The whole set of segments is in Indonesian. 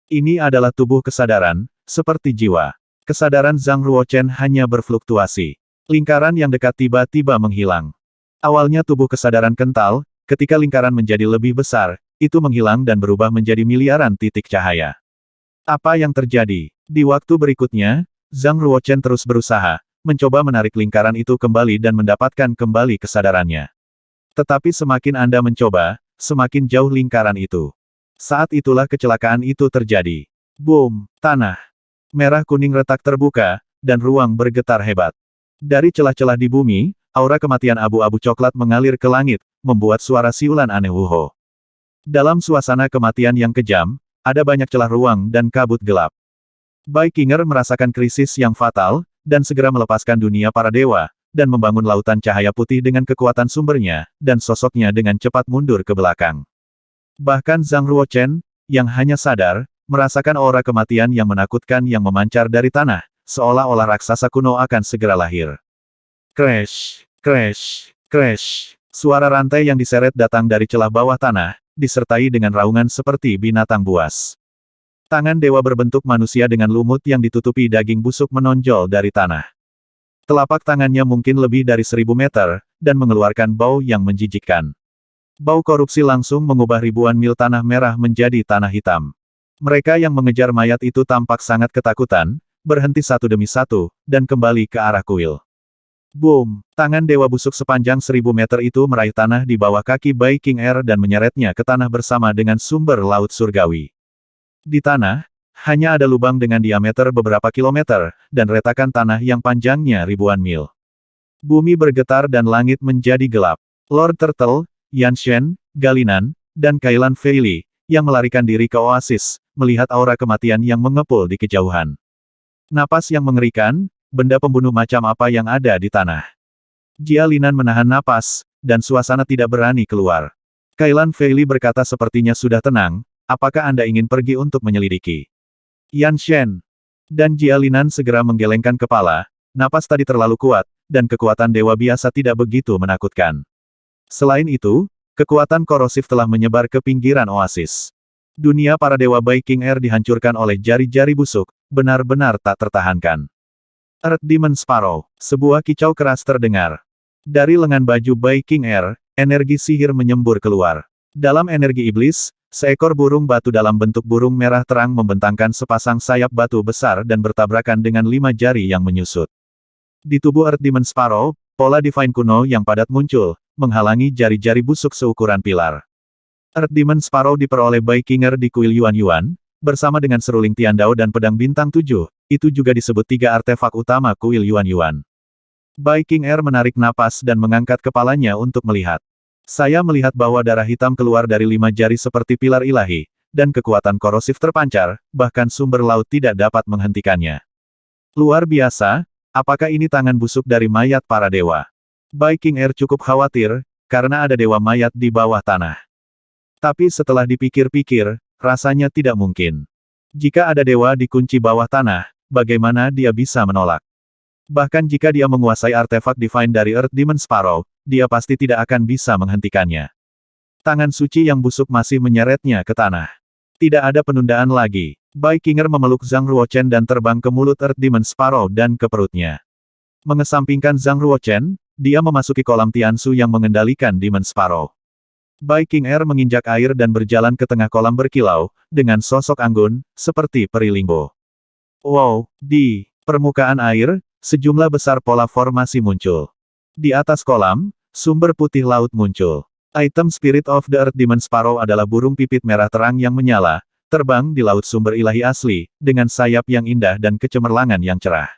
Ini adalah tubuh kesadaran, seperti jiwa. Kesadaran Zhang Ruochen hanya berfluktuasi. Lingkaran yang dekat tiba-tiba menghilang. Awalnya tubuh kesadaran kental, ketika lingkaran menjadi lebih besar, itu menghilang dan berubah menjadi miliaran titik cahaya. Apa yang terjadi? Di waktu berikutnya, Zhang Ruochen terus berusaha, mencoba menarik lingkaran itu kembali dan mendapatkan kembali kesadarannya. Tetapi semakin Anda mencoba, semakin jauh lingkaran itu. Saat itulah kecelakaan itu terjadi. Boom! Tanah merah-kuning retak terbuka, dan ruang bergetar hebat. Dari celah-celah di bumi, aura kematian abu-abu coklat mengalir ke langit, membuat suara siulan aneh wuho. Dalam suasana kematian yang kejam, ada banyak celah ruang dan kabut gelap. Bai Qinger merasakan krisis yang fatal, dan segera melepaskan dunia para dewa, dan membangun lautan cahaya putih dengan kekuatan sumbernya, dan sosoknya dengan cepat mundur ke belakang. Bahkan Zhang Ruochen, yang hanya sadar, merasakan aura kematian yang menakutkan yang memancar dari tanah, seolah-olah raksasa kuno akan segera lahir. Crash! Crash! Crash! Suara rantai yang diseret datang dari celah bawah tanah, disertai dengan raungan seperti binatang buas. Tangan dewa berbentuk manusia dengan lumut yang ditutupi daging busuk menonjol dari tanah. Telapak tangannya mungkin lebih dari 1000 meter, dan mengeluarkan bau yang menjijikkan. Bau korupsi langsung mengubah ribuan mil tanah merah menjadi tanah hitam. Mereka yang mengejar mayat itu tampak sangat ketakutan, berhenti satu demi satu, dan kembali ke arah kuil. Boom! Tangan dewa busuk sepanjang 1000 meter itu meraih tanah di bawah kaki Bai Qinger dan menyeretnya ke tanah bersama dengan sumber laut surgawi. Di tanah, hanya ada lubang dengan diameter beberapa kilometer, dan retakan tanah yang panjangnya ribuan mil. Bumi bergetar dan langit menjadi gelap. Lord Turtle, Yan Shen, Galinan, dan Kailan Feili, yang melarikan diri ke oasis, melihat aura kematian yang mengepul di kejauhan. Napas yang mengerikan, benda pembunuh macam apa yang ada di tanah. Jia Linan menahan napas, dan suasana tidak berani keluar. Kailan Feili berkata sepertinya sudah tenang, apakah Anda ingin pergi untuk menyelidiki? Yan Shen dan Jia Linan segera menggelengkan kepala, napas tadi terlalu kuat, dan kekuatan dewa biasa tidak begitu menakutkan. Selain itu, kekuatan korosif telah menyebar ke pinggiran oasis. Dunia para dewa Bai Qinger dihancurkan oleh jari-jari busuk, benar-benar tak tertahankan. Earth Demon Sparrow, sebuah kicau keras terdengar. Dari lengan baju Bai Qinger, energi sihir menyembur keluar. Dalam energi iblis, seekor burung batu dalam bentuk burung merah terang membentangkan sepasang sayap batu besar dan bertabrakan dengan 5 jari yang menyusut. Di tubuh Earth Demon Sparrow, pola divine kuno yang padat muncul, menghalangi jari-jari busuk seukuran pilar. Earth Demon Sparrow diperoleh Bai Qinger di kuil Yuan Yuan, bersama dengan seruling Tiandao dan pedang bintang 7, itu juga disebut 3 artefak utama kuil Yuan Yuan. Bai Qinger menarik napas dan mengangkat kepalanya untuk melihat. Saya melihat bahwa darah hitam keluar dari 5 jari seperti pilar ilahi, dan kekuatan korosif terpancar, bahkan sumber laut tidak dapat menghentikannya. Luar biasa, apakah ini tangan busuk dari mayat para dewa? Bai Qinger cukup khawatir, karena ada dewa mayat di bawah tanah. Tapi setelah dipikir-pikir, rasanya tidak mungkin. Jika ada dewa di kunci bawah tanah, bagaimana dia bisa menolak? Bahkan jika dia menguasai artefak divine dari Earth Demon Sparrow, dia pasti tidak akan bisa menghentikannya. Tangan suci yang busuk masih menyeretnya ke tanah. Tidak ada penundaan lagi. Bai Qinger memeluk Zhang Ruochen dan terbang ke mulut Earth Demon Sparrow dan ke perutnya. Mengesampingkan Zhang Ruochen, dia memasuki kolam Tiansu yang mengendalikan Demon Sparrow. Bai Qinger menginjak air dan berjalan ke tengah kolam berkilau, dengan sosok anggun, seperti peri limbo. Wow, di permukaan air, sejumlah besar pola formasi muncul. Di atas kolam, sumber putih laut muncul. Item Spirit of the Earth Demon Sparrow adalah burung pipit merah terang yang menyala, terbang di laut sumber ilahi asli, dengan sayap yang indah dan kecemerlangan yang cerah.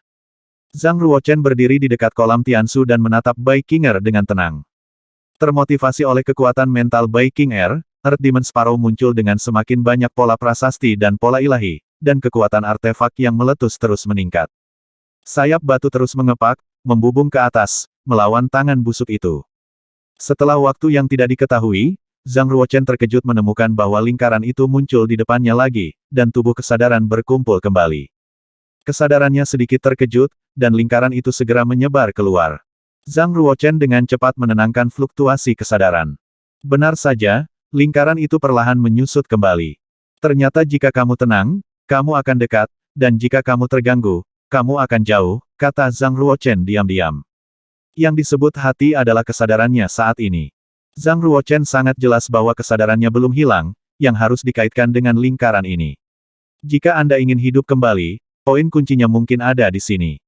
Zhang Ruochen berdiri di dekat kolam Tiansu dan menatap Bai Qinger dengan tenang. Termotivasi oleh kekuatan mental Bai Qinger, Earth Demon Sparrow muncul dengan semakin banyak pola prasasti dan pola ilahi, dan kekuatan artefak yang meletus terus meningkat. Sayap batu terus mengepak, membubung ke atas, melawan tangan busuk itu. Setelah waktu yang tidak diketahui, Zhang Ruochen terkejut menemukan bahwa lingkaran itu muncul di depannya lagi, dan tubuh kesadaran berkumpul kembali. Kesadarannya sedikit terkejut, dan lingkaran itu segera menyebar keluar. Zhang Ruochen dengan cepat menenangkan fluktuasi kesadaran. Benar saja, lingkaran itu perlahan menyusut kembali. Ternyata jika kamu tenang, kamu akan dekat, dan jika kamu terganggu, kamu akan jauh, kata Zhang Ruochen diam-diam. Yang disebut hati adalah kesadarannya saat ini. Zhang Ruochen sangat jelas bahwa kesadarannya belum hilang, yang harus dikaitkan dengan lingkaran ini. Jika Anda ingin hidup kembali, poin kuncinya mungkin ada di sini.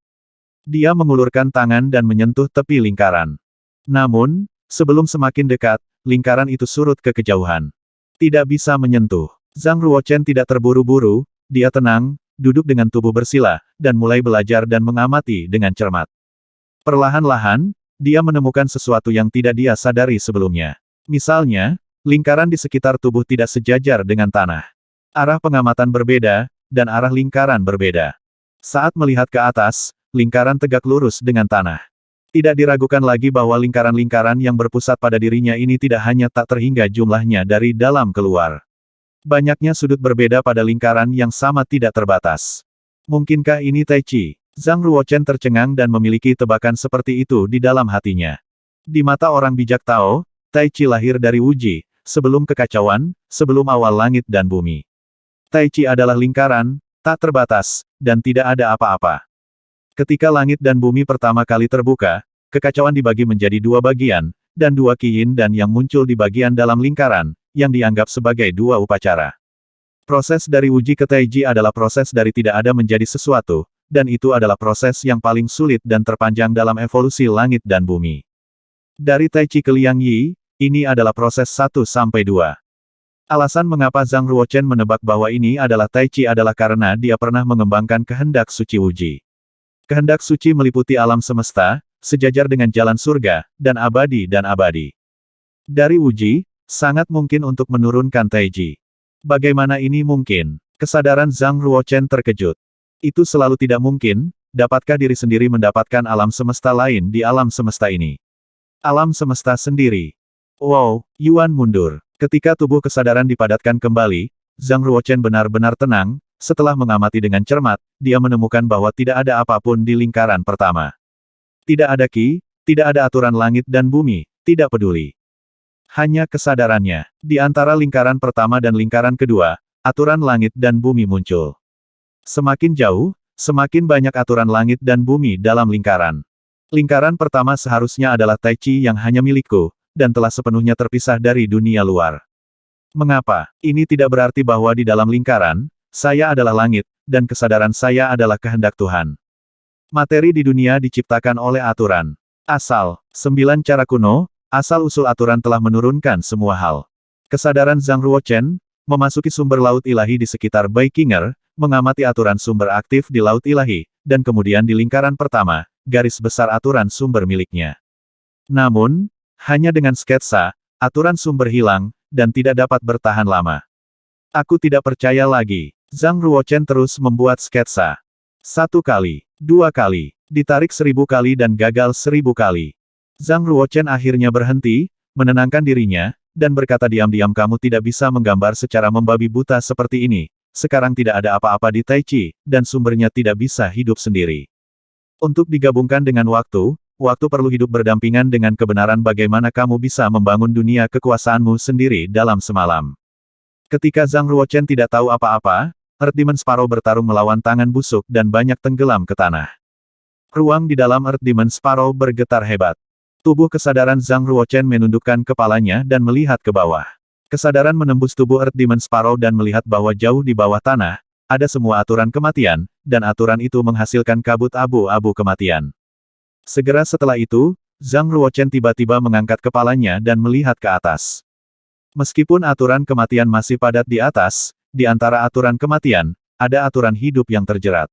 Dia mengulurkan tangan dan menyentuh tepi lingkaran. Namun, sebelum semakin dekat, lingkaran itu surut ke kejauhan. Tidak bisa menyentuh. Zhang Ruochen tidak terburu-buru, dia tenang, duduk dengan tubuh bersila, dan mulai belajar dan mengamati dengan cermat. Perlahan-lahan, dia menemukan sesuatu yang tidak dia sadari sebelumnya. Misalnya, lingkaran di sekitar tubuh tidak sejajar dengan tanah. Arah pengamatan berbeda, dan arah lingkaran berbeda. Saat melihat ke atas, lingkaran tegak lurus dengan tanah. Tidak diragukan lagi bahwa lingkaran-lingkaran yang berpusat pada dirinya ini tidak hanya tak terhingga jumlahnya dari dalam keluar. Banyaknya sudut berbeda pada lingkaran yang sama tidak terbatas. Mungkinkah ini Tai Chi? Zhang Ruochen tercengang dan memiliki tebakan seperti itu di dalam hatinya. Di mata orang bijak Tao, Tai Chi lahir dari Wuji, sebelum kekacauan, sebelum awal langit dan bumi. Tai Chi adalah lingkaran, tak terbatas, dan tidak ada apa-apa. Ketika langit dan bumi pertama kali terbuka, kekacauan dibagi menjadi dua bagian, dan dua Qi Yin dan yang muncul di bagian dalam lingkaran, yang dianggap sebagai dua upacara. Proses dari Wuji ke Tai Chi adalah proses dari tidak ada menjadi sesuatu, dan itu adalah proses yang paling sulit dan terpanjang dalam evolusi langit dan bumi. Dari Tai Chi ke Liang Yi, ini adalah proses 1-2. Alasan mengapa Zhang Ruochen menebak bahwa ini adalah Tai Chi adalah karena dia pernah mengembangkan kehendak suci Wuji. Kehendak suci meliputi alam semesta, sejajar dengan jalan surga, dan abadi. Dari Wuji, sangat mungkin untuk menurunkan Tai Chi. Bagaimana ini mungkin? Kesadaran Zhang Ruochen terkejut. Itu selalu tidak mungkin, dapatkah diri sendiri mendapatkan alam semesta lain di alam semesta ini? Alam semesta sendiri. Wow, Yuan mundur. Ketika tubuh kesadaran dipadatkan kembali, Zhang Ruochen benar-benar tenang, setelah mengamati dengan cermat, dia menemukan bahwa tidak ada apapun di lingkaran pertama. Tidak ada Qi, tidak ada aturan langit dan bumi, tidak peduli. Hanya kesadarannya. Di antara lingkaran pertama dan lingkaran kedua, aturan langit dan bumi muncul. Semakin jauh, semakin banyak aturan langit dan bumi dalam lingkaran. Lingkaran pertama seharusnya adalah Tai Chi yang hanya milikku, dan telah sepenuhnya terpisah dari dunia luar. Mengapa? Ini tidak berarti bahwa di dalam lingkaran, saya adalah langit, dan kesadaran saya adalah kehendak Tuhan. Materi di dunia diciptakan oleh aturan. Asal, 9 cara kuno, asal-usul aturan telah menurunkan semua hal. Kesadaran Zhang Ruochen, memasuki sumber laut ilahi di sekitar Baikinger, mengamati aturan sumber aktif di laut ilahi, dan kemudian di lingkaran pertama, garis besar aturan sumber miliknya. Namun, hanya dengan sketsa, aturan sumber hilang, dan tidak dapat bertahan lama. Aku tidak percaya lagi. Zhang Ruochen terus membuat sketsa. 1 kali, 2 kali, ditarik 1000 kali dan gagal 1000 kali. Zhang Ruochen akhirnya berhenti, menenangkan dirinya, dan berkata diam-diam kamu tidak bisa menggambar secara membabi buta seperti ini. Sekarang tidak ada apa-apa di Tai Chi, dan sumbernya tidak bisa hidup sendiri. Untuk digabungkan dengan waktu, waktu perlu hidup berdampingan dengan kebenaran bagaimana kamu bisa membangun dunia kekuasaanmu sendiri dalam semalam. Ketika Zhang Ruochen tidak tahu apa-apa, Earth Demon Sparrow bertarung melawan tangan busuk dan banyak tenggelam ke tanah. Ruang di dalam Earth Demon Sparrow bergetar hebat. Tubuh kesadaran Zhang Ruochen menundukkan kepalanya dan melihat ke bawah. Kesadaran menembus tubuh Earth Demon Sparrow dan melihat bahwa jauh di bawah tanah, ada semua aturan kematian, dan aturan itu menghasilkan kabut abu-abu kematian. Segera setelah itu, Zhang Ruochen tiba-tiba mengangkat kepalanya dan melihat ke atas. Meskipun aturan kematian masih padat di atas, di antara aturan kematian, ada aturan hidup yang terjerat.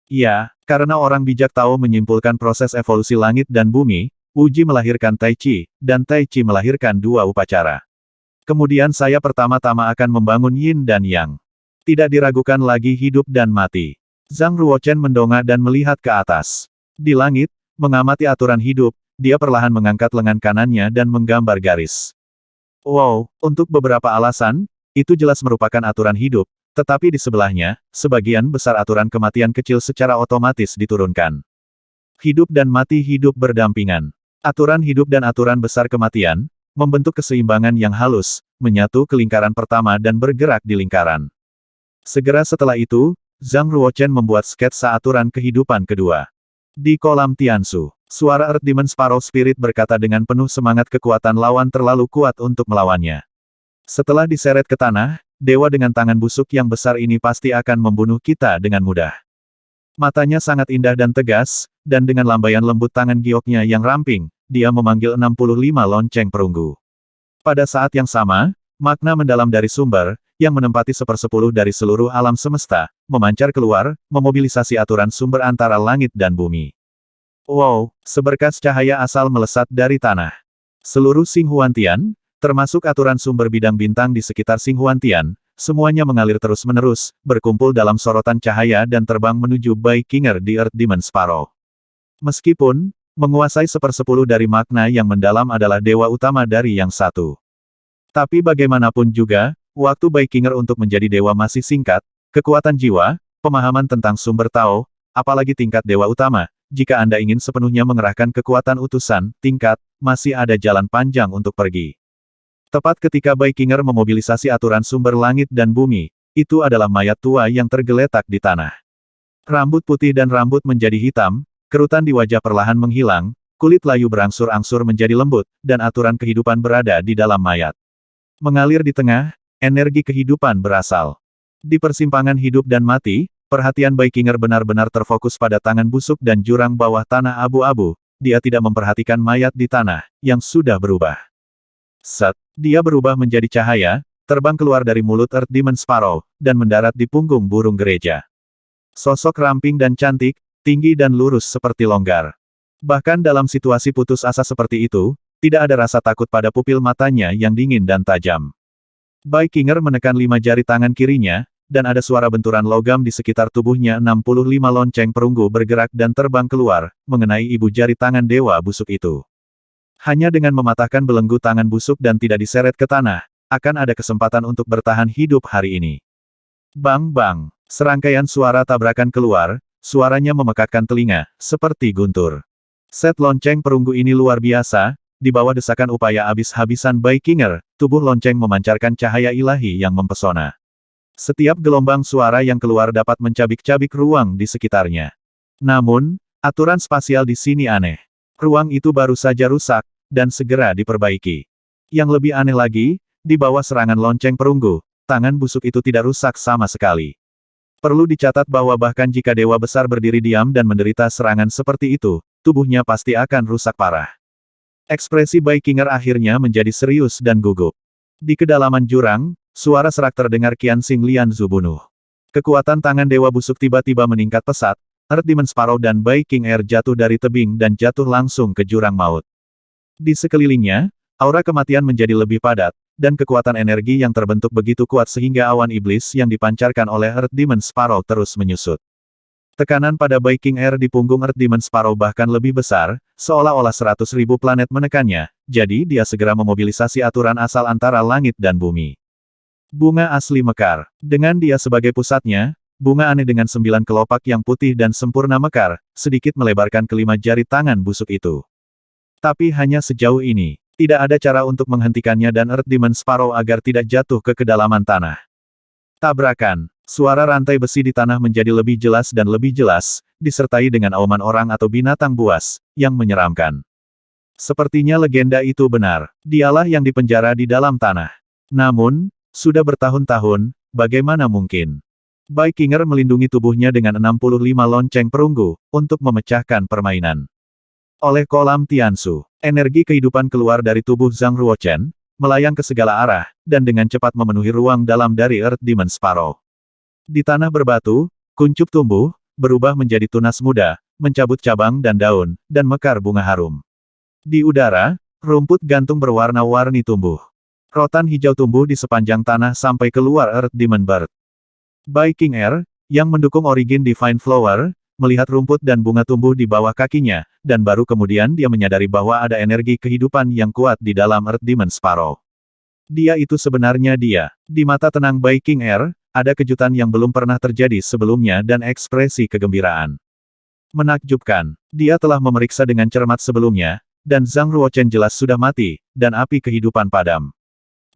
Ya, karena orang bijak tahu menyimpulkan proses evolusi langit dan bumi, Wuji melahirkan Tai Chi, dan Tai Chi melahirkan dua upacara. Kemudian saya pertama-tama akan membangun Yin dan Yang. Tidak diragukan lagi hidup dan mati. Zhang Ruochen mendongak dan melihat ke atas. Di langit, mengamati aturan hidup, dia perlahan mengangkat lengan kanannya dan menggambar garis. Wow, untuk beberapa alasan, itu jelas merupakan aturan hidup, tetapi di sebelahnya, sebagian besar aturan kematian kecil secara otomatis diturunkan. Hidup dan mati hidup berdampingan. Aturan hidup dan aturan besar kematian, membentuk keseimbangan yang halus, menyatu ke lingkaran pertama dan bergerak di lingkaran. Segera setelah itu, Zhang Ruochen membuat sketsa aturan kehidupan kedua. Di kolam Tiansu, suara Earth Demon Sparrow Spirit berkata dengan penuh semangat kekuatan lawan terlalu kuat untuk melawannya. Setelah diseret ke tanah, dewa dengan tangan busuk yang besar ini pasti akan membunuh kita dengan mudah. Matanya sangat indah dan tegas, dan dengan lambaian lembut tangan gioknya yang ramping, dia memanggil 65 lonceng perunggu. Pada saat yang sama, makna mendalam dari sumber, yang menempati 1/10 dari seluruh alam semesta, memancar keluar, memobilisasi aturan sumber antara langit dan bumi. Wow, seberkas cahaya asal melesat dari tanah. Seluruh Xinghuantian, termasuk aturan sumber bidang bintang di sekitar Xinghuantian, semuanya mengalir terus-menerus, berkumpul dalam sorotan cahaya dan terbang menuju Bai Qinger di Earth Demon Sparrow. Meskipun, menguasai 1/10 dari makna yang mendalam adalah dewa utama dari yang satu. Tapi bagaimanapun juga, waktu Bai Qinger untuk menjadi dewa masih singkat, kekuatan jiwa, pemahaman tentang sumber Tao, apalagi tingkat dewa utama, jika Anda ingin sepenuhnya mengerahkan kekuatan utusan, tingkat, masih ada jalan panjang untuk pergi. Tepat ketika Bai Qinger memobilisasi aturan sumber langit dan bumi, itu adalah mayat tua yang tergeletak di tanah. Rambut putih dan rambut menjadi hitam, kerutan di wajah perlahan menghilang, kulit layu berangsur-angsur menjadi lembut, dan aturan kehidupan berada di dalam mayat. Mengalir di tengah, energi kehidupan berasal. Di persimpangan hidup dan mati, perhatian Bai Qinger benar-benar terfokus pada tangan busuk dan jurang bawah tanah abu-abu, dia tidak memperhatikan mayat di tanah, yang sudah berubah. Set, dia berubah menjadi cahaya, terbang keluar dari mulut Earth Demon Sparrow, dan mendarat di punggung burung gereja. Sosok ramping dan cantik, tinggi dan lurus seperti longgar. Bahkan dalam situasi putus asa seperti itu, tidak ada rasa takut pada pupil matanya yang dingin dan tajam. Bai Qinger menekan 5 jari tangan kirinya, dan ada suara benturan logam di sekitar tubuhnya. 65 lonceng perunggu bergerak dan terbang keluar, mengenai ibu jari tangan dewa busuk itu. Hanya dengan mematahkan belenggu tangan busuk dan tidak diseret ke tanah, akan ada kesempatan untuk bertahan hidup hari ini. Bang-bang, serangkaian suara tabrakan keluar, suaranya memekakkan telinga, seperti guntur. Set lonceng perunggu ini luar biasa. Di bawah desakan upaya habis-habisan Bai Qinger, tubuh lonceng memancarkan cahaya ilahi yang mempesona. Setiap gelombang suara yang keluar dapat mencabik-cabik ruang di sekitarnya. Namun, aturan spasial di sini aneh. Ruang itu baru saja rusak, dan segera diperbaiki. Yang lebih aneh lagi, di bawah serangan lonceng perunggu, tangan busuk itu tidak rusak sama sekali. Perlu dicatat bahwa bahkan jika dewa besar berdiri diam dan menderita serangan seperti itu, tubuhnya pasti akan rusak parah. Ekspresi Bai Qinger akhirnya menjadi serius dan gugup. Di kedalaman jurang, suara serak terdengar Qianxing Lianzu bunuh. Kekuatan tangan dewa busuk tiba-tiba meningkat pesat, Earth Demon Sparrow dan Bai Qinger jatuh dari tebing dan jatuh langsung ke jurang maut. Di sekelilingnya, aura kematian menjadi lebih padat, dan kekuatan energi yang terbentuk begitu kuat sehingga awan iblis yang dipancarkan oleh Earth Demon Sparrow terus menyusut. Tekanan pada Bai Qinger di punggung Earth Demon Sparrow bahkan lebih besar, seolah-olah 100.000 planet menekannya, jadi dia segera memobilisasi aturan asal antara langit dan bumi. Bunga asli mekar. Dengan dia sebagai pusatnya, bunga aneh dengan 9 kelopak yang putih dan sempurna mekar, sedikit melebarkan kelima jari tangan busuk itu. Tapi hanya sejauh ini, tidak ada cara untuk menghentikannya dan Earth Demon Sparrow agar tidak jatuh ke kedalaman tanah. Tabrakan. Suara rantai besi di tanah menjadi lebih jelas dan lebih jelas, disertai dengan auman orang atau binatang buas, yang menyeramkan. Sepertinya legenda itu benar. Dialah yang dipenjara di dalam tanah. Namun, sudah bertahun-tahun, bagaimana mungkin? Bai Qinger melindungi tubuhnya dengan 65 lonceng perunggu, untuk memecahkan permainan. Oleh kolam Tiansu, energi kehidupan keluar dari tubuh Zhang Ruochen, melayang ke segala arah, dan dengan cepat memenuhi ruang dalam dari Earth Demon Sparrow. Di tanah berbatu, kuncup tumbuh, berubah menjadi tunas muda, mencabut cabang dan daun, dan mekar bunga harum. Di udara, rumput gantung berwarna-warni tumbuh. Rotan hijau tumbuh di sepanjang tanah sampai keluar Earth Demon Bird. Bai Qinger, yang mendukung Origin Divine Flower, melihat rumput dan bunga tumbuh di bawah kakinya, dan baru kemudian dia menyadari bahwa ada energi kehidupan yang kuat di dalam Earth Demon Sparrow. Dia itu sebenarnya dia. Di mata tenang Bai Qinger, ada kejutan yang belum pernah terjadi sebelumnya dan ekspresi kegembiraan. Menakjubkan, dia telah memeriksa dengan cermat sebelumnya, dan Zhang Ruochen jelas sudah mati, dan api kehidupan padam.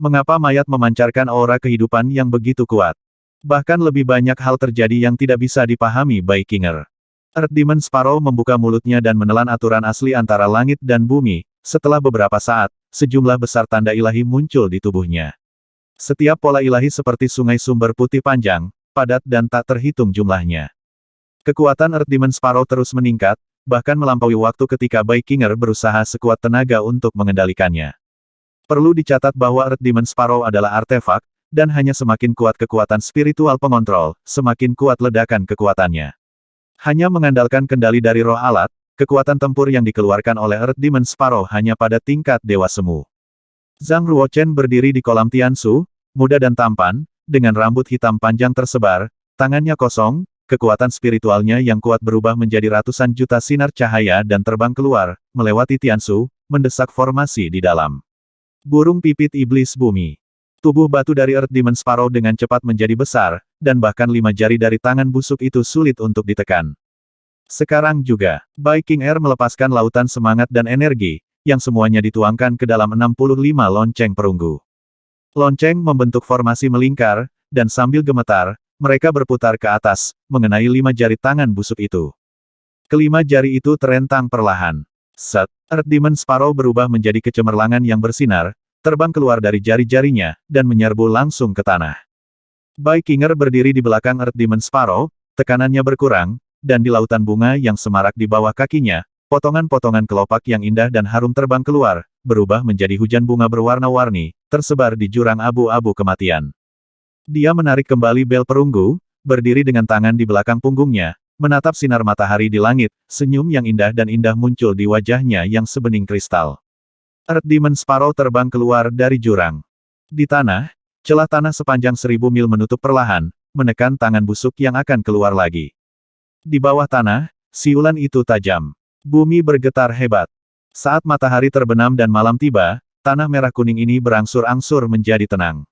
Mengapa mayat memancarkan aura kehidupan yang begitu kuat? Bahkan lebih banyak hal terjadi yang tidak bisa dipahami Baikinger. Earth Demon Sparrow membuka mulutnya dan menelan aturan asli antara langit dan bumi. Setelah beberapa saat, sejumlah besar tanda ilahi muncul di tubuhnya. Setiap pola ilahi seperti sungai sumber putih panjang, padat dan tak terhitung jumlahnya. Kekuatan Earth Demon Sparrow terus meningkat, bahkan melampaui waktu ketika Baikinger berusaha sekuat tenaga untuk mengendalikannya. Perlu dicatat bahwa Earth Demon Sparrow adalah artefak, dan hanya semakin kuat kekuatan spiritual pengontrol, semakin kuat ledakan kekuatannya. Hanya mengandalkan kendali dari roh alat, kekuatan tempur yang dikeluarkan oleh Earth Demon Sparrow hanya pada tingkat dewa semu. Zhang Ruochen berdiri di kolam Tianshu, muda dan tampan, dengan rambut hitam panjang tersebar, tangannya kosong, kekuatan spiritualnya yang kuat berubah menjadi ratusan juta sinar cahaya dan terbang keluar, melewati Tianshu, mendesak formasi di dalam. Burung pipit iblis bumi. Tubuh batu dari Earth Demon Sparrow dengan cepat menjadi besar, dan bahkan 5 jari dari tangan busuk itu sulit untuk ditekan. Sekarang juga, Baikinger melepaskan lautan semangat dan energi, yang semuanya dituangkan ke dalam 65 lonceng perunggu. Lonceng membentuk formasi melingkar, dan sambil gemetar, mereka berputar ke atas, mengenai 5 jari tangan busuk itu. Kelima jari itu terentang perlahan. Set, Earth Demon Sparrow berubah menjadi kecemerlangan yang bersinar, terbang keluar dari jari-jarinya, dan menyerbu langsung ke tanah. Baikinger berdiri di belakang Earth Demon Sparrow, tekanannya berkurang, dan di lautan bunga yang semarak di bawah kakinya, potongan-potongan kelopak yang indah dan harum terbang keluar, berubah menjadi hujan bunga berwarna-warni, tersebar di jurang abu-abu kematian. Dia menarik kembali bel perunggu, berdiri dengan tangan di belakang punggungnya, menatap sinar matahari di langit, senyum yang indah dan indah muncul di wajahnya yang sebening kristal. Earth Demon Sparrow terbang keluar dari jurang. Di tanah, celah tanah sepanjang 1000 mil menutup perlahan, menekan tangan busuk yang akan keluar lagi. Di bawah tanah, siulan itu tajam. Bumi bergetar hebat. Saat matahari terbenam dan malam tiba, tanah merah kuning ini berangsur-angsur menjadi tenang.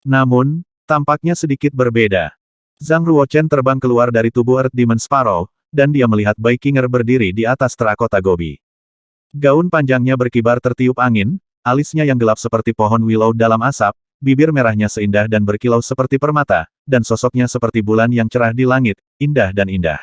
Namun, tampaknya sedikit berbeda. Zhang Ruochen terbang keluar dari tubuh Earth Demon Sparrow, dan dia melihat Baikinger berdiri di atas terakota gobi. Gaun panjangnya berkibar tertiup angin, alisnya yang gelap seperti pohon willow dalam asap, bibir merahnya seindah dan berkilau seperti permata, dan sosoknya seperti bulan yang cerah di langit, indah dan indah.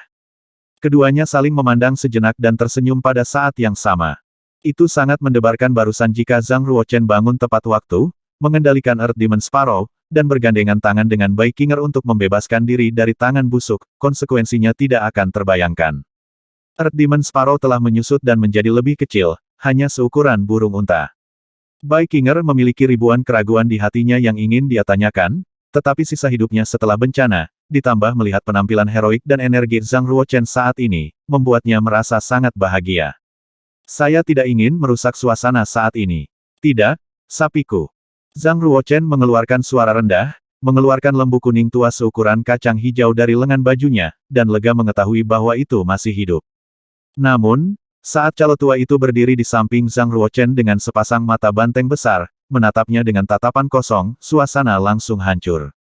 Keduanya saling memandang sejenak dan tersenyum pada saat yang sama. Itu sangat mendebarkan barusan jika Zhang Ruochen bangun tepat waktu, mengendalikan Earth Demon Sparrow, dan bergandengan tangan dengan Baikinger untuk membebaskan diri dari tangan busuk, konsekuensinya tidak akan terbayangkan. Earth Demon Sparrow telah menyusut dan menjadi lebih kecil, hanya seukuran burung unta. Baikinger memiliki ribuan keraguan di hatinya yang ingin dia tanyakan, tetapi sisa hidupnya setelah bencana, ditambah melihat penampilan heroik dan energi Zhang Ruochen saat ini, membuatnya merasa sangat bahagia. Saya tidak ingin merusak suasana saat ini. Tidak, sapiku. Zhang Ruochen mengeluarkan suara rendah, mengeluarkan lembu kuning tua seukuran kacang hijau dari lengan bajunya, dan lega mengetahui bahwa itu masih hidup. Namun, saat calo tua itu berdiri di samping Zhang Ruochen dengan sepasang mata banteng besar, menatapnya dengan tatapan kosong, suasana langsung hancur.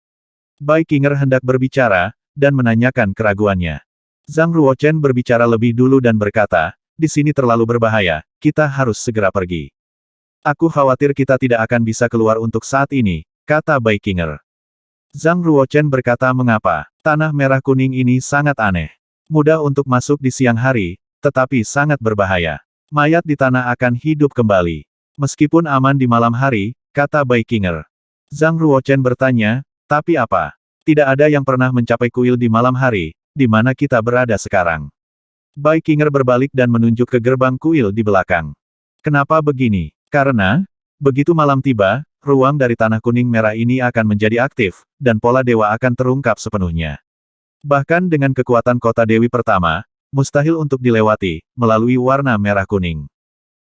Baikinger hendak berbicara, dan menanyakan keraguannya. Zhang Ruochen berbicara lebih dulu dan berkata, di sini terlalu berbahaya, kita harus segera pergi. Aku khawatir kita tidak akan bisa keluar untuk saat ini, kata Baikinger. Zhang Ruochen berkata mengapa, tanah merah kuning ini sangat aneh. Mudah untuk masuk di siang hari, tetapi sangat berbahaya. Mayat di tanah akan hidup kembali. Meskipun aman di malam hari, kata Baikinger. Zhang Ruochen bertanya, tapi apa? Tidak ada yang pernah mencapai kuil di malam hari, di mana kita berada sekarang. Baikinger berbalik dan menunjuk ke gerbang kuil di belakang. Kenapa begini? Karena, begitu malam tiba, ruang dari tanah kuning merah ini akan menjadi aktif, dan pola dewa akan terungkap sepenuhnya. Bahkan dengan kekuatan kota Dewi pertama, mustahil untuk dilewati, melalui warna merah kuning.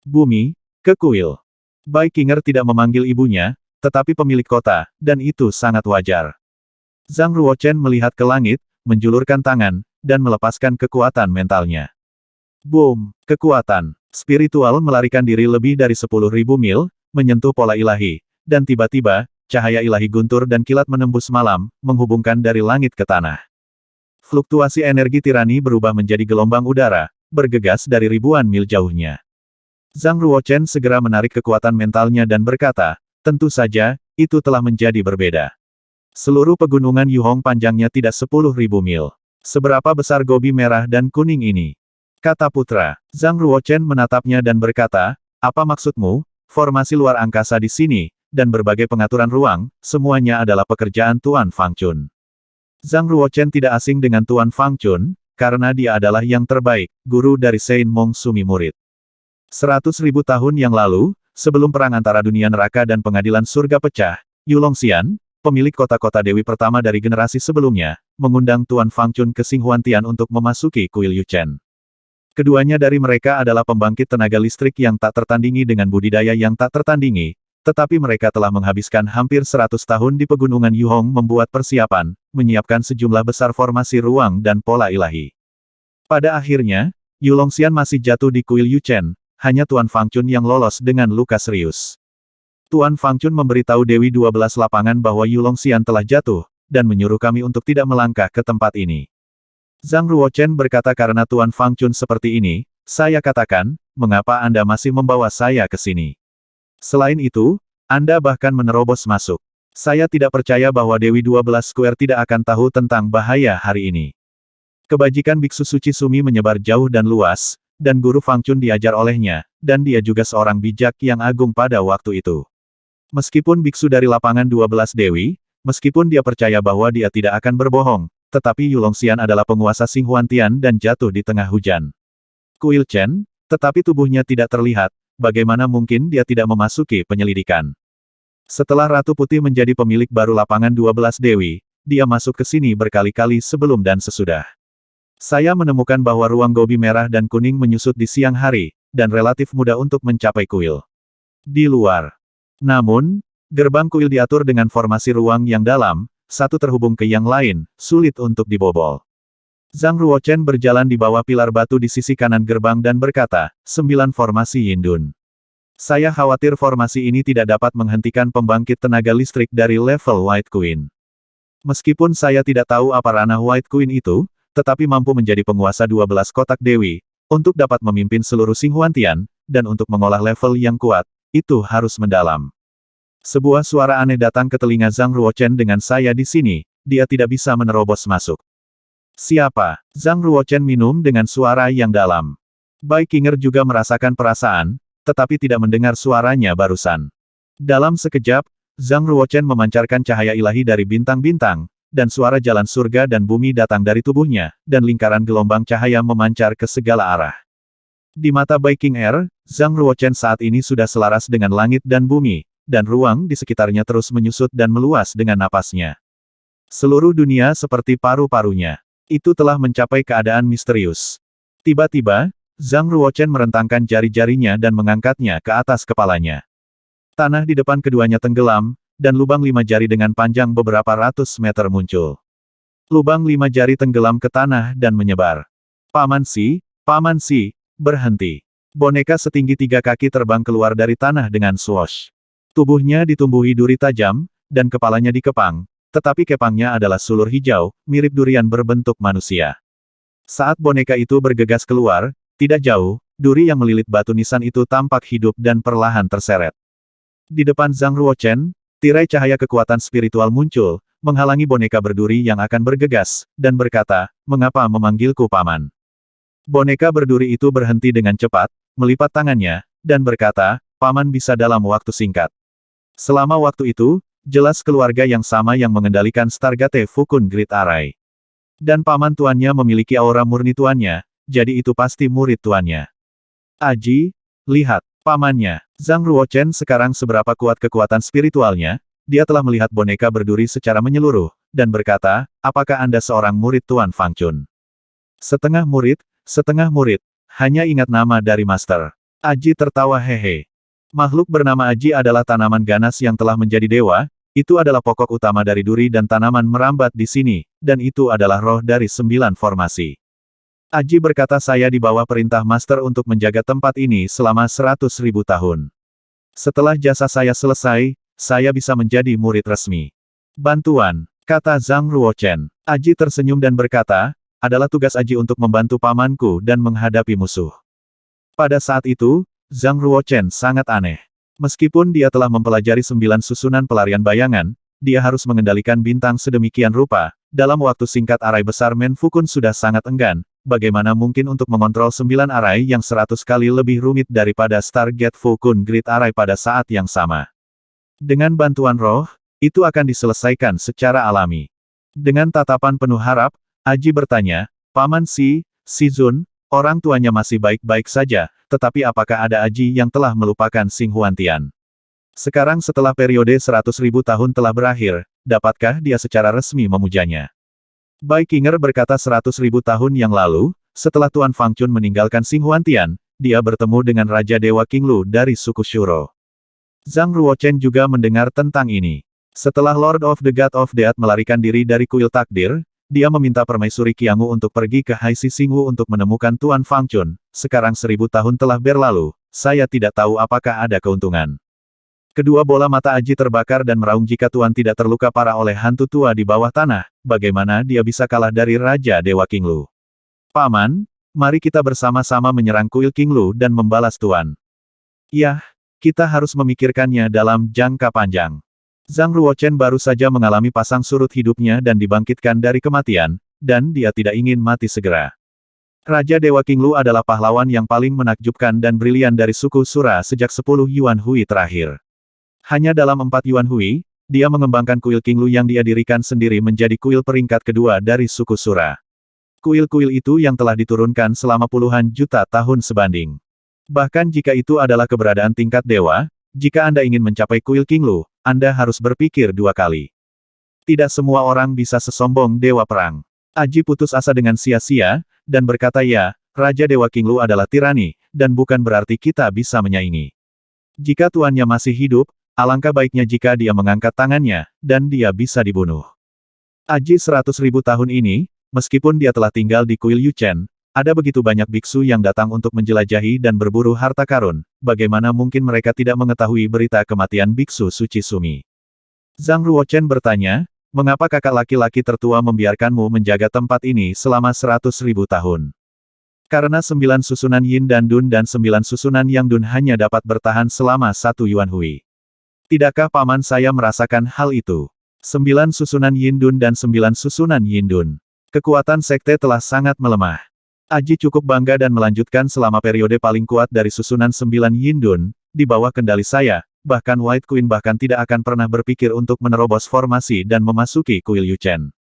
Bumi, ke kuil. Baikinger tidak memanggil ibunya, tetapi pemilik kota, dan itu sangat wajar. Zhang Ruochen melihat ke langit, menjulurkan tangan, dan melepaskan kekuatan mentalnya. Boom! Kekuatan spiritual melarikan diri lebih dari 10.000 mil, menyentuh pola ilahi, dan tiba-tiba, cahaya ilahi guntur dan kilat menembus malam, menghubungkan dari langit ke tanah. Fluktuasi energi tirani berubah menjadi gelombang udara, bergegas dari ribuan mil jauhnya. Zhang Ruochen segera menarik kekuatan mentalnya dan berkata, tentu saja, itu telah menjadi berbeda. Seluruh pegunungan Yuhong panjangnya tidak 10.000 mil. Seberapa besar gobi merah dan kuning ini? Kata putra. Zhang Ruochen menatapnya dan berkata, apa maksudmu? Formasi luar angkasa di sini, dan berbagai pengaturan ruang, semuanya adalah pekerjaan Tuan Fangchun. Zhang Ruochen tidak asing dengan Tuan Fangchun, karena dia adalah yang terbaik, guru dari Sein Mong Sumi murid. 100.000 tahun yang lalu, sebelum perang antara dunia neraka dan pengadilan surga pecah, Yu Longxian, pemilik kota-kota dewi pertama dari generasi sebelumnya, mengundang Tuan Fangchun ke Xinghuantian untuk memasuki kuil Yuchen. Keduanya dari mereka adalah pembangkit tenaga listrik yang tak tertandingi dengan budidaya yang tak tertandingi, tetapi mereka telah menghabiskan hampir 100 tahun di pegunungan Yuhong membuat persiapan, menyiapkan sejumlah besar formasi ruang dan pola ilahi. Pada akhirnya, Yu Longxian masih jatuh di kuil Yuchen, hanya Tuan Fangchun yang lolos dengan luka serius. Tuan Fangchun memberitahu Dewi 12 lapangan bahwa Yu Longxian telah jatuh, dan menyuruh kami untuk tidak melangkah ke tempat ini. Zhang Ruochen berkata karena Tuan Fangchun seperti ini, saya katakan, mengapa Anda masih membawa saya ke sini? Selain itu, Anda bahkan menerobos masuk. Saya tidak percaya bahwa Dewi 12 Square tidak akan tahu tentang bahaya hari ini. Kebajikan Biksu Suci Sumi menyebar jauh dan luas, dan Guru Fangchun diajar olehnya, dan dia juga seorang bijak yang agung pada waktu itu. Meskipun biksu dari lapangan 12 Dewi, meskipun dia percaya bahwa dia tidak akan berbohong, tetapi Yu Longxian adalah penguasa Xinghuantian dan jatuh di tengah hujan. Kuil Chen, tetapi tubuhnya tidak terlihat, bagaimana mungkin dia tidak memasuki penyelidikan. Setelah Ratu Putih menjadi pemilik baru lapangan 12 Dewi, dia masuk ke sini berkali-kali sebelum dan sesudah. Saya menemukan bahwa ruang gobi merah dan kuning menyusut di siang hari, dan relatif mudah untuk mencapai kuil. Di luar. Namun, gerbang kuil diatur dengan formasi ruang yang dalam, satu terhubung ke yang lain, sulit untuk dibobol. Zhang Ruochen berjalan di bawah pilar batu di sisi kanan gerbang dan berkata, 9 formasi Yindun. Saya khawatir formasi ini tidak dapat menghentikan pembangkit tenaga listrik dari level White Queen. Meskipun saya tidak tahu apa ranah White Queen itu, tetapi mampu menjadi penguasa 12 kotak dewi, untuk dapat memimpin seluruh Xinghuantian, dan untuk mengolah level yang kuat, itu harus mendalam. Sebuah suara aneh datang ke telinga Zhang Ruochen dengan saya di sini, dia tidak bisa menerobos masuk. Siapa? Zhang Ruochen minum dengan suara yang dalam. Bai Qinger juga merasakan perasaan, tetapi tidak mendengar suaranya barusan. Dalam sekejap, Zhang Ruochen memancarkan cahaya ilahi dari bintang-bintang, dan suara jalan surga dan bumi datang dari tubuhnya, dan lingkaran gelombang cahaya memancar ke segala arah. Di mata Bai Qinger, Zhang Ruochen saat ini sudah selaras dengan langit dan bumi, dan ruang di sekitarnya terus menyusut dan meluas dengan napasnya. Seluruh dunia seperti paru-parunya. Itu telah mencapai keadaan misterius. Tiba-tiba, Zhang Ruochen merentangkan jari-jarinya dan mengangkatnya ke atas kepalanya. Tanah di depan keduanya tenggelam, dan lubang 5 jari dengan panjang beberapa ratus meter muncul. Lubang 5 jari tenggelam ke tanah dan menyebar. Paman Si, berhenti. Boneka setinggi 3 kaki terbang keluar dari tanah dengan swoosh. Tubuhnya ditumbuhi duri tajam, dan kepalanya dikepang, tetapi kepangnya adalah sulur hijau, mirip durian berbentuk manusia. Saat boneka itu bergegas keluar, tidak jauh, duri yang melilit batu nisan itu tampak hidup dan perlahan terseret. Di depan Zhang Ruochen, tirai cahaya kekuatan spiritual muncul, menghalangi boneka berduri yang akan bergegas, dan berkata, mengapa memanggilku paman? Boneka berduri itu berhenti dengan cepat, melipat tangannya, dan berkata, paman bisa dalam waktu singkat. Selama waktu itu, jelas keluarga yang sama yang mengendalikan Stargate Fukun Grid Array. Dan paman tuannya memiliki aura murni tuannya, jadi itu pasti murid tuannya. Aji, lihat, pamannya. Zhang Ruochen sekarang seberapa kuat kekuatan spiritualnya, dia telah melihat boneka berduri secara menyeluruh, dan berkata, apakah Anda seorang murid Tuan Fangchun? Setengah murid, hanya ingat nama dari master. Aji tertawa hehe. Makhluk bernama Aji adalah tanaman ganas yang telah menjadi dewa, itu adalah pokok utama dari duri dan tanaman merambat di sini, dan itu adalah roh dari 9 formasi. Aji berkata saya di bawah perintah master untuk menjaga tempat ini selama 100.000 tahun. Setelah jasa saya selesai, saya bisa menjadi murid resmi. Bantuan, kata Zhang Ruochen. Aji tersenyum dan berkata, adalah tugas Aji untuk membantu pamanku dan menghadapi musuh. Pada saat itu, Zhang Ruochen sangat aneh. Meskipun dia telah mempelajari 9 susunan pelarian bayangan, dia harus mengendalikan bintang sedemikian rupa. Dalam waktu singkat arai besar Menfukun sudah sangat enggan. Bagaimana mungkin untuk mengontrol 9 arai yang 100 kali lebih rumit daripada Stargate Fukun Grid Arai pada saat yang sama? Dengan bantuan roh, itu akan diselesaikan secara alami. Dengan tatapan penuh harap, Aji bertanya, Paman Si Zun, orang tuanya masih baik-baik saja, tetapi apakah ada Aji yang telah melupakan Xing Huantian? Sekarang setelah periode 100.000 tahun telah berakhir, dapatkah dia secara resmi memujanya? Bai Qinger berkata 100.000 tahun yang lalu, setelah Tuan Fangchun meninggalkan Xing Huantian, dia bertemu dengan Raja Dewa Qinglu dari suku Shuro. Zhang Ruochen juga mendengar tentang ini. Setelah Lord of the God of Death melarikan diri dari kuil takdir, dia meminta Permaisuri Qiangwu untuk pergi ke Hai Si Xingwu untuk menemukan Tuan Fangchun. Sekarang 1000 tahun telah berlalu, saya tidak tahu apakah ada keuntungan. Kedua bola mata Aji terbakar dan meraung jika Tuan tidak terluka parah oleh hantu tua di bawah tanah, bagaimana dia bisa kalah dari Raja Dewa Qinglu? Paman, mari kita bersama-sama menyerang kuil Qinglu dan membalas Tuan. Yah, kita harus memikirkannya dalam jangka panjang. Zhang Ruochen baru saja mengalami pasang surut hidupnya dan dibangkitkan dari kematian, dan dia tidak ingin mati segera. Raja Dewa Qinglu adalah pahlawan yang paling menakjubkan dan brilian dari suku Sura sejak 10 Yuan Hui terakhir. Hanya dalam 4 Yuan Hui, dia mengembangkan kuil Qinglu yang dia dirikan sendiri menjadi kuil peringkat kedua dari suku Sura. Kuil-kuil itu yang telah diturunkan selama puluhan juta tahun sebanding. Bahkan jika itu adalah keberadaan tingkat dewa, jika Anda ingin mencapai kuil Qinglu, Anda harus berpikir 2 kali. Tidak semua orang bisa sesombong Dewa Perang. Aji putus asa dengan sia-sia, dan berkata ya, Raja Dewa Qinglu adalah tirani, dan bukan berarti kita bisa menyaingi. Jika tuannya masih hidup, alangkah baiknya jika dia mengangkat tangannya, dan dia bisa dibunuh. Aji 100.000 tahun ini, meskipun dia telah tinggal di kuil Yuchen, ada begitu banyak biksu yang datang untuk menjelajahi dan berburu harta karun, bagaimana mungkin mereka tidak mengetahui berita kematian biksu suci Sumi? Zhang Ruochen bertanya, mengapa kakak laki-laki tertua membiarkanmu menjaga tempat ini selama 100.000 tahun? Karena 9 susunan Yin dan Dun dan 9 susunan Yang Dun hanya dapat bertahan selama 1 Yuan Hui. Tidakkah paman saya merasakan hal itu? 9 susunan Yin Dun dan 9 susunan Yin Dun. Kekuatan sekte telah sangat melemah. Aji cukup bangga dan melanjutkan selama periode paling kuat dari susunan 9 Yin Dun, di bawah kendali saya, bahkan White Queen bahkan tidak akan pernah berpikir untuk menerobos formasi dan memasuki kuil Yuchen.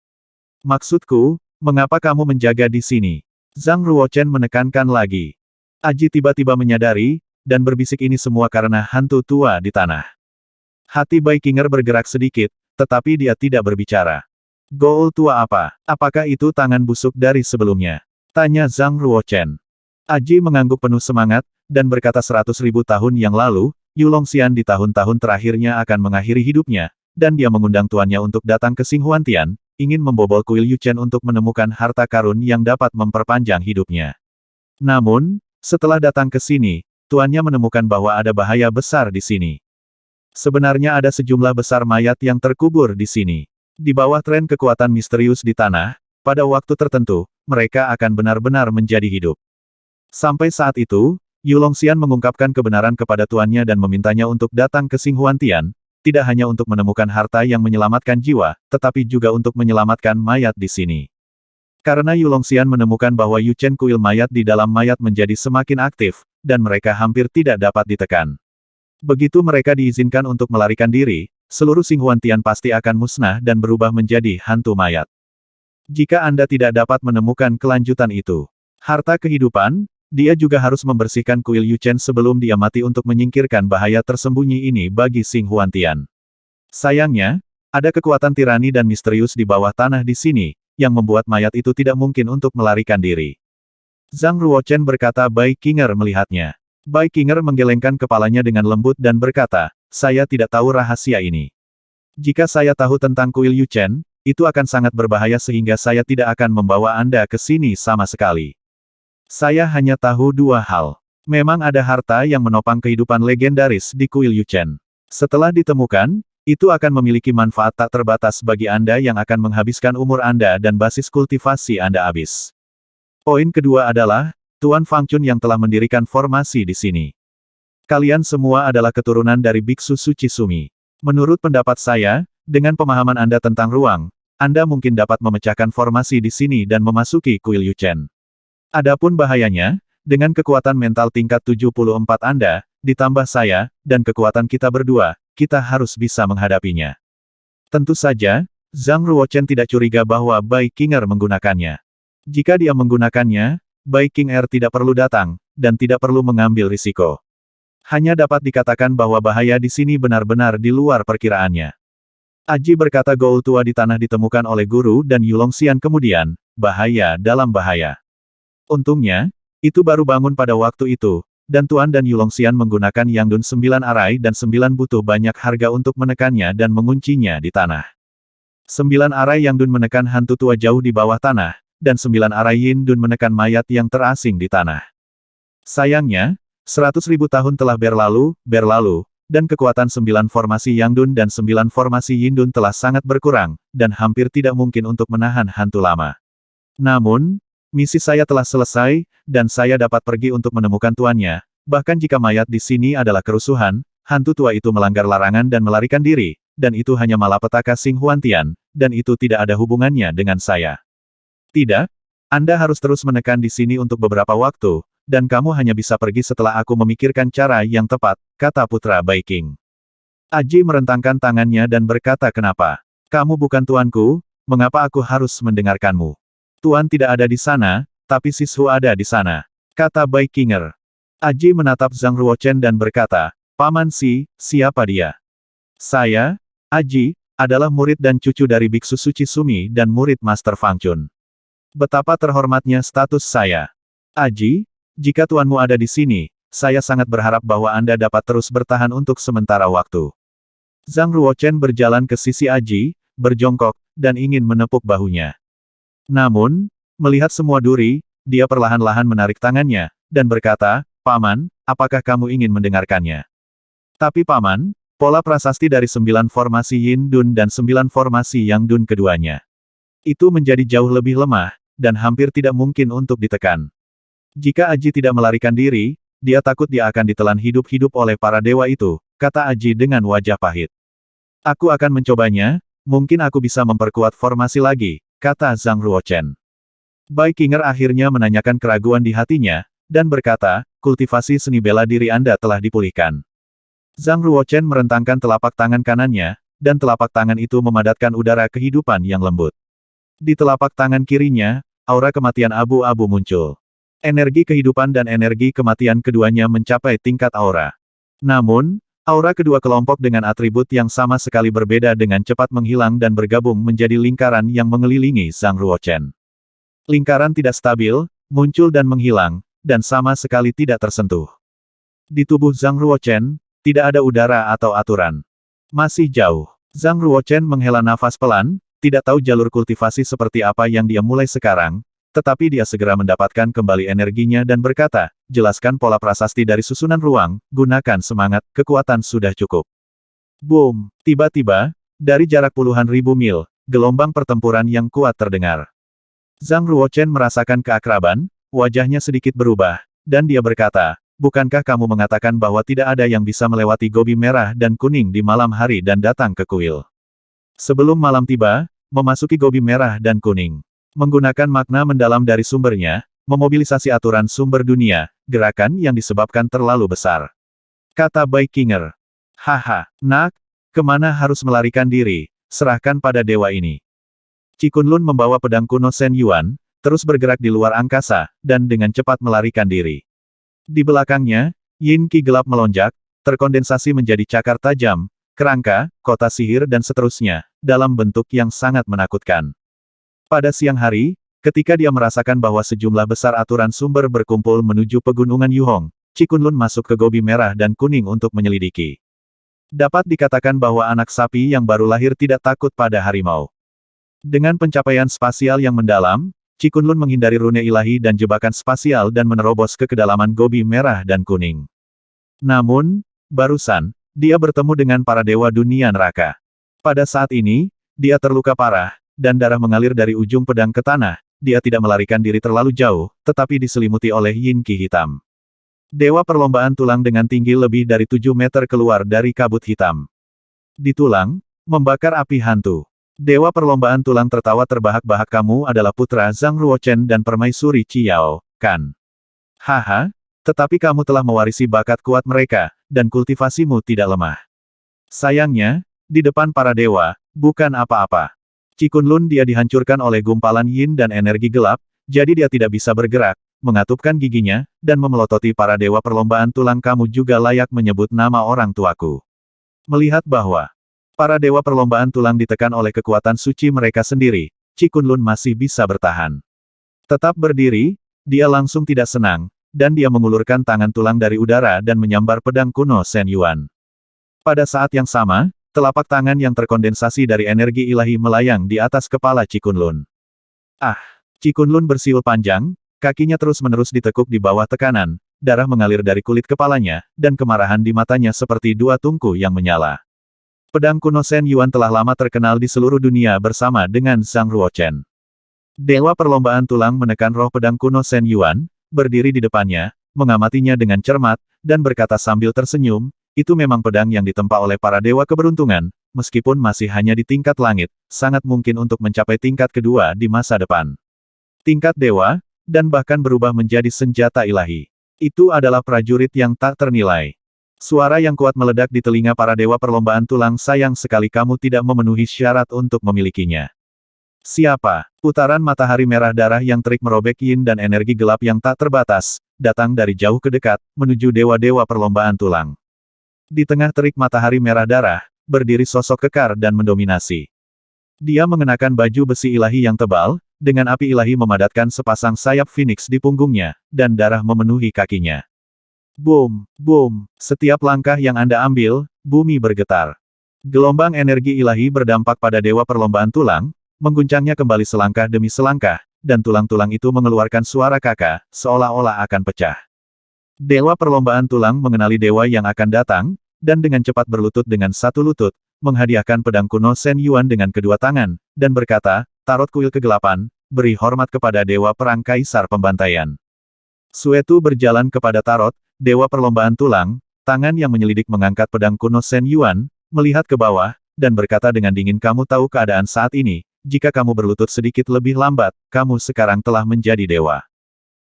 Maksudku, mengapa kamu menjaga di sini? Zhang Ruochen menekankan lagi. Aji tiba-tiba menyadari, dan berbisik ini semua karena hantu tua di tanah. Hati Bai Qinger bergerak sedikit, tetapi dia tidak berbicara. Goal tua apa? Apakah itu tangan busuk dari sebelumnya? Tanya Zhang Ruochen. Aji mengangguk penuh semangat, dan berkata 100.000 tahun yang lalu, Yu Longxian di tahun-tahun terakhirnya akan mengakhiri hidupnya, dan dia mengundang tuannya untuk datang ke Xing Huantian, ingin membobol kuil Yuchen untuk menemukan harta karun yang dapat memperpanjang hidupnya. Namun, setelah datang ke sini, tuannya menemukan bahwa ada bahaya besar di sini. Sebenarnya ada sejumlah besar mayat yang terkubur di sini. Di bawah tren kekuatan misterius di tanah, pada waktu tertentu, mereka akan benar-benar menjadi hidup. Sampai saat itu, Yu Longxian mengungkapkan kebenaran kepada tuannya dan memintanya untuk datang ke Xing Huantian, tidak hanya untuk menemukan harta yang menyelamatkan jiwa, tetapi juga untuk menyelamatkan mayat di sini. Karena Yu Longxian menemukan bahwa Yuchen kuil mayat di dalam mayat menjadi semakin aktif, dan mereka hampir tidak dapat ditekan. Begitu mereka diizinkan untuk melarikan diri, seluruh Xing Huantian pasti akan musnah dan berubah menjadi hantu mayat. Jika Anda tidak dapat menemukan kelanjutan itu, harta kehidupan, dia juga harus membersihkan kuil Yuchen sebelum dia mati untuk menyingkirkan bahaya tersembunyi ini bagi Xing Huantian. Sayangnya, ada kekuatan tirani dan misterius di bawah tanah di sini, yang membuat mayat itu tidak mungkin untuk melarikan diri. Zhang Ruochen berkata. Bai Qinger melihatnya. Bai Qinger menggelengkan kepalanya dengan lembut dan berkata, saya tidak tahu rahasia ini. Jika saya tahu tentang kuil Yuchen, itu akan sangat berbahaya sehingga saya tidak akan membawa Anda ke sini sama sekali. Saya hanya tahu 2 hal. Memang ada harta yang menopang kehidupan legendaris di kuil Yuchen. Setelah ditemukan, itu akan memiliki manfaat tak terbatas bagi Anda yang akan menghabiskan umur Anda dan basis kultivasi Anda habis. Poin kedua adalah, Tuan Fangchun yang telah mendirikan formasi di sini. Kalian semua adalah keturunan dari biksu suci Sumi. Menurut pendapat saya, dengan pemahaman Anda tentang ruang, Anda mungkin dapat memecahkan formasi di sini dan memasuki kuil Yuchen. Adapun bahayanya, dengan kekuatan mental tingkat 74 Anda, ditambah saya, dan kekuatan kita berdua, kita harus bisa menghadapinya. Tentu saja, Zhang Ruochen tidak curiga bahwa Bai Qinger menggunakannya. Jika dia menggunakannya, Bai Qinger tidak perlu datang, dan tidak perlu mengambil risiko. Hanya dapat dikatakan bahwa bahaya di sini benar-benar di luar perkiraannya. Aji berkata Goul tua di tanah ditemukan oleh guru dan Yulongxian kemudian, bahaya dalam bahaya. Untungnya, itu baru bangun pada waktu itu, dan Tuan dan Yulongxian menggunakan Yangdun 9 arai dan 9 butuh banyak harga untuk menekannya dan menguncinya di tanah. 9 arai Yangdun menekan hantu tua jauh di bawah tanah, dan 9 arai Yindun menekan mayat yang terasing di tanah. Sayangnya, 100.000 tahun telah berlalu, dan kekuatan 9 formasi Yangdun dan 9 formasi Yindun telah sangat berkurang, dan hampir tidak mungkin untuk menahan hantu lama. Namun, misi saya telah selesai, dan saya dapat pergi untuk menemukan tuannya. Bahkan jika mayat di sini adalah kerusuhan, hantu tua itu melanggar larangan dan melarikan diri, dan itu hanya malapetaka Xing Huantian, dan itu tidak ada hubungannya dengan saya. Tidak, Anda harus terus menekan di sini untuk beberapa waktu, dan kamu hanya bisa pergi setelah aku memikirkan cara yang tepat, kata putra Bai Qing. Aji merentangkan tangannya dan berkata kenapa? Kamu bukan tuanku, mengapa aku harus mendengarkanmu? Tuan tidak ada di sana, tapi Sishu ada di sana, kata Bai Qinger. Aji menatap Zhang Ruochen dan berkata, Paman Si, siapa dia? Saya, Aji, adalah murid dan cucu dari Biksu Suci Sumi dan murid Master Fang Chun. Betapa terhormatnya status saya. Aji, jika tuanmu ada di sini, saya sangat berharap bahwa Anda dapat terus bertahan untuk sementara waktu. Zhang Ruochen berjalan ke sisi Aji, berjongkok, dan ingin menepuk bahunya. Namun, melihat semua duri, dia perlahan-lahan menarik tangannya, dan berkata, Paman, apakah kamu ingin mendengarkannya? Tapi Paman, pola prasasti dari 9 formasi Yin Dun dan 9 formasi Yang Dun keduanya. Itu menjadi jauh lebih lemah, dan hampir tidak mungkin untuk ditekan. Jika Aji tidak melarikan diri, dia takut dia akan ditelan hidup-hidup oleh para dewa itu, kata Aji dengan wajah pahit. Aku akan mencobanya, mungkin aku bisa memperkuat formasi lagi, kata Zhang Ruochen. Bai Qinger akhirnya menanyakan keraguan di hatinya, dan berkata, kultivasi seni bela diri Anda telah dipulihkan. Zhang Ruochen merentangkan telapak tangan kanannya, dan telapak tangan itu memadatkan udara kehidupan yang lembut. Di telapak tangan kirinya, aura kematian abu-abu muncul. Energi kehidupan dan energi kematian keduanya mencapai tingkat aura. Namun, aura kedua kelompok dengan atribut yang sama sekali berbeda dengan cepat menghilang dan bergabung menjadi lingkaran yang mengelilingi Zhang Ruochen. Lingkaran tidak stabil, muncul dan menghilang, dan sama sekali tidak tersentuh. Di tubuh Zhang Ruochen, tidak ada udara atau aturan. Masih jauh. Zhang Ruochen menghela nafas pelan, tidak tahu jalur kultivasi seperti apa yang dia mulai sekarang, tetapi dia segera mendapatkan kembali energinya dan berkata, jelaskan pola prasasti dari susunan ruang, gunakan semangat, kekuatan sudah cukup. Boom! Tiba-tiba, dari jarak puluhan ribu mil, gelombang pertempuran yang kuat terdengar. Zhang Ruochen merasakan keakraban, wajahnya sedikit berubah, dan dia berkata, bukankah kamu mengatakan bahwa tidak ada yang bisa melewati gobi merah dan kuning di malam hari dan datang ke kuil? Sebelum malam tiba, memasuki gobi merah dan kuning. Menggunakan makna mendalam dari sumbernya, memobilisasi aturan sumber dunia, gerakan yang disebabkan terlalu besar. Kata Bai Qinger. Haha, nak, kemana harus melarikan diri, serahkan pada dewa ini. Qi Kunlun membawa pedang kuno Shen Yuan, terus bergerak di luar angkasa, dan dengan cepat melarikan diri. Di belakangnya, Yin Qi gelap melonjak, terkondensasi menjadi cakar tajam, kerangka, kota sihir dan seterusnya, dalam bentuk yang sangat menakutkan. Pada siang hari, ketika dia merasakan bahwa sejumlah besar aturan sumber berkumpul menuju pegunungan Yuhong, Qi Kunlun masuk ke gobi merah dan kuning untuk menyelidiki. Dapat dikatakan bahwa anak sapi yang baru lahir tidak takut pada harimau. Dengan pencapaian spasial yang mendalam, Qi Kunlun menghindari rune ilahi dan jebakan spasial dan menerobos ke kedalaman gobi merah dan kuning. Namun, barusan, dia bertemu dengan para dewa dunia neraka. Pada saat ini, dia terluka parah, dan darah mengalir dari ujung pedang ke tanah. Dia tidak melarikan diri terlalu jauh, tetapi diselimuti oleh Yin Qi hitam. Dewa perlombaan tulang dengan tinggi lebih dari 7 meter keluar dari kabut hitam. Di tulang, membakar api hantu. Dewa perlombaan tulang tertawa terbahak-bahak. Kamu adalah putra Zhang Ruochen dan permaisuri Qiao, kan? Haha, tetapi kamu telah mewarisi bakat kuat mereka, dan kultivasimu tidak lemah. Sayangnya, di depan para dewa, bukan apa-apa. Qi Kunlun dia dihancurkan oleh gumpalan yin dan energi gelap, jadi dia tidak bisa bergerak, mengatupkan giginya, dan memelototi para dewa perlombaan tulang. Kamu juga layak menyebut nama orang tuaku. Melihat bahwa para dewa perlombaan tulang ditekan oleh kekuatan suci mereka sendiri, Qi Kunlun masih bisa bertahan. Tetap berdiri, dia langsung tidak senang, dan dia mengulurkan tangan tulang dari udara dan menyambar pedang kuno Shen Yuan. Pada saat yang sama, telapak tangan yang terkondensasi dari energi ilahi melayang di atas kepala Qi Kunlun. Ah! Qi Kunlun bersiul panjang, kakinya terus-menerus ditekuk di bawah tekanan, darah mengalir dari kulit kepalanya, dan kemarahan di matanya seperti dua tungku yang menyala. Pedang kuno Shen Yuan telah lama terkenal di seluruh dunia bersama dengan Zhang Ruochen. Dewa perlombaan tulang menekan roh pedang kuno Shen Yuan, berdiri di depannya, mengamatinya dengan cermat, dan berkata sambil tersenyum, itu memang pedang yang ditempa oleh para dewa keberuntungan, meskipun masih hanya di tingkat langit, sangat mungkin untuk mencapai tingkat kedua di masa depan. Tingkat dewa, dan bahkan berubah menjadi senjata ilahi. Itu adalah prajurit yang tak ternilai. Suara yang kuat meledak di telinga para dewa perlombaan tulang. Sayang sekali kamu tidak memenuhi syarat untuk memilikinya. Siapa? Putaran matahari merah darah yang terik merobek yin dan energi gelap yang tak terbatas, datang dari jauh ke dekat, menuju dewa-dewa perlombaan tulang. Di tengah terik matahari merah darah, berdiri sosok kekar dan mendominasi. Dia mengenakan baju besi ilahi yang tebal, dengan api ilahi memadatkan sepasang sayap phoenix di punggungnya, dan darah memenuhi kakinya. Boom, boom, setiap langkah yang Anda ambil, bumi bergetar. Gelombang energi ilahi berdampak pada dewa perlombaan tulang, mengguncangnya kembali selangkah demi selangkah, dan tulang-tulang itu mengeluarkan suara kakak, seolah-olah akan pecah. Dewa perlombaan tulang mengenali dewa yang akan datang, dan dengan cepat berlutut dengan satu lutut, menghadiahkan pedang kuno Shen Yuan dengan kedua tangan, dan berkata, Tarot kuil kegelapan, beri hormat kepada dewa perang kaisar pembantaian. Suetu berjalan kepada Tarot, dewa perlombaan tulang, tangan yang menyelidik mengangkat pedang kuno Shen Yuan, melihat ke bawah, dan berkata dengan dingin, kamu tahu keadaan saat ini. Jika kamu berlutut sedikit lebih lambat, kamu sekarang telah menjadi dewa.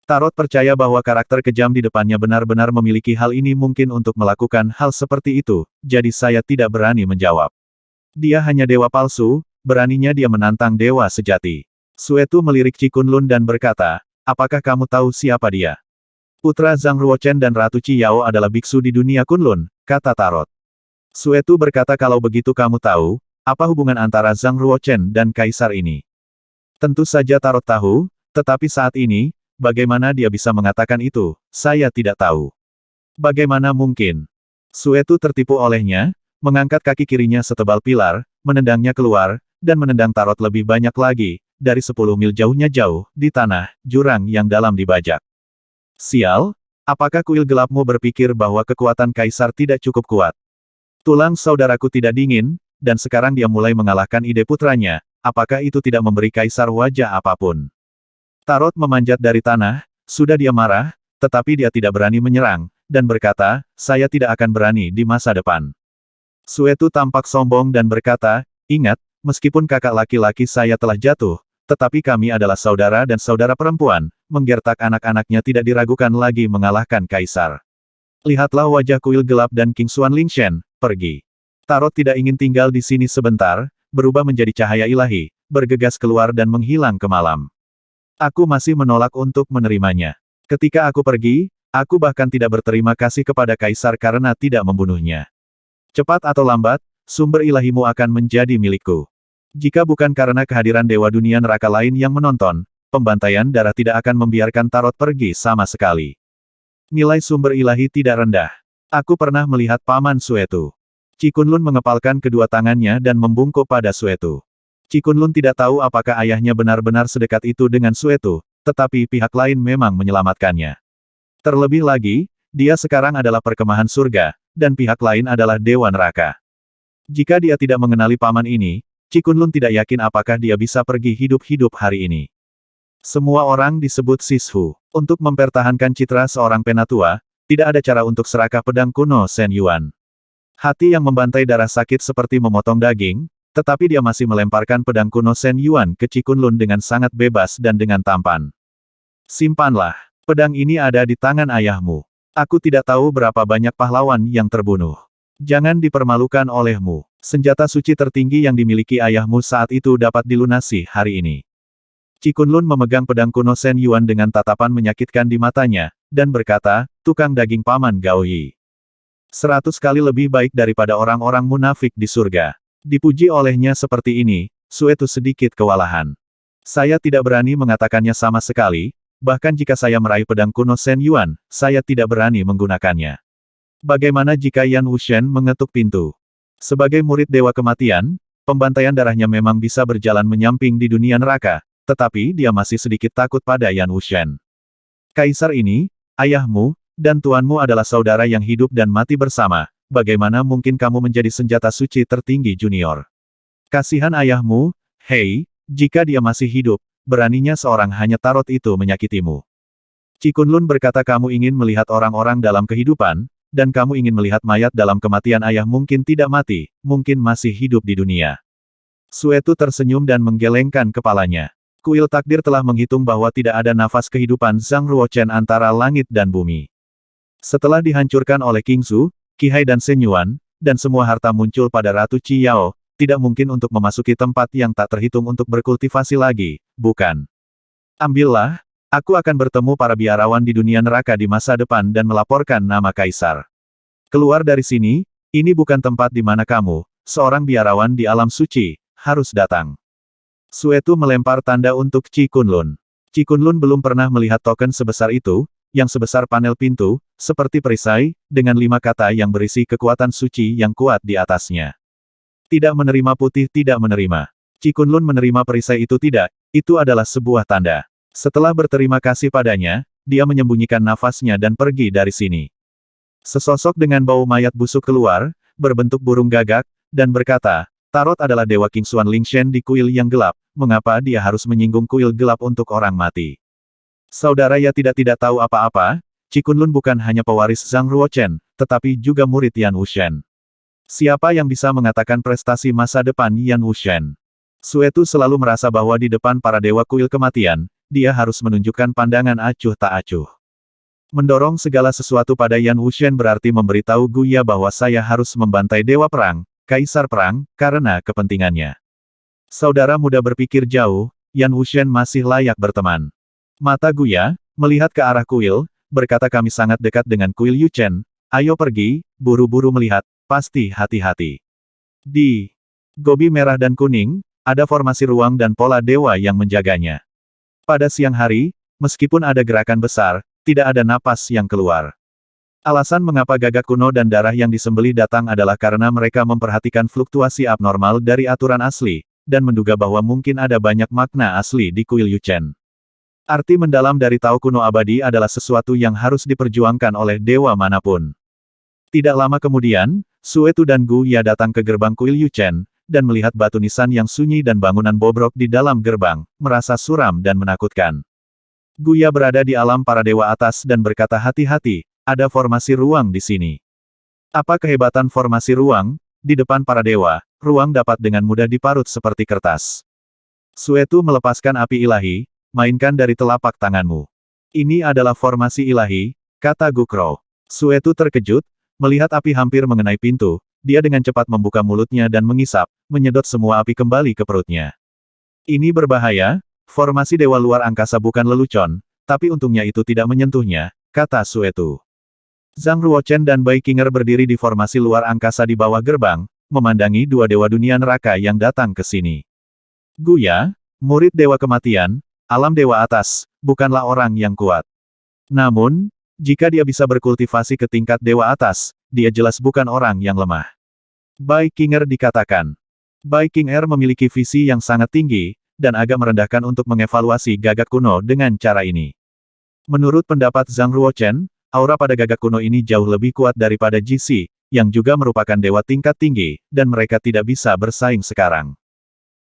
Tarot percaya bahwa karakter kejam di depannya benar-benar memiliki hal ini mungkin untuk melakukan hal seperti itu, jadi saya tidak berani menjawab. Dia hanya dewa palsu, beraninya dia menantang dewa sejati. Suetu melirik Qi Kunlun dan berkata, apakah kamu tahu siapa dia? Putra Zhang Ruochen dan Ratu Qiao adalah biksu di dunia Kunlun, kata Tarot. Suetu berkata kalau begitu kamu tahu, apa hubungan antara Zhang Ruochen dan kaisar ini? Tentu saja Tarot tahu, tetapi saat ini, bagaimana dia bisa mengatakan itu, saya tidak tahu. Bagaimana mungkin? Suetu tertipu olehnya, mengangkat kaki kirinya setebal pilar, menendangnya keluar, dan menendang Tarot lebih banyak lagi, dari 10 mil jauhnya jauh, di tanah, jurang yang dalam dibajak. Sial, apakah kuil gelapmu berpikir bahwa kekuatan kaisar tidak cukup kuat? Tulang saudaraku tidak dingin, dan sekarang dia mulai mengalahkan ide putranya, apakah itu tidak memberi kaisar wajah apapun? Tarot memanjat dari tanah, sudah dia marah, tetapi dia tidak berani menyerang, dan berkata, saya tidak akan berani di masa depan. Suetu tampak sombong dan berkata, ingat, meskipun kakak laki-laki saya telah jatuh, tetapi kami adalah saudara dan saudara perempuan, menggertak anak-anaknya tidak diragukan lagi mengalahkan kaisar. Lihatlah wajah kuil gelap dan King Xuan Lingshen, pergi. Tarot tidak ingin tinggal di sini sebentar, berubah menjadi cahaya ilahi, bergegas keluar dan menghilang ke malam. Aku masih menolak untuk menerimanya. Ketika aku pergi, aku bahkan tidak berterima kasih kepada kaisar karena tidak membunuhnya. Cepat atau lambat, sumber ilahimu akan menjadi milikku. Jika bukan karena kehadiran dewa dunia neraka lain yang menonton, pembantaian darah tidak akan membiarkan Tarot pergi sama sekali. Nilai sumber ilahi tidak rendah. Aku pernah melihat Paman Suetu. Qi Kunlun mengepalkan kedua tangannya dan membungkuk pada Suetu. Qi Kunlun tidak tahu apakah ayahnya benar-benar sedekat itu dengan Suetu, tetapi pihak lain memang menyelamatkannya. Terlebih lagi, dia sekarang adalah perkemahan surga, dan pihak lain adalah dewa neraka. Jika dia tidak mengenali paman ini, Qi Kunlun tidak yakin apakah dia bisa pergi hidup-hidup hari ini. Semua orang disebut Sishu. Untuk mempertahankan citra seorang penatua, Tidak ada cara untuk serakah pedang kuno Shen Yuan. Hati yang membantai darah sakit seperti memotong daging, tetapi dia masih melemparkan pedang kuno Shen Yuan ke Qi Kunlun dengan sangat bebas dan dengan tampan. Simpanlah. Pedang ini ada di tangan ayahmu. Aku tidak tahu berapa banyak pahlawan yang terbunuh. Jangan dipermalukan olehmu. Senjata suci tertinggi yang dimiliki ayahmu saat itu dapat dilunasi hari ini. Qi Kunlun memegang pedang kuno Shen Yuan dengan tatapan menyakitkan di matanya, dan berkata, tukang daging paman Gao Yi. 100 kali lebih baik daripada orang-orang munafik di surga. Dipuji olehnya seperti ini, Suetu sedikit kewalahan. Saya tidak berani mengatakannya sama sekali, bahkan jika saya meraih pedang kuno Shen Yuan, saya tidak berani menggunakannya. Bagaimana jika Yan Wushen mengetuk pintu? Sebagai murid Dewa Kematian, pembantaian darahnya memang bisa berjalan menyamping di dunia neraka, tetapi dia masih sedikit takut pada Yan Wushen. Kaisar ini, ayahmu, dan tuanmu adalah saudara yang hidup dan mati bersama, bagaimana mungkin kamu menjadi senjata suci tertinggi junior? Kasihan ayahmu, hei, jika dia masih hidup, beraninya seorang hanya tarot itu menyakitimu. Qi Kunlun berkata kamu ingin melihat orang-orang dalam kehidupan, dan kamu ingin melihat mayat dalam kematian ayah mungkin tidak mati, mungkin masih hidup di dunia. Suetu tersenyum dan menggelengkan kepalanya. Kuil takdir telah menghitung bahwa tidak ada nafas kehidupan Zhang Ruochen antara langit dan bumi. Setelah dihancurkan oleh King Su, Qi Hai dan Shen Yuan, dan semua harta muncul pada Ratu Qi Yao, tidak mungkin untuk memasuki tempat yang tak terhitung untuk berkultivasi lagi, bukan? Ambillah. Aku akan bertemu para biarawan di dunia neraka di masa depan dan melaporkan nama kaisar. Keluar dari sini, ini bukan tempat di mana kamu, seorang biarawan di alam suci, harus datang. Suetu melempar tanda untuk Qi Kunlun. Qi Kunlun belum pernah melihat token sebesar itu, yang sebesar panel pintu, seperti perisai, dengan 5 kata yang berisi kekuatan suci yang kuat di atasnya. Tidak menerima putih tidak menerima. Qi Kunlun menerima perisai itu tidak, itu adalah sebuah tanda. Setelah berterima kasih padanya, dia menyembunyikan nafasnya dan pergi dari sini. Sesosok dengan bau mayat busuk keluar, berbentuk burung gagak, dan berkata, Tarot adalah Dewa King Xuan Lingshen di kuil yang gelap, mengapa dia harus menyinggung kuil gelap untuk orang mati? Saudara ya tidak tahu apa-apa, Qi Kunlun bukan hanya pewaris Zhang Ruochen, tetapi juga murid Yan Wushen. Siapa yang bisa mengatakan prestasi masa depan Yan Wushen? Suetu selalu merasa bahwa di depan para dewa kuil kematian, dia harus menunjukkan pandangan acuh tak acuh. Mendorong segala sesuatu pada Yan Wushen berarti memberitahu Guya bahwa saya harus membantai dewa perang, kaisar perang, karena kepentingannya. Saudara muda berpikir jauh, Yan Wushen masih layak berteman. Mata Guya, melihat ke arah kuil, berkata kami sangat dekat dengan kuil Yuchen, ayo pergi, buru-buru melihat, pasti hati-hati. Di gobi merah dan kuning, ada formasi ruang dan pola dewa yang menjaganya. Pada siang hari, meskipun ada gerakan besar, tidak ada napas yang keluar. Alasan mengapa gagak kuno dan darah yang disembelih datang adalah karena mereka memperhatikan fluktuasi abnormal dari aturan asli, dan menduga bahwa mungkin ada banyak makna asli di kuil Yuchen. Arti mendalam dari Tao kuno abadi adalah sesuatu yang harus diperjuangkan oleh dewa manapun. Tidak lama kemudian, Suetu dan Guya datang ke gerbang kuil Yuchen, dan melihat batu nisan yang sunyi dan bangunan bobrok di dalam gerbang, merasa suram dan menakutkan. Guya berada di alam para dewa atas dan berkata hati-hati, ada formasi ruang di sini. Apa kehebatan formasi ruang? Di depan para dewa, ruang dapat dengan mudah diparut seperti kertas. Suetu melepaskan api ilahi, mainkan dari telapak tanganmu. Ini adalah formasi ilahi, kata Gukro. Suetu terkejut, melihat api hampir mengenai pintu, dia dengan cepat membuka mulutnya dan mengisap, menyedot semua api kembali ke perutnya. Ini berbahaya, formasi dewa luar angkasa bukan lelucon, tapi untungnya itu tidak menyentuhnya, kata Suetu. Zhang Ruochen dan Bai Qinger berdiri di formasi luar angkasa di bawah gerbang, memandangi dua dewa dunia neraka yang datang ke sini. Guya, murid dewa kematian, alam dewa atas, bukanlah orang yang kuat. Namun, jika dia bisa berkultivasi ke tingkat dewa atas, dia jelas bukan orang yang lemah. Bai Qinger dikatakan. Bai Qinger memiliki visi yang sangat tinggi, dan agak merendahkan untuk mengevaluasi gagak kuno dengan cara ini. Menurut pendapat Zhang Ruochen, aura pada gagak kuno ini jauh lebih kuat daripada JC, yang juga merupakan dewa tingkat tinggi, dan mereka tidak bisa bersaing sekarang.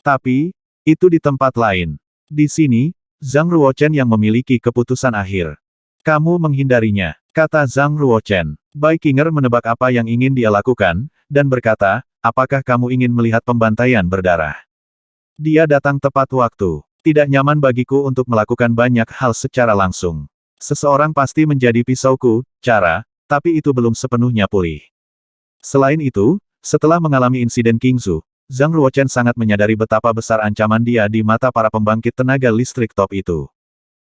Tapi, itu di tempat lain. Di sini, Zhang Ruochen yang memiliki keputusan akhir. Kamu menghindarinya. kata Zhang Ruochen. Bai Qinger menebak apa yang ingin dia lakukan, dan berkata, apakah kamu ingin melihat pembantaian berdarah? Dia datang tepat waktu. Tidak nyaman bagiku untuk melakukan banyak hal secara langsung. Seseorang pasti menjadi pisauku, tapi itu belum sepenuhnya pulih. Selain itu, setelah mengalami insiden Qingzu, Zhang Ruochen sangat menyadari betapa besar ancaman dia di mata para pembangkit tenaga listrik top itu.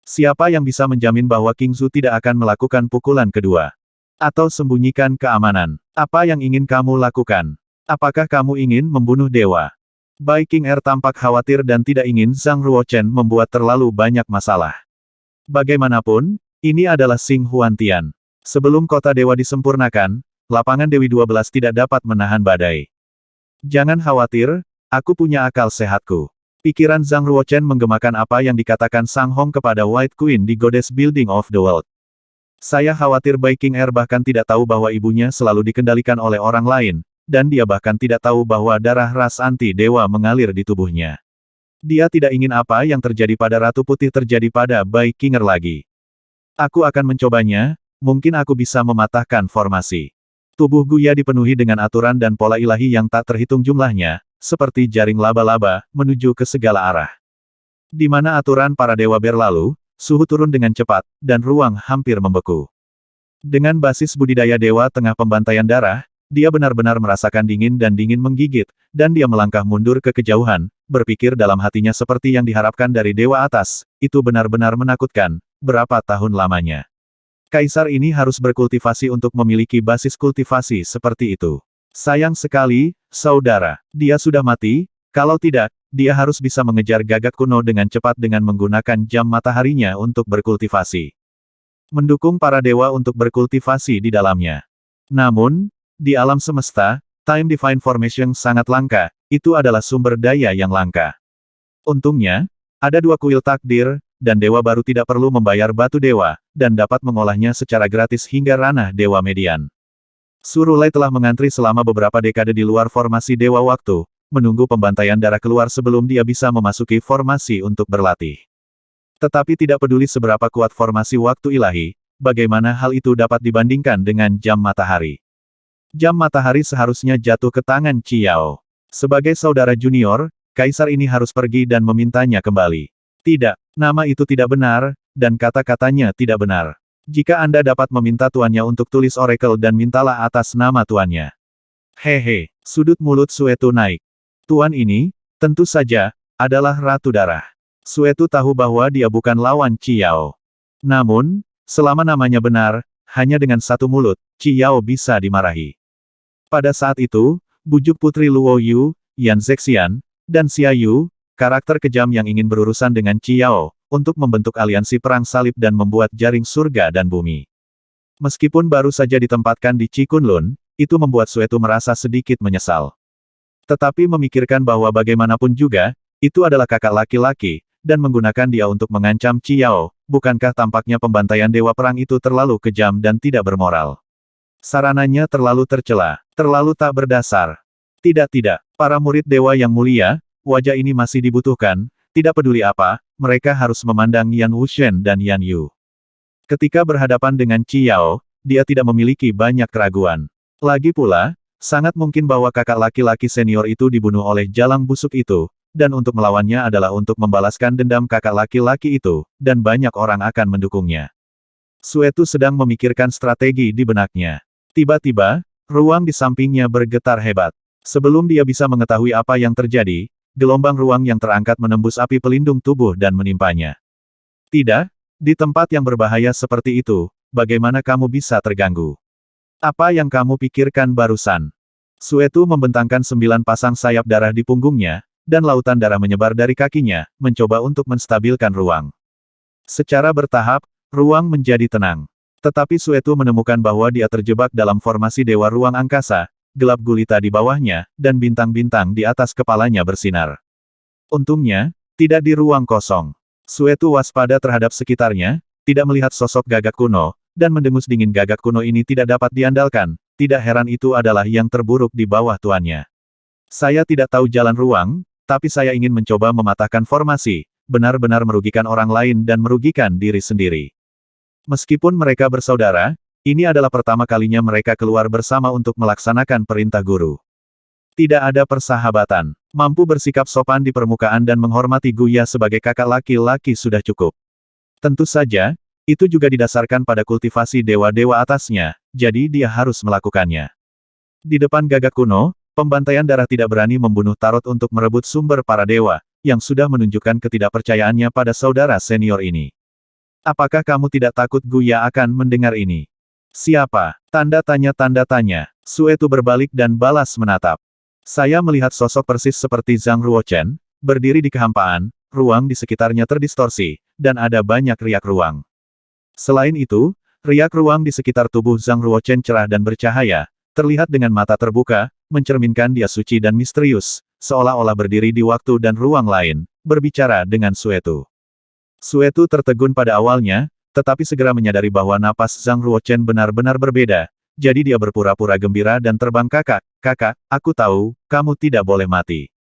Siapa yang bisa menjamin bahwa Qingzu tidak akan melakukan pukulan kedua? Atau sembunyikan keamanan? Apa yang ingin kamu lakukan? Apakah kamu ingin membunuh dewa? Bai Qinger tampak khawatir dan tidak ingin Zhang Ruochen membuat terlalu banyak masalah. Bagaimanapun, ini adalah Xing Huantian. Sebelum kota dewa disempurnakan, lapangan Dewi 12 tidak dapat menahan badai. Jangan khawatir, aku punya akal sehatku. Pikiran Zhang Ruochen menggemakan apa yang dikatakan Sang Hong kepada White Queen di Goddess Building of the World. Saya khawatir Bai Qinger bahkan tidak tahu bahwa ibunya selalu dikendalikan oleh orang lain, dan dia bahkan tidak tahu bahwa darah ras anti-dewa mengalir di tubuhnya. Dia tidak ingin apa yang terjadi pada Ratu Putih terjadi pada Bai Qinger lagi. Aku akan mencobanya, mungkin aku bisa mematahkan formasi. Tubuh Guya dipenuhi dengan aturan dan pola ilahi yang tak terhitung jumlahnya, seperti jaring laba-laba, menuju ke segala arah. Di mana aturan para dewa berlalu, suhu turun dengan cepat, dan ruang hampir membeku. Dengan basis budidaya dewa tengah pembantaian darah, dia benar-benar merasakan dingin menggigit, dan dia melangkah mundur ke kejauhan, berpikir dalam hatinya seperti yang diharapkan dari dewa atas, itu benar-benar menakutkan, berapa tahun lamanya. Kaisar ini harus berkultivasi untuk memiliki basis kultivasi seperti itu. Sayang sekali, saudara, dia sudah mati, kalau tidak, dia harus bisa mengejar gagak kuno dengan cepat dengan menggunakan jam mataharinya untuk berkultivasi. Mendukung para dewa untuk berkultivasi di dalamnya. Namun, di alam semesta, Time Divine Formation sangat langka, itu adalah sumber daya yang langka. Untungnya, ada dua kuil takdir, dan dewa baru tidak perlu membayar batu dewa, dan dapat mengolahnya secara gratis hingga ranah dewa median. Surulai telah mengantri selama beberapa dekade di luar formasi dewa waktu, menunggu pembantaian darah keluar sebelum dia bisa memasuki formasi untuk berlatih. Tetapi tidak peduli seberapa kuat formasi waktu ilahi, bagaimana hal itu dapat dibandingkan dengan jam matahari. Jam matahari seharusnya jatuh ke tangan Qiao. Sebagai saudara junior, kaisar ini harus pergi dan memintanya kembali. Tidak, nama itu tidak benar, dan kata-katanya tidak benar. Jika Anda dapat meminta tuannya untuk tulis oracle dan mintalah atas nama tuannya. Hehe, sudut mulut Suetu naik. Tuan ini, tentu saja, adalah Ratu Darah. Suetu tahu bahwa dia bukan lawan Qiao. Namun, selama namanya benar, hanya dengan satu mulut, Qiao bisa dimarahi. Pada saat itu, bujuk putri Luo Yu, Yan Zexian, dan Xia Yu, karakter kejam yang ingin berurusan dengan Qiao, untuk membentuk aliansi perang salib dan membuat jaring surga dan bumi. Meskipun baru saja ditempatkan di Qi Kunlun, itu membuat Suetu merasa sedikit menyesal. Tetapi memikirkan bahwa bagaimanapun juga, itu adalah kakak laki-laki, dan menggunakan dia untuk mengancam Qiao, bukankah tampaknya pembantaian dewa perang itu terlalu kejam dan tidak bermoral? Sarananya terlalu tercela, terlalu tak berdasar. Tidak, para murid dewa yang mulia, wajah ini masih dibutuhkan, tidak peduli apa, mereka harus memandang Yan Wushen dan Yan Yu. Ketika berhadapan dengan Qiao, dia tidak memiliki banyak keraguan. Lagi pula, sangat mungkin bahwa kakak laki-laki senior itu dibunuh oleh jalang busuk itu, dan untuk melawannya adalah untuk membalaskan dendam kakak laki-laki itu, dan banyak orang akan mendukungnya. Suetu sedang memikirkan strategi di benaknya. Tiba-tiba, ruang di sampingnya bergetar hebat. Sebelum dia bisa mengetahui apa yang terjadi, gelombang ruang yang terangkat menembus api pelindung tubuh dan menimpanya. Tidak, di tempat yang berbahaya seperti itu, bagaimana kamu bisa terganggu? Apa yang kamu pikirkan barusan? Suetu membentangkan 9 pasang sayap darah di punggungnya, dan lautan darah menyebar dari kakinya, mencoba untuk menstabilkan ruang. Secara bertahap, ruang menjadi tenang. Tetapi Suetu menemukan bahwa dia terjebak dalam formasi dewa ruang angkasa, gelap gulita di bawahnya, dan bintang-bintang di atas kepalanya bersinar. Untungnya, tidak di ruang kosong. Suetu waspada terhadap sekitarnya, tidak melihat sosok gagak kuno, dan mendengus dingin gagak kuno ini tidak dapat diandalkan, tidak heran itu adalah yang terburuk di bawah tuannya. Saya tidak tahu jalan ruang, tapi saya ingin mencoba mematahkan formasi, benar-benar merugikan orang lain dan merugikan diri sendiri. Meskipun mereka bersaudara, Ini adalah pertama kalinya mereka keluar bersama untuk melaksanakan perintah guru. Tidak ada persahabatan. Mampu bersikap sopan di permukaan dan menghormati Guya sebagai kakak laki-laki sudah cukup. Tentu saja, itu juga didasarkan pada kultivasi dewa-dewa atasnya, jadi dia harus melakukannya. Di depan gagak kuno, pembantaian darah tidak berani membunuh Tarot untuk merebut sumber para dewa, yang sudah menunjukkan ketidakpercayaannya pada saudara senior ini. Apakah kamu tidak takut Guya akan mendengar ini? Siapa? Tanda tanya. Suetu berbalik dan balas menatap. Saya melihat sosok persis seperti Zhang Ruochen, berdiri di kehampaan, ruang di sekitarnya terdistorsi, dan ada banyak riak ruang. Selain itu, riak ruang di sekitar tubuh Zhang Ruochen cerah dan bercahaya, terlihat dengan mata terbuka, mencerminkan dia suci dan misterius, seolah-olah berdiri di waktu dan ruang lain, berbicara dengan Suetu. Suetu tertegun pada awalnya, tetapi segera menyadari bahwa napas Zhang Ruochen benar-benar berbeda, jadi dia berpura-pura gembira dan terbang. Kakak, aku tahu, kamu tidak boleh mati.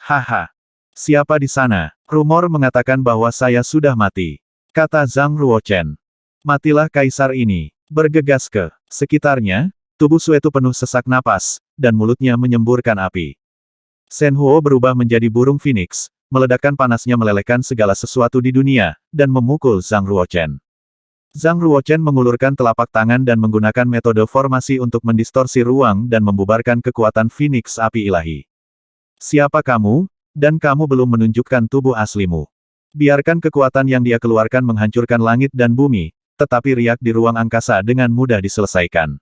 Haha. Siapa di sana? Rumor mengatakan bahwa saya sudah mati, kata Zhang Ruochen. Matilah kaisar ini. Bergegas ke sekitarnya, tubuh Suetu penuh sesak napas, dan mulutnya menyemburkan api. Shen Huo berubah menjadi burung phoenix, meledakkan panasnya melelehkan segala sesuatu di dunia, dan memukul Zhang Ruochen. Zhang Ruochen mengulurkan telapak tangan dan menggunakan metode formasi untuk mendistorsi ruang dan membubarkan kekuatan phoenix api ilahi. Siapa kamu? Dan kamu belum menunjukkan tubuh aslimu. Biarkan kekuatan yang dia keluarkan menghancurkan langit dan bumi, tetapi riak di ruang angkasa dengan mudah diselesaikan.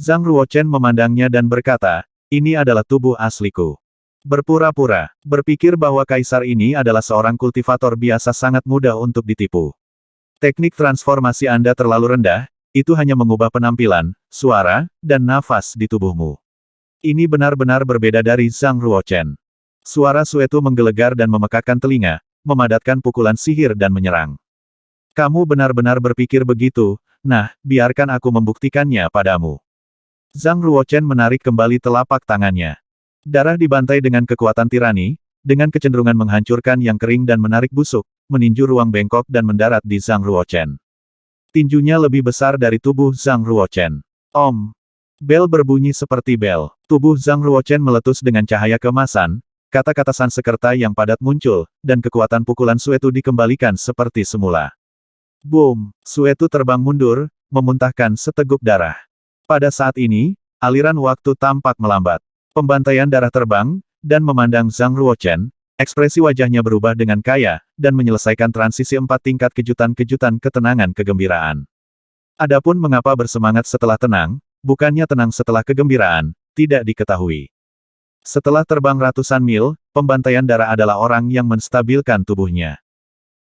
Zhang Ruochen memandangnya dan berkata, ini adalah tubuh asliku. Berpura-pura, berpikir bahwa kaisar ini adalah seorang kultivator biasa sangat mudah untuk ditipu. Teknik transformasi Anda terlalu rendah, itu hanya mengubah penampilan, suara, dan nafas di tubuhmu. Ini benar-benar berbeda dari Zhang Ruochen. Suara Suetu menggelegar dan memekakkan telinga, memadatkan pukulan sihir dan menyerang. Kamu benar-benar berpikir begitu? Nah, biarkan aku membuktikannya padamu. Zhang Ruochen menarik kembali telapak tangannya. Darah dibantai dengan kekuatan tirani, dengan kecenderungan menghancurkan yang kering dan menarik busuk, meninju ruang bengkok dan mendarat di Zhang Ruochen. Tinjunya lebih besar dari tubuh Zhang Ruochen. Om! Bel berbunyi seperti bel. Tubuh Zhang Ruochen meletus dengan cahaya keemasan, kata-kata Sanskerta yang padat muncul, dan kekuatan pukulan Suetu dikembalikan seperti semula. Boom! Suetu terbang mundur, memuntahkan seteguk darah. Pada saat ini, aliran waktu tampak melambat. Pembantaian darah terbang, dan memandang Zhang Ruochen, ekspresi wajahnya berubah dengan kaya, dan menyelesaikan transisi 4 tingkat kejutan-kejutan ketenangan kegembiraan. Adapun mengapa bersemangat setelah tenang, bukannya tenang setelah kegembiraan, tidak diketahui. Setelah terbang ratusan mil, pembantaian darah adalah orang yang menstabilkan tubuhnya.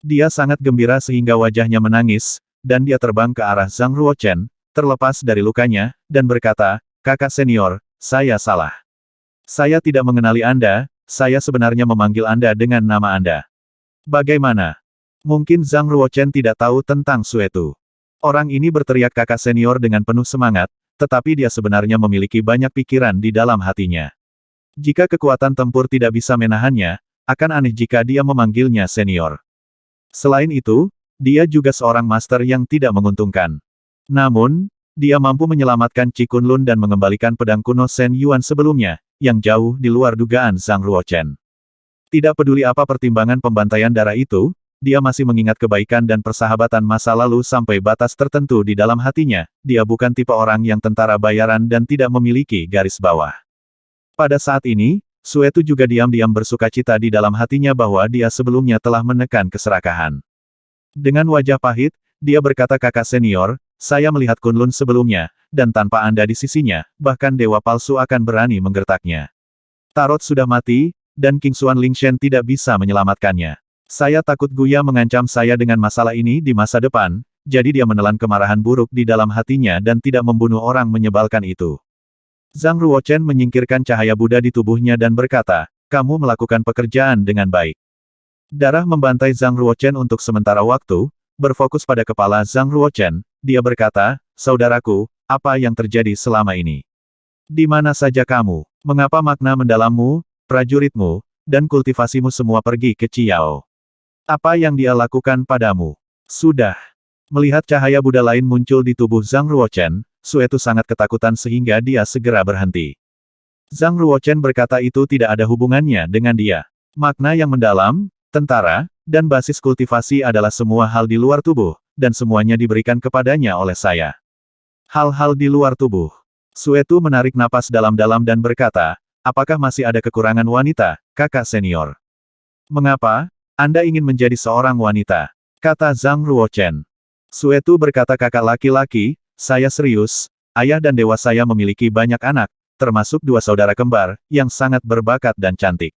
Dia sangat gembira sehingga wajahnya menangis, dan dia terbang ke arah Zhang Ruochen, terlepas dari lukanya, dan berkata, kakak senior, saya salah. Saya tidak mengenali Anda, saya sebenarnya memanggil Anda dengan nama Anda. Bagaimana? Mungkin Zhang Ruochen tidak tahu tentang Suetu. Orang ini berteriak kakak senior dengan penuh semangat, tetapi dia sebenarnya memiliki banyak pikiran di dalam hatinya. Jika kekuatan tempur tidak bisa menahannya, akan aneh jika dia memanggilnya senior. Selain itu, dia juga seorang master yang tidak menguntungkan. Namun, dia mampu menyelamatkan Qi Kunlun dan mengembalikan pedang kuno Shen Yuan sebelumnya, yang jauh di luar dugaan Zhang Ruochen. Tidak peduli apa pertimbangan pembantaian darah itu, dia masih mengingat kebaikan dan persahabatan masa lalu sampai batas tertentu di dalam hatinya, dia bukan tipe orang yang tentara bayaran dan tidak memiliki garis bawah. Pada saat ini, Suetu juga diam-diam bersukacita di dalam hatinya bahwa dia sebelumnya telah menekan keserakahan. Dengan wajah pahit, dia berkata kakak senior, saya melihat Kunlun sebelumnya, dan tanpa Anda di sisinya, bahkan dewa palsu akan berani menggertaknya. Tarot sudah mati, dan King Xuan Lingshen tidak bisa menyelamatkannya. Saya takut Guya mengancam saya dengan masalah ini di masa depan, jadi dia menelan kemarahan buruk di dalam hatinya dan tidak membunuh orang menyebalkan itu. Zhang Ruochen menyingkirkan cahaya Buddha di tubuhnya dan berkata, kamu melakukan pekerjaan dengan baik. Darah membantai Zhang Ruochen untuk sementara waktu, berfokus pada kepala Zhang Ruochen, dia berkata, saudaraku, apa yang terjadi selama ini? Di mana saja kamu? Mengapa makna mendalammu, prajuritmu, dan kultivasimu semua pergi ke Ciao? Apa yang dia lakukan padamu? Sudah. Melihat cahaya Buddha lain muncul di tubuh Zhang Ruochen, Suetu sangat ketakutan sehingga dia segera berhenti. Zhang Ruochen berkata itu tidak ada hubungannya dengan dia. Makna yang mendalam, tentara, dan basis kultivasi adalah semua hal di luar tubuh, dan semuanya diberikan kepadanya oleh saya. Hal-hal di luar tubuh. Suetu menarik napas dalam-dalam dan berkata, apakah masih ada kekurangan wanita, kakak senior? Mengapa Anda ingin menjadi seorang wanita? Kata Zhang Ruochen. Suetu berkata kakak laki-laki, saya serius, ayah dan dewa saya memiliki banyak anak, termasuk 2 saudara kembar, yang sangat berbakat dan cantik.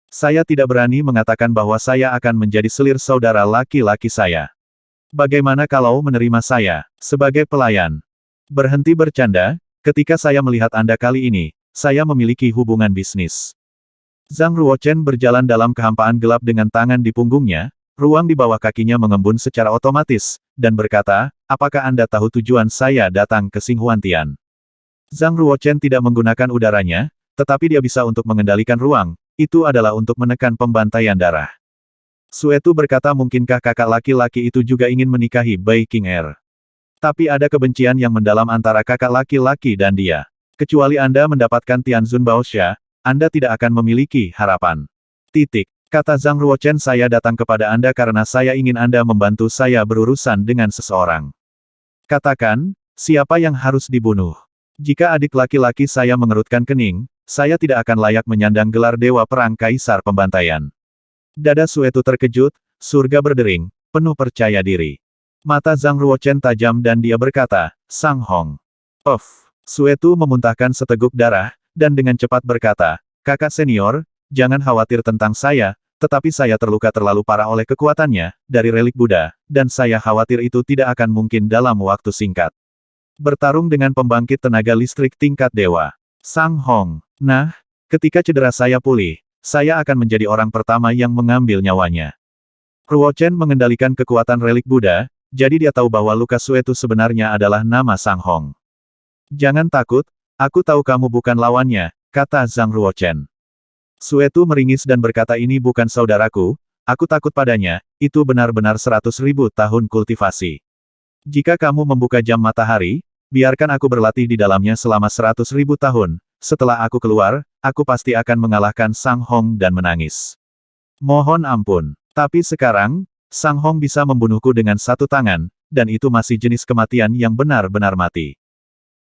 Saya tidak berani mengatakan bahwa saya akan menjadi selir saudara laki-laki saya. Bagaimana kalau menerima saya sebagai pelayan? Berhenti bercanda, ketika saya melihat Anda kali ini, saya memiliki hubungan bisnis. Zhang Ruochen berjalan dalam kehampaan gelap dengan tangan di punggungnya, ruang di bawah kakinya mengembun secara otomatis, dan berkata, apakah Anda tahu tujuan saya datang ke Xinghuantian? Zhang Ruochen tidak menggunakan udaranya, tetapi dia bisa untuk mengendalikan ruang, itu adalah untuk menekan pembantaian darah. Suetu berkata mungkinkah kakak laki-laki itu juga ingin menikahi Bai Qinger? Tapi ada kebencian yang mendalam antara kakak laki-laki dan dia. Kecuali Anda mendapatkan Tianzun Baosha, Anda tidak akan memiliki harapan. Titik. Kata Zhang Ruochen, saya datang kepada Anda karena saya ingin Anda membantu saya berurusan dengan seseorang. Katakan, siapa yang harus dibunuh? Jika adik laki-laki saya mengerutkan kening, saya tidak akan layak menyandang gelar Dewa Perang Kaisar Pembantaian. Dada Suetu terkejut, surga berdering, penuh percaya diri. Mata Zhang Ruochen tajam dan dia berkata, Sang Hong. Puff. Suetu memuntahkan seteguk darah, dan dengan cepat berkata, kakak senior, jangan khawatir tentang saya, tetapi saya terluka terlalu parah oleh kekuatannya, dari relik Buddha, dan saya khawatir itu tidak akan mungkin dalam waktu singkat. Bertarung dengan pembangkit tenaga listrik tingkat dewa. Sang Hong. Nah, ketika cedera saya pulih, saya akan menjadi orang pertama yang mengambil nyawanya. Ruochen mengendalikan kekuatan relik Buddha, jadi dia tahu bahwa luka Suetu sebenarnya adalah nama Sang Hong. Jangan takut, aku tahu kamu bukan lawannya, kata Zhang Ruochen. Suetu meringis dan berkata ini bukan saudaraku, aku takut padanya, itu benar-benar 100.000 tahun kultivasi. Jika kamu membuka jam matahari, biarkan aku berlatih di dalamnya selama 100.000 tahun, setelah aku keluar, aku pasti akan mengalahkan Sang Hong dan menangis. Mohon ampun, tapi sekarang, Sang Hong bisa membunuhku dengan 1 tangan, dan itu masih jenis kematian yang benar-benar mati.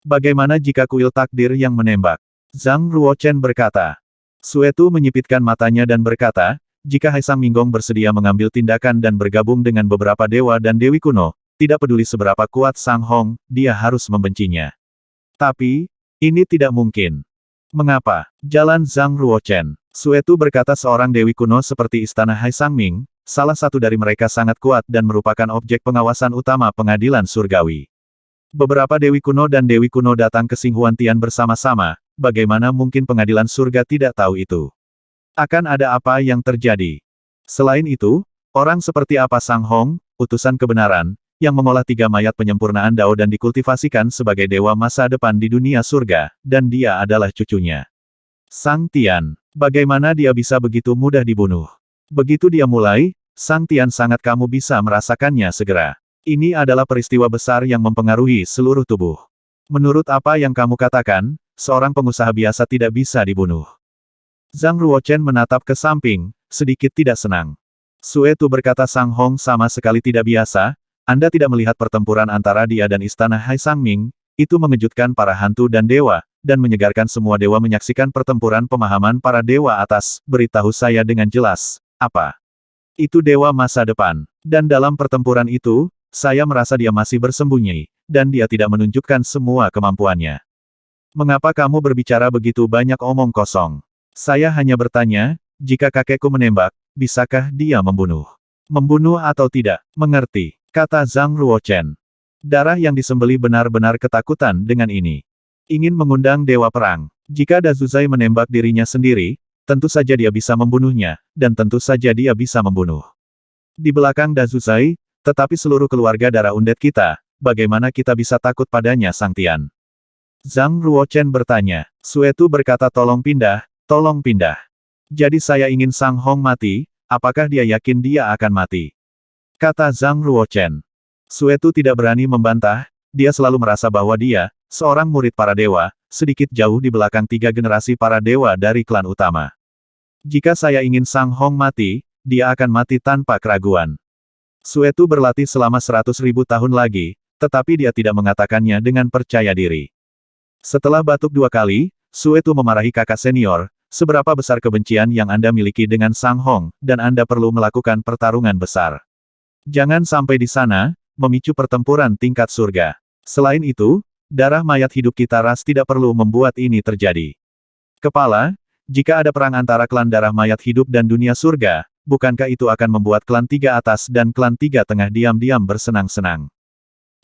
Bagaimana jika kuil takdir yang menembak? Zhang Ruochen berkata. Suetu menyipitkan matanya dan berkata, jika Haisang Minggong bersedia mengambil tindakan dan bergabung dengan beberapa dewa dan dewi kuno, tidak peduli seberapa kuat Sang Hong, dia harus membencinya. Tapi, ini tidak mungkin. Mengapa? Jalan Zhang Ruochen. Suetu berkata seorang dewi kuno seperti istana Haisang Ming, salah satu dari mereka sangat kuat dan merupakan objek pengawasan utama pengadilan surgawi. Beberapa dewi kuno dan dewi kuno datang ke Xinghuantian bersama-sama, bagaimana mungkin pengadilan surga tidak tahu itu? Akan ada apa yang terjadi? Selain itu, orang seperti apa Sang Hong, utusan kebenaran, yang mengolah 3 mayat penyempurnaan Dao dan dikultivasikan sebagai dewa masa depan di dunia surga, dan dia adalah cucunya. Sang Tian, bagaimana dia bisa begitu mudah dibunuh? Begitu dia mulai, Sang Tian sangat kamu bisa merasakannya segera. Ini adalah peristiwa besar yang mempengaruhi seluruh tubuh. Menurut apa yang kamu katakan, seorang pengusaha biasa tidak bisa dibunuh. Zhang Ruochen menatap ke samping, sedikit tidak senang. Suetu berkata Sang Hong sama sekali tidak biasa, Anda tidak melihat pertempuran antara dia dan istana Haisang Ming, itu mengejutkan para hantu dan dewa, dan menyegarkan semua dewa menyaksikan pertempuran pemahaman para dewa atas, beritahu saya dengan jelas. Apa? Itu dewa masa depan. Dan dalam pertempuran itu, saya merasa dia masih bersembunyi, dan dia tidak menunjukkan semua kemampuannya. Mengapa kamu berbicara begitu banyak omong kosong? Saya hanya bertanya, jika kakekku menembak, bisakah dia membunuh? Membunuh atau tidak? Mengerti, kata Zhang Ruochen. Darah yang disembelih benar-benar ketakutan dengan ini. Ingin mengundang dewa perang. Jika Dazuzai menembak dirinya sendiri, tentu saja dia bisa membunuhnya, dan tentu saja dia bisa membunuh. Di belakang Dazuzai, tetapi seluruh keluarga darah undead kita, bagaimana kita bisa takut padanya Sang Tian? Zhang Ruochen bertanya. Suetu berkata tolong pindah, tolong pindah. Jadi saya ingin Sang Hong mati, apakah dia yakin dia akan mati? Kata Zhang Ruochen. Suetu tidak berani membantah, dia selalu merasa bahwa dia, seorang murid para dewa, sedikit jauh di belakang 3 generasi para dewa dari klan utama. Jika saya ingin Sang Hong mati, dia akan mati tanpa keraguan. Suetu berlatih selama 100.000 tahun lagi, tetapi dia tidak mengatakannya dengan percaya diri. Setelah batuk 2 kali, Suetu memarahi kakak senior, seberapa besar kebencian yang Anda miliki dengan Sang Hong, dan Anda perlu melakukan pertarungan besar. Jangan sampai di sana, memicu pertempuran tingkat surga. Selain itu, darah mayat hidup kita ras tidak perlu membuat ini terjadi. Kepala, jika ada perang antara klan darah mayat hidup dan dunia surga, bukankah itu akan membuat klan 3 atas dan klan 3 tengah diam-diam bersenang-senang?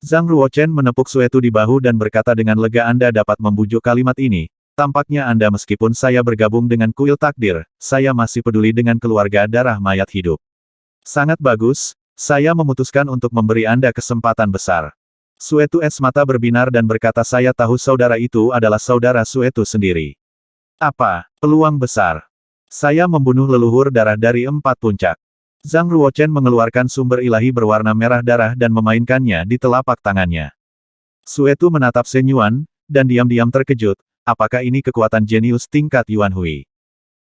Zhang Ruochen menepuk Suetu di bahu dan berkata dengan lega, Anda dapat membujuk kalimat ini. Tampaknya Anda meskipun saya bergabung dengan kuil takdir, saya masih peduli dengan keluarga darah mayat hidup. Sangat bagus. Saya memutuskan untuk memberi Anda kesempatan besar. Suetu es mata berbinar dan berkata, saya tahu saudara itu adalah saudara Suetu sendiri. Apa? Peluang besar. Saya membunuh leluhur darah dari 4 puncak. Zhang Ruochen mengeluarkan sumber ilahi berwarna merah darah dan memainkannya di telapak tangannya. Suetu menatap Shen Yuan, dan diam-diam terkejut, apakah ini kekuatan jenius tingkat Yuan Hui?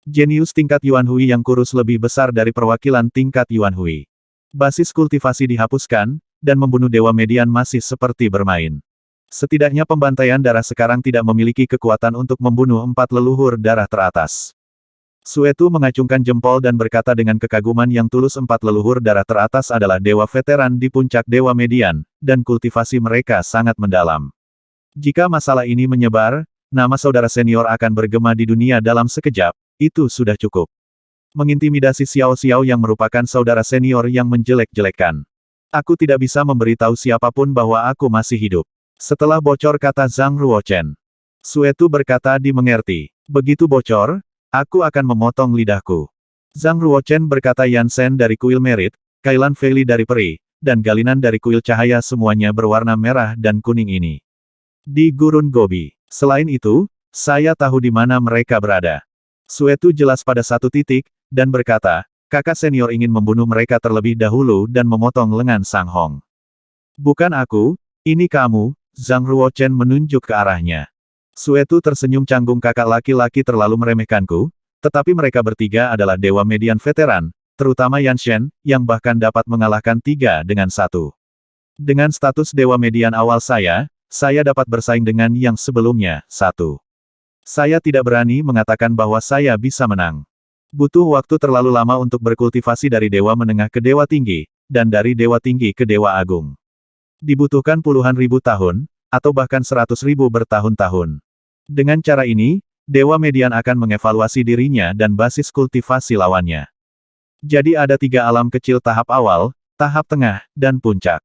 Jenius tingkat Yuan Hui yang kurus lebih besar dari perwakilan tingkat Yuan Hui. Basis kultivasi dihapuskan, dan membunuh Dewa Median masih seperti bermain. Setidaknya pembantaian darah sekarang tidak memiliki kekuatan untuk membunuh 4 leluhur darah teratas. Suetu mengacungkan jempol dan berkata dengan kekaguman yang tulus, 4 leluhur darah teratas adalah dewa veteran di puncak Dewa Median, dan kultivasi mereka sangat mendalam. Jika masalah ini menyebar, nama saudara senior akan bergema di dunia dalam sekejap, itu sudah cukup. Mengintimidasi Xiao Xiao yang merupakan saudara senior yang menjelek-jelekan. Aku tidak bisa memberitahu siapapun bahwa aku masih hidup. Setelah bocor, kata Zhang Ruochen. Suetu berkata dimengerti. Begitu bocor, aku akan memotong lidahku. Zhang Ruochen berkata, Yansen dari kuil Merit, Kailan Feli dari Peri, dan Galinan dari kuil Cahaya semuanya berwarna merah dan kuning ini. Di Gurun Gobi. Selain itu, saya tahu di mana mereka berada. Suetu jelas pada satu titik, dan berkata, kakak senior ingin membunuh mereka terlebih dahulu dan memotong lengan Sang Hong. Bukan aku, ini kamu, Zhang Ruochen menunjuk ke arahnya. Suetu tersenyum canggung, kakak laki-laki terlalu meremehkanku, tetapi mereka bertiga adalah Dewa Median veteran, terutama Yan Shen, yang bahkan dapat mengalahkan 3 dengan 1. Dengan status Dewa Median awal saya dapat bersaing dengan yang sebelumnya, 1. Saya tidak berani mengatakan bahwa saya bisa menang. Butuh waktu terlalu lama untuk berkultivasi dari Dewa Menengah ke Dewa Tinggi, dan dari Dewa Tinggi ke Dewa Agung. Dibutuhkan puluhan ribu tahun, atau bahkan 100.000 bertahun-tahun. Dengan cara ini, Dewa Median akan mengevaluasi dirinya dan basis kultivasi lawannya. Jadi ada 3 alam kecil, tahap awal, tahap tengah, dan puncak.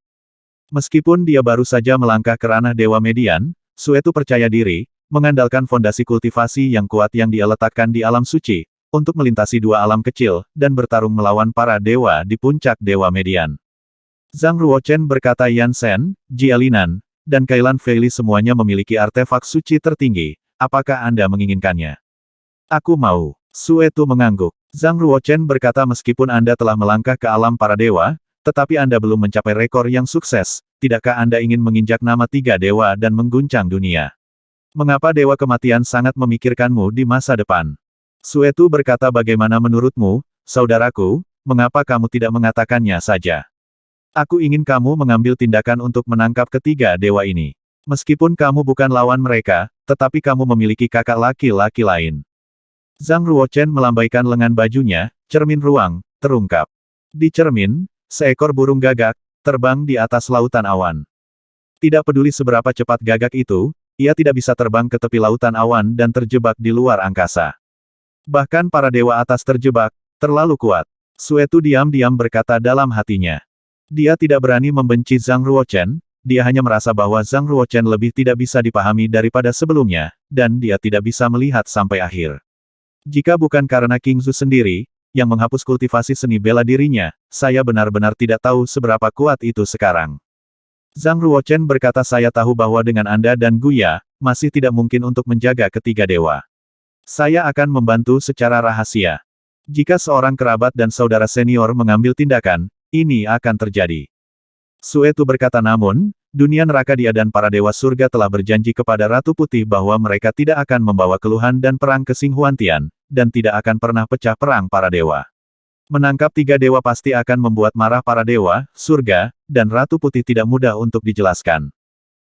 Meskipun dia baru saja melangkah ke ranah Dewa Median, Suetu percaya diri, mengandalkan fondasi kultivasi yang kuat yang dia letakkan di alam suci, untuk melintasi 2 alam kecil, dan bertarung melawan para dewa di puncak Dewa Median. Zhang Ruochen berkata, Yansen, Jialinan, dan Kailan Feli semuanya memiliki artefak suci tertinggi, apakah Anda menginginkannya? Aku mau. Suetu mengangguk. Zhang Ruochen berkata, meskipun Anda telah melangkah ke alam para dewa, tetapi Anda belum mencapai rekor yang sukses, tidakkah Anda ingin menginjak nama 3 dewa dan mengguncang dunia? Mengapa Dewa Kematian sangat memikirkanmu di masa depan? Suetu berkata, bagaimana menurutmu, saudaraku, mengapa kamu tidak mengatakannya saja? Aku ingin kamu mengambil tindakan untuk menangkap ketiga dewa ini. Meskipun kamu bukan lawan mereka, tetapi kamu memiliki kakak laki-laki lain. Zhang Ruochen melambaikan lengan bajunya, cermin ruang, terungkap. Di cermin, seekor burung gagak, terbang di atas lautan awan. Tidak peduli seberapa cepat gagak itu, ia tidak bisa terbang ke tepi lautan awan dan terjebak di luar angkasa. Bahkan para dewa atas terjebak, terlalu kuat. Suetu diam-diam berkata dalam hatinya. Dia tidak berani membenci Zhang Ruochen, dia hanya merasa bahwa Zhang Ruochen lebih tidak bisa dipahami daripada sebelumnya, dan dia tidak bisa melihat sampai akhir. Jika bukan karena King Zhu sendiri, yang menghapus kultivasi seni bela dirinya, saya benar-benar tidak tahu seberapa kuat itu sekarang. Zhang Ruochen berkata, saya tahu bahwa dengan Anda dan Guya, masih tidak mungkin untuk menjaga ketiga dewa. Saya akan membantu secara rahasia. Jika seorang kerabat dan saudara senior mengambil tindakan, ini akan terjadi. Suetu berkata namun, dunia neraka dia dan para dewa surga telah berjanji kepada Ratu Putih bahwa mereka tidak akan membawa keluhan dan perang ke Xinghuantian, dan tidak akan pernah pecah perang para dewa. Menangkap tiga dewa pasti akan membuat marah para dewa, surga, dan Ratu Putih tidak mudah untuk dijelaskan.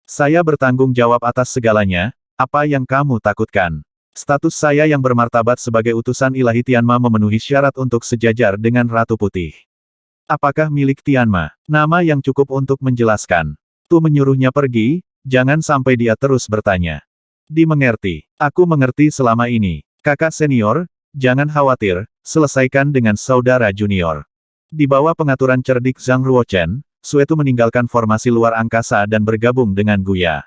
Saya bertanggung jawab atas segalanya, apa yang kamu takutkan? Status saya yang bermartabat sebagai utusan ilahi Tianma memenuhi syarat untuk sejajar dengan Ratu Putih. Apakah milik Tianma? Nama yang cukup untuk menjelaskan. Tu menyuruhnya pergi, jangan sampai dia terus bertanya. Dimengerti. Aku mengerti selama ini. Kakak senior, jangan khawatir, selesaikan dengan saudara junior. Di bawah pengaturan cerdik Zhang Ruochen, Suetu meninggalkan formasi luar angkasa dan bergabung dengan Guya.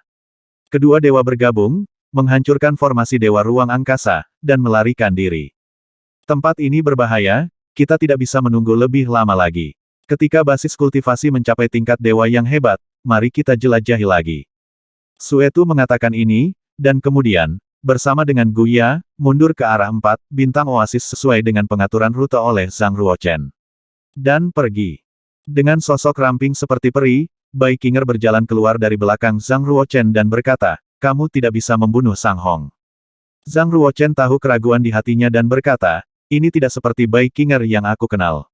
Kedua dewa bergabung, menghancurkan formasi dewa ruang angkasa, dan melarikan diri. Tempat ini berbahaya, kita tidak bisa menunggu lebih lama lagi. Ketika basis kultivasi mencapai tingkat dewa yang hebat, mari kita jelajahi lagi. Suetu mengatakan ini, dan kemudian, bersama dengan Guya, mundur ke arah 4 bintang oasis sesuai dengan pengaturan rute oleh Zhang Ruochen. Dan pergi. Dengan sosok ramping seperti peri, Bai Qinger berjalan keluar dari belakang Zhang Ruochen dan berkata, kamu tidak bisa membunuh Sang Hong. Zhang Ruochen tahu keraguan di hatinya dan berkata, ini tidak seperti Bai Qinger yang aku kenal.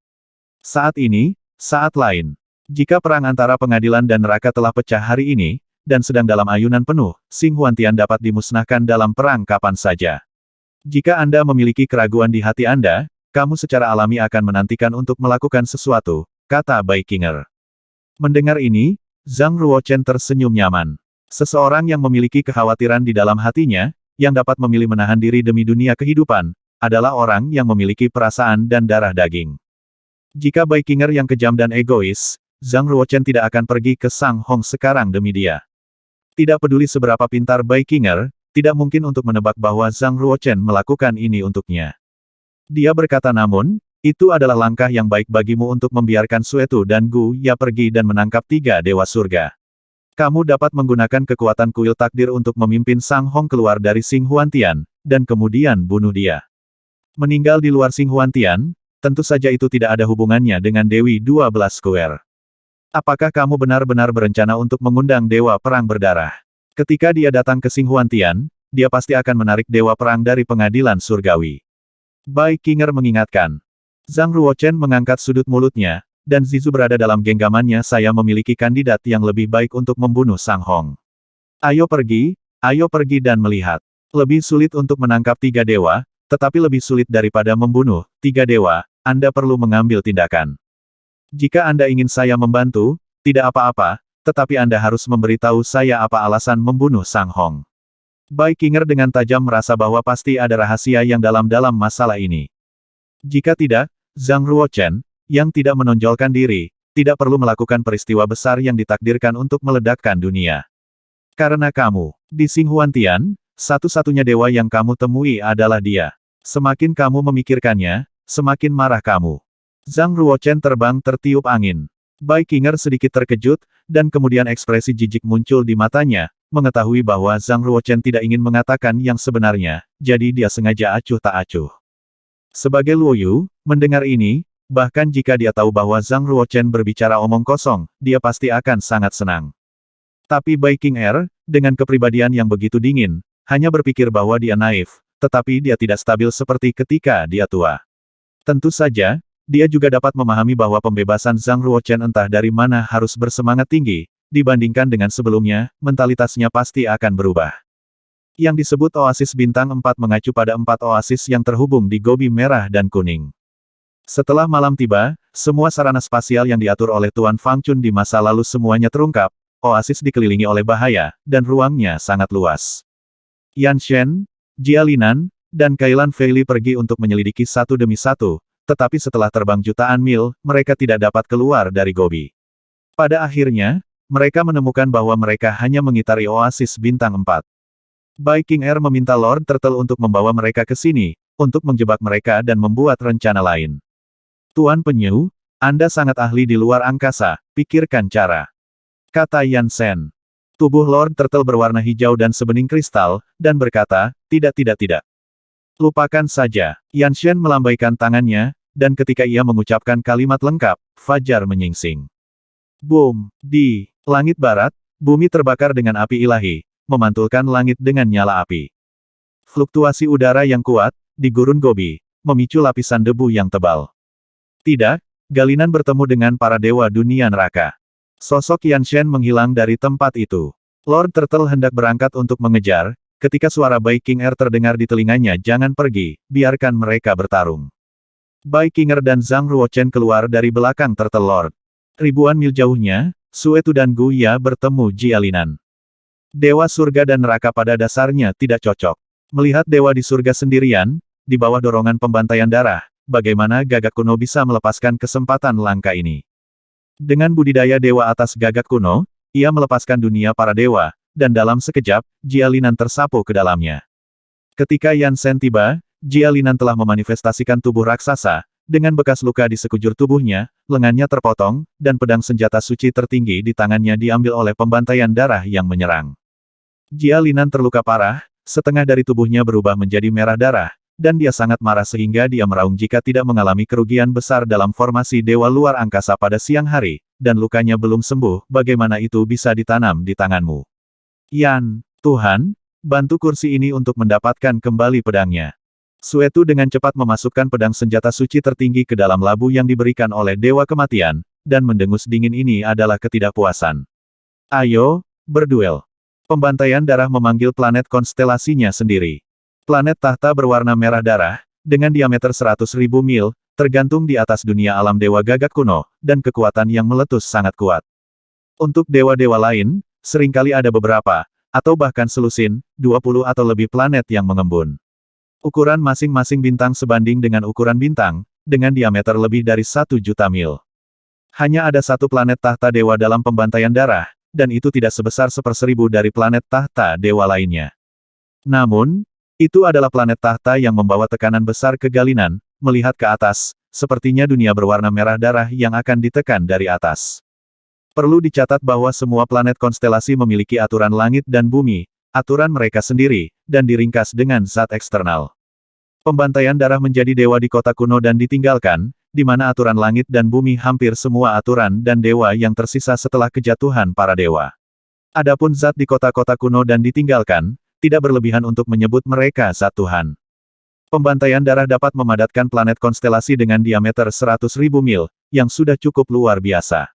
Saat ini, saat lain. Jika perang antara pengadilan dan neraka telah pecah hari ini, dan sedang dalam ayunan penuh, Xinghuantian dapat dimusnahkan dalam perang kapan saja. Jika Anda memiliki keraguan di hati Anda, kamu secara alami akan menantikan untuk melakukan sesuatu, kata Bai Qinger. Mendengar ini, Zhang Ruochen tersenyum nyaman. Seseorang yang memiliki kekhawatiran di dalam hatinya, yang dapat memilih menahan diri demi dunia kehidupan, adalah orang yang memiliki perasaan dan darah daging. Jika Bai Qinger yang kejam dan egois, Zhang Ruochen tidak akan pergi ke Sang Hong sekarang demi dia. Tidak peduli seberapa pintar Bai Qinger, tidak mungkin untuk menebak bahwa Zhang Ruochen melakukan ini untuknya. Dia berkata namun, itu adalah langkah yang baik bagimu untuk membiarkan Suetu dan Gu Ya pergi dan menangkap tiga dewa surga. Kamu dapat menggunakan kekuatan kuil takdir untuk memimpin Sang Hong keluar dari Xinghuantian, dan kemudian bunuh dia. Meninggal di luar Xinghuantian, tentu saja itu tidak ada hubungannya dengan Dewi 12 Square. Apakah kamu benar-benar berencana untuk mengundang Dewa Perang Berdarah? Ketika dia datang ke Xinghuantian, dia pasti akan menarik Dewa Perang dari pengadilan surgawi. Bai Qinger mengingatkan. Zhang Ruochen mengangkat sudut mulutnya, dan Zizu berada dalam genggamannya. Saya memiliki kandidat yang lebih baik untuk membunuh Sang Hong. Ayo pergi dan melihat. Lebih sulit untuk menangkap tiga dewa, tetapi lebih sulit daripada membunuh tiga dewa, Anda perlu mengambil tindakan. Jika Anda ingin saya membantu, tidak apa-apa, tetapi Anda harus memberitahu saya apa alasan membunuh Sang Hong. Bai Qinger dengan tajam merasa bahwa pasti ada rahasia yang dalam masalah ini. Jika tidak, Zhang Ruochen, yang tidak menonjolkan diri, tidak perlu melakukan peristiwa besar yang ditakdirkan untuk meledakkan dunia. Karena kamu, di Xinghuantian, satu-satunya dewa yang kamu temui adalah dia. Semakin kamu memikirkannya, semakin marah kamu. Zhang Ruochen terbang tertiup angin. Bai Qinger sedikit terkejut, dan kemudian ekspresi jijik muncul di matanya, mengetahui bahwa Zhang Ruochen tidak ingin mengatakan yang sebenarnya, jadi dia sengaja acuh tak acuh. Sebagai Luo Yu, mendengar ini, bahkan jika dia tahu bahwa Zhang Ruochen berbicara omong kosong, dia pasti akan sangat senang. Tapi Bai Qinger, dengan kepribadian yang begitu dingin, hanya berpikir bahwa dia naif, tetapi dia tidak stabil seperti ketika dia tua. Tentu saja, dia juga dapat memahami bahwa pembebasan Zhang Ruochen entah dari mana harus bersemangat tinggi, dibandingkan dengan sebelumnya, mentalitasnya pasti akan berubah. Yang disebut Oasis Bintang 4 mengacu pada 4 oasis yang terhubung di Gobi Merah dan Kuning. Setelah malam tiba, semua sarana spasial yang diatur oleh Tuan Fang Chun di masa lalu semuanya terungkap, oasis dikelilingi oleh bahaya, dan ruangnya sangat luas. Yan Shen, Jia Linan, dan Kailan Feili pergi untuk menyelidiki satu demi satu, tetapi setelah terbang jutaan mil, mereka tidak dapat keluar dari Gobi. Pada akhirnya, mereka menemukan bahwa mereka hanya mengitari oasis bintang 4. Bai Qinger meminta Lord Turtle untuk membawa mereka ke sini, untuk menjebak mereka dan membuat rencana lain. Tuan Penyu, Anda sangat ahli di luar angkasa, pikirkan cara. Kata Yan Shen. Tubuh Lord Turtle berwarna hijau dan sebening kristal, dan berkata, tidak. Lupakan saja. Yan Shen melambaikan tangannya, dan ketika ia mengucapkan kalimat lengkap, fajar menyingsing. Boom! Di langit barat, bumi terbakar dengan api ilahi, memantulkan langit dengan nyala api. Fluktuasi udara yang kuat, di gurun Gobi, memicu lapisan debu yang tebal. Tidak, Galinan bertemu dengan para dewa dunia neraka. Sosok Yan Shen menghilang dari tempat itu. Lord Turtle hendak berangkat untuk mengejar, ketika suara Bai Qinger terdengar di telinganya, "Jangan pergi, biarkan mereka bertarung." Bai Qinger dan Zhang Ruochen keluar dari belakang Turtle Lord. Ribuan mil jauhnya, Suetu dan Gu Ya bertemu Jialinan. Dewa surga dan neraka pada dasarnya tidak cocok. Melihat dewa di surga sendirian, di bawah dorongan pembantaian darah, bagaimana gagak kuno bisa melepaskan kesempatan langka ini? Dengan budidaya dewa atas gagak kuno, ia melepaskan dunia para dewa, dan dalam sekejap, Jialinan tersapu ke dalamnya. Ketika Yan Shen tiba, Jialinan telah memanifestasikan tubuh raksasa, dengan bekas luka di sekujur tubuhnya, lengannya terpotong, dan pedang senjata suci tertinggi di tangannya diambil oleh pembantaian darah yang menyerang. Jialinan terluka parah, setengah dari tubuhnya berubah menjadi merah darah, dan dia sangat marah sehingga dia meraung jika tidak mengalami kerugian besar dalam formasi dewa luar angkasa pada siang hari, dan lukanya belum sembuh, bagaimana itu bisa ditanam di tanganmu? Yan, Tuhan, bantu kursi ini untuk mendapatkan kembali pedangnya. Suetu dengan cepat memasukkan pedang senjata suci tertinggi ke dalam labu yang diberikan oleh Dewa Kematian, dan mendengus dingin ini adalah ketidakpuasan. Ayo, berduel. Pembantaian darah memanggil planet konstelasinya sendiri. Planet tahta berwarna merah darah, dengan diameter 100.000 mil, tergantung di atas dunia alam dewa gagak kuno, dan kekuatan yang meletus sangat kuat. Untuk dewa-dewa lain, seringkali ada beberapa, atau bahkan selusin, 20 atau lebih planet yang mengembun. Ukuran masing-masing bintang sebanding dengan ukuran bintang, dengan diameter lebih dari 1 juta mil. Hanya ada satu planet tahta dewa dalam pembantaian darah, dan itu tidak sebesar 1/1000 dari planet tahta dewa lainnya. Namun, itu adalah planet tahta yang membawa tekanan besar ke Galinan. Melihat ke atas, sepertinya dunia berwarna merah darah yang akan ditekan dari atas. Perlu dicatat bahwa semua planet konstelasi memiliki aturan langit dan bumi, aturan mereka sendiri, dan diringkas dengan zat eksternal. Pembantaian darah menjadi dewa di kota kuno dan ditinggalkan, di mana aturan langit dan bumi hampir semua aturan dan dewa yang tersisa setelah kejatuhan para dewa. Adapun zat di kota-kota kuno dan ditinggalkan, tidak berlebihan untuk menyebut mereka zat Tuhan. Pembantaian darah dapat memadatkan planet konstelasi dengan diameter 100.000 mil, yang sudah cukup luar biasa.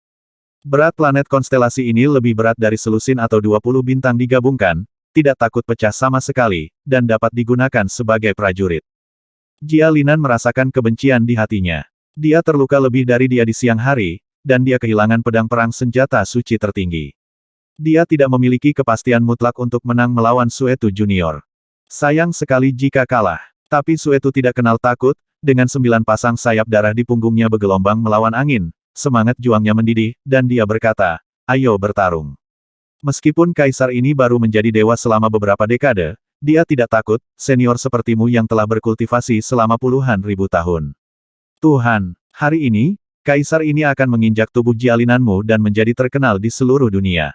Berat planet konstelasi ini lebih berat dari selusin atau 20 bintang digabungkan, tidak takut pecah sama sekali, dan dapat digunakan sebagai prajurit. Jialinan merasakan kebencian di hatinya. Dia terluka lebih dari dia di siang hari, dan dia kehilangan pedang perang senjata suci tertinggi. Dia tidak memiliki kepastian mutlak untuk menang melawan Suetu Junior. Sayang sekali jika kalah. Tapi Suetu tidak kenal takut, dengan 9 pasang sayap darah di punggungnya bergelombang melawan angin, semangat juangnya mendidih, dan dia berkata, "Ayo bertarung." Meskipun kaisar ini baru menjadi dewa selama beberapa dekade, dia tidak takut, senior sepertimu yang telah berkultivasi selama puluhan ribu tahun. Tuhan, hari ini, kaisar ini akan menginjak tubuh Jialinanmu dan menjadi terkenal di seluruh dunia.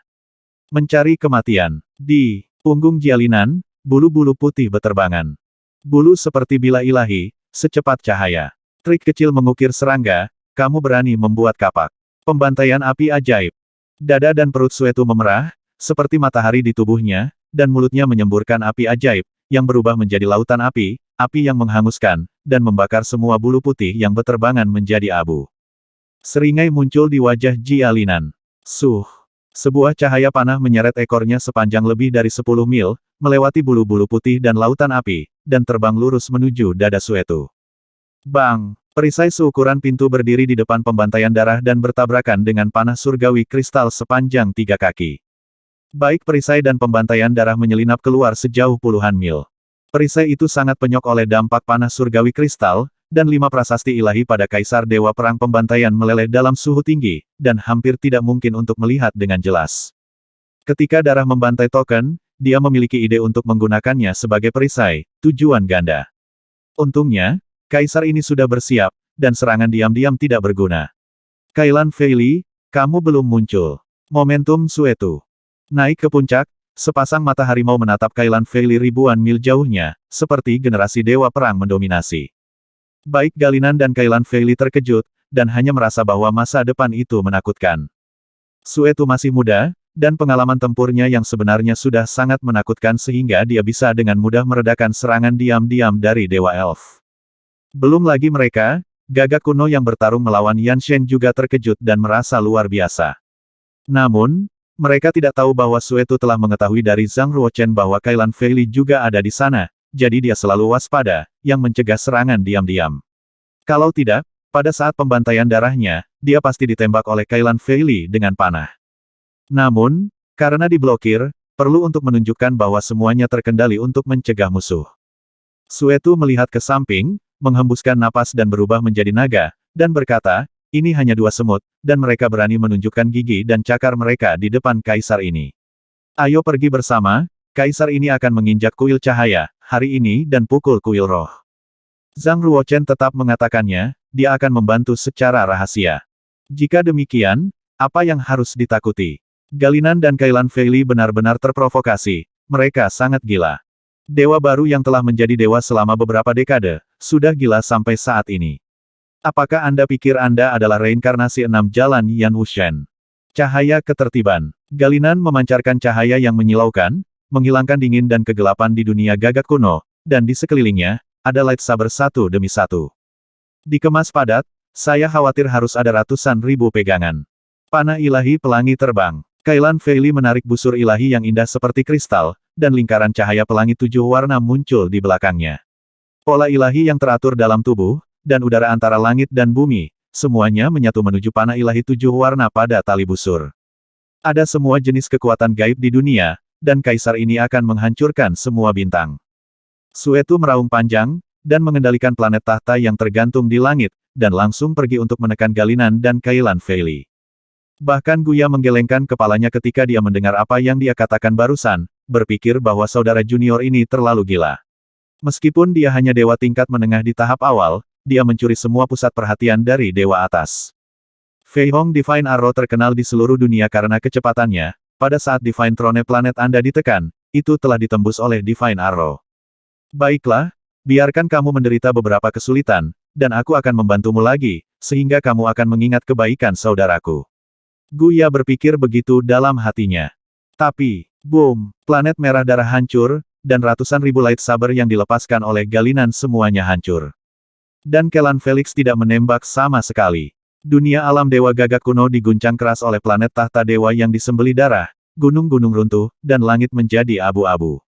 Mencari kematian. Di punggung Jialinan, bulu-bulu putih beterbangan. Bulu seperti bila ilahi, secepat cahaya. Trik kecil mengukir serangga, kamu berani membuat kapak. Pembantaian api ajaib. Dada dan perut Suetu memerah, seperti matahari di tubuhnya, dan mulutnya menyemburkan api ajaib, yang berubah menjadi lautan api, api yang menghanguskan, dan membakar semua bulu putih yang beterbangan menjadi abu. Seringai muncul di wajah Jialinan. Sebuah cahaya panah menyeret ekornya sepanjang lebih dari 10 mil, melewati bulu-bulu putih dan lautan api, dan terbang lurus menuju dada Suetu. Bang! Perisai seukuran pintu berdiri di depan pembantaian darah dan bertabrakan dengan panah surgawi kristal sepanjang 3 kaki. Baik perisai dan pembantaian darah menyelinap keluar sejauh puluhan mil. Perisai itu sangat penyok oleh dampak panah surgawi kristal, dan 5 prasasti ilahi pada kaisar dewa perang pembantaian meleleh dalam suhu tinggi, dan hampir tidak mungkin untuk melihat dengan jelas. Ketika darah membantai token, dia memiliki ide untuk menggunakannya sebagai perisai, tujuan ganda. Untungnya, kaisar ini sudah bersiap, dan serangan diam-diam tidak berguna. Kailan Feili, kamu belum muncul. Momentum Suetu. Naik ke puncak, sepasang mata harimau menatap Kailan Feili ribuan mil jauhnya, seperti generasi dewa perang mendominasi. Baik Galinan dan Kailan Feili terkejut, dan hanya merasa bahwa masa depan itu menakutkan. Suetu masih muda, dan pengalaman tempurnya yang sebenarnya sudah sangat menakutkan sehingga dia bisa dengan mudah meredakan serangan diam-diam dari Dewa Elf. Belum lagi mereka, gagak kuno yang bertarung melawan Yan Shen juga terkejut dan merasa luar biasa. Namun, mereka tidak tahu bahwa Suetu telah mengetahui dari Zhang Ruochen bahwa Kailan Feili juga ada di sana, jadi dia selalu waspada, yang mencegah serangan diam-diam. Kalau tidak, pada saat pembantaian darahnya, dia pasti ditembak oleh Kailan Feili dengan panah. Namun, karena diblokir, perlu untuk menunjukkan bahwa semuanya terkendali untuk mencegah musuh. Suetu melihat ke samping, menghembuskan napas dan berubah menjadi naga, dan berkata, ini hanya 2 semut, dan mereka berani menunjukkan gigi dan cakar mereka di depan kaisar ini. Ayo pergi bersama, kaisar ini akan menginjak kuil cahaya, hari ini dan pukul kuil roh. Zhang Ruochen tetap mengatakannya, dia akan membantu secara rahasia. Jika demikian, apa yang harus ditakuti? Galinan dan Kailan Feili benar-benar terprovokasi, mereka sangat gila. Dewa baru yang telah menjadi dewa selama beberapa dekade, sudah gila sampai saat ini. Apakah Anda pikir Anda adalah reinkarnasi 6 jalan Yan Wushen? Cahaya ketertiban. Galinan memancarkan cahaya yang menyilaukan, menghilangkan dingin dan kegelapan di dunia gagak kuno, dan di sekelilingnya, ada lightsaber satu demi satu. Dikemas padat, saya khawatir harus ada ratusan ribu pegangan. Panah ilahi pelangi terbang. Kailan Feili menarik busur ilahi yang indah seperti kristal, dan lingkaran cahaya pelangi 7 warna muncul di belakangnya. Pola ilahi yang teratur dalam tubuh, dan udara antara langit dan bumi, semuanya menyatu menuju panah ilahi 7 warna pada tali busur. Ada semua jenis kekuatan gaib di dunia, dan kaisar ini akan menghancurkan semua bintang. Suetu meraung panjang, dan mengendalikan planet tahta yang tergantung di langit, dan langsung pergi untuk menekan Galinan dan Kailan Feili. Bahkan Guya menggelengkan kepalanya ketika dia mendengar apa yang dia katakan barusan, berpikir bahwa saudara junior ini terlalu gila. Meskipun dia hanya dewa tingkat menengah di tahap awal, dia mencuri semua pusat perhatian dari dewa atas. Fei Hong Divine Arrow terkenal di seluruh dunia karena kecepatannya, pada saat Divine Throne planet Anda ditekan, itu telah ditembus oleh Divine Arrow. Baiklah, biarkan kamu menderita beberapa kesulitan, dan aku akan membantumu lagi, sehingga kamu akan mengingat kebaikan saudaraku. Guya berpikir begitu dalam hatinya. Tapi, boom, planet merah darah hancur, dan ratusan ribu lightsaber yang dilepaskan oleh Galinan semuanya hancur. Dan Kailan Felix tidak menembak sama sekali. Dunia alam dewa gagak kuno diguncang keras oleh planet tahta dewa yang disembeli darah, gunung-gunung runtuh, dan langit menjadi abu-abu.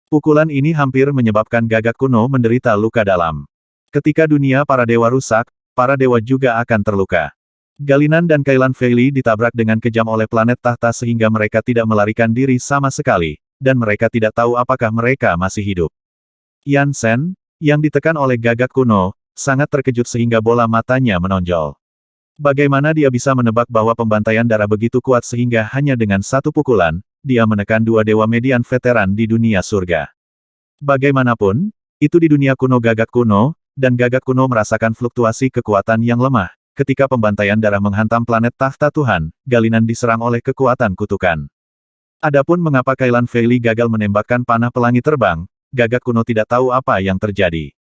Pukulan ini hampir menyebabkan gagak kuno menderita luka dalam. Ketika dunia para dewa rusak, para dewa juga akan terluka. Galinan dan Kailan Feili ditabrak dengan kejam oleh planet tahta sehingga mereka tidak melarikan diri sama sekali, dan mereka tidak tahu apakah mereka masih hidup. Yan Shen, yang ditekan oleh gagak kuno, sangat terkejut sehingga bola matanya menonjol. Bagaimana dia bisa menebak bahwa pembantaian darah begitu kuat sehingga hanya dengan satu pukulan, dia menekan 2 dewa median veteran di dunia surga. Bagaimanapun, itu di dunia kuno gagak kuno, dan gagak kuno merasakan fluktuasi kekuatan yang lemah. Ketika pembantaian darah menghantam planet tahta Tuhan, Galinan diserang oleh kekuatan kutukan. Adapun mengapa Kailan Feili gagal menembakkan panah pelangi terbang, gagak kuno tidak tahu apa yang terjadi.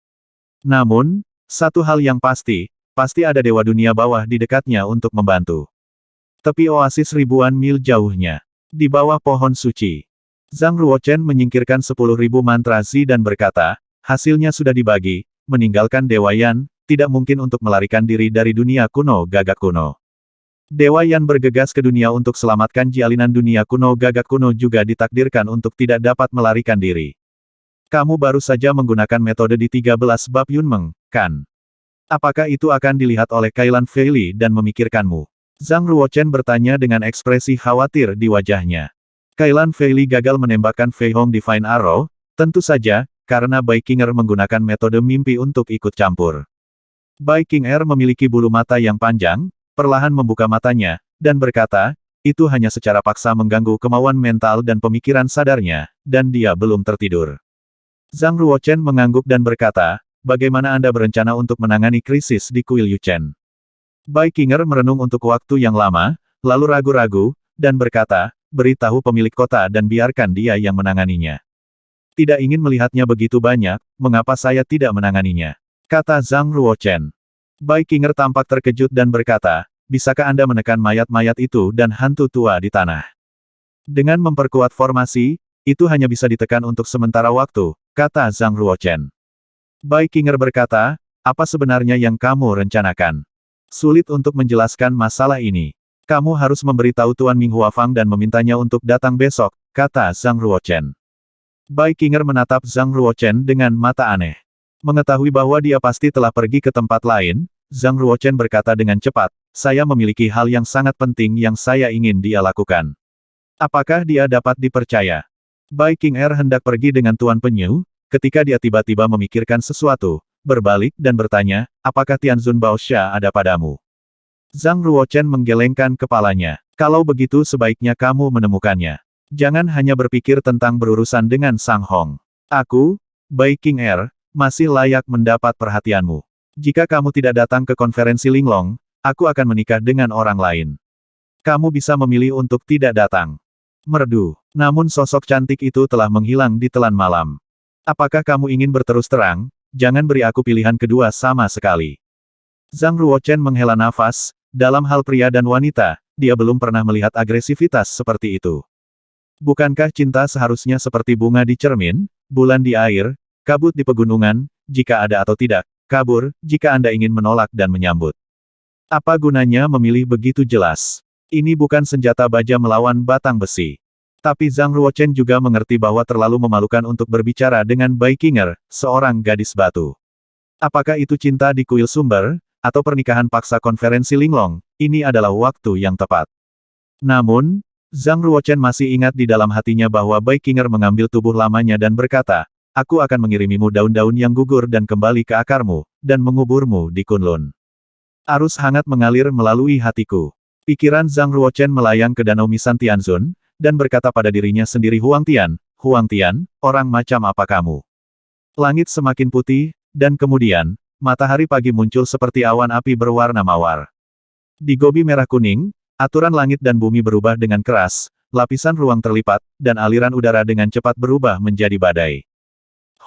Namun, satu hal yang pasti ada dewa dunia bawah di dekatnya untuk membantu. Tepi oasis ribuan mil jauhnya. Di bawah pohon suci. Zhang Ruochen menyingkirkan 10.000 mantra Zi dan berkata, hasilnya sudah dibagi, meninggalkan Dewa Yan, tidak mungkin untuk melarikan diri dari dunia kuno gagak kuno. Dewa Yan bergegas ke dunia untuk selamatkan jalinan dunia kuno gagak kuno juga ditakdirkan untuk tidak dapat melarikan diri. Kamu baru saja menggunakan metode di 13 bab Yunmeng, kan? Apakah itu akan dilihat oleh Kailan Feili dan memikirkanmu? Zhang Ruochen bertanya dengan ekspresi khawatir di wajahnya. Kailan Feili gagal menembakkan Fei Hong Divine Arrow, tentu saja, karena Bai Qinger menggunakan metode mimpi untuk ikut campur. Bai Qinger memiliki bulu mata yang panjang, perlahan membuka matanya, dan berkata, itu hanya secara paksa mengganggu kemauan mental dan pemikiran sadarnya, dan dia belum tertidur. Zhang Ruochen mengangguk dan berkata, bagaimana Anda berencana untuk menangani krisis di kuil Yuchen? Bai Qinger merenung untuk waktu yang lama, lalu ragu-ragu, dan berkata, beritahu pemilik kota dan biarkan dia yang menanganinya. Tidak ingin melihatnya begitu banyak, mengapa saya tidak menanganinya? Kata Zhang Ruochen. Bai Qinger tampak terkejut dan berkata, bisakah Anda menekan mayat-mayat itu dan hantu tua di tanah? Dengan memperkuat formasi, itu hanya bisa ditekan untuk sementara waktu, kata Zhang Ruochen. Bai Qinger berkata, apa sebenarnya yang kamu rencanakan? Sulit untuk menjelaskan masalah ini. Kamu harus memberitahu Tuan Ming Huafang dan memintanya untuk datang besok, kata Zhang Ruochen. Bai Qinger menatap Zhang Ruochen dengan mata aneh. Mengetahui bahwa dia pasti telah pergi ke tempat lain, Zhang Ruochen berkata dengan cepat, saya memiliki hal yang sangat penting yang saya ingin dia lakukan. Apakah dia dapat dipercaya? Bai Qinger hendak pergi dengan Tuan Penyu, ketika dia tiba-tiba memikirkan sesuatu, berbalik dan bertanya, apakah Tianzun Baosha ada padamu? Zhang Ruochen menggelengkan kepalanya. Kalau begitu sebaiknya kamu menemukannya. Jangan hanya berpikir tentang berurusan dengan Sang Hong. Aku, Bai Qinger, masih layak mendapat perhatianmu. Jika kamu tidak datang ke konferensi Linglong, aku akan menikah dengan orang lain. Kamu bisa memilih untuk tidak datang. Merdu. Namun sosok cantik itu telah menghilang di telan malam. Apakah kamu ingin berterus terang? Jangan beri aku pilihan kedua sama sekali. Zhang Ruochen menghela nafas, dalam hal pria dan wanita, dia belum pernah melihat agresivitas seperti itu. Bukankah cinta seharusnya seperti bunga di cermin, bulan di air, kabut di pegunungan, jika ada atau tidak, kabur, jika Anda ingin menolak dan menyambut. Apa gunanya memilih begitu jelas? Ini bukan senjata baja melawan batang besi. Tapi Zhang Ruochen juga mengerti bahwa terlalu memalukan untuk berbicara dengan Bai Qinger, seorang gadis batu. Apakah itu cinta di kuil sumber, atau pernikahan paksa konferensi Linglong, ini adalah waktu yang tepat. Namun, Zhang Ruochen masih ingat di dalam hatinya bahwa Bai Qinger mengambil tubuh lamanya dan berkata, aku akan mengirimimu daun-daun yang gugur dan kembali ke akarmu, dan menguburmu di Kunlun. Arus hangat mengalir melalui hatiku. Pikiran Zhang Ruochen melayang ke Danau Misan Tianzun, dan berkata pada dirinya sendiri Huang Tian, orang macam apa kamu? Langit semakin putih, dan kemudian, matahari pagi muncul seperti awan api berwarna mawar. Di gobi merah kuning, aturan langit dan bumi berubah dengan keras, lapisan ruang terlipat, dan aliran udara dengan cepat berubah menjadi badai.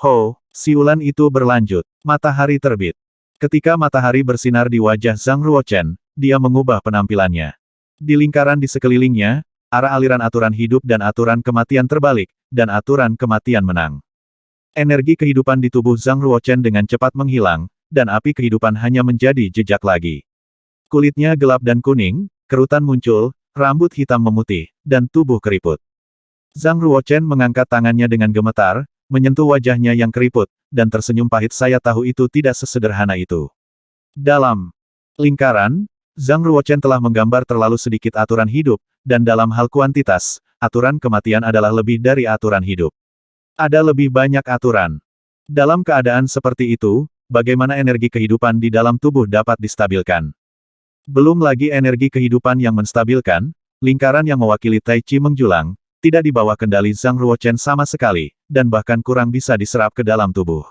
Ho, siulan itu berlanjut. Matahari terbit. Ketika matahari bersinar di wajah Zhang Ruochen, dia mengubah penampilannya. Di lingkaran di sekelilingnya, arah aliran aturan hidup dan aturan kematian terbalik, dan aturan kematian menang. Energi kehidupan di tubuh Zhang Ruochen dengan cepat menghilang, dan api kehidupan hanya menjadi jejak lagi. Kulitnya gelap dan kuning, kerutan muncul, rambut hitam memutih, dan tubuh keriput. Zhang Ruochen mengangkat tangannya dengan gemetar, menyentuh wajahnya yang keriput, dan tersenyum pahit. Saya tahu itu tidak sesederhana itu. Dalam lingkaran, Zhang Ruochen telah menggambar terlalu sedikit aturan hidup, dan dalam hal kuantitas, aturan kematian adalah lebih dari aturan hidup. Ada lebih banyak aturan. Dalam keadaan seperti itu, bagaimana energi kehidupan di dalam tubuh dapat distabilkan? Belum lagi energi kehidupan yang menstabilkan, lingkaran yang mewakili Tai Chi menjulang, tidak di bawah kendali Zhang Ruochen sama sekali, dan bahkan kurang bisa diserap ke dalam tubuh.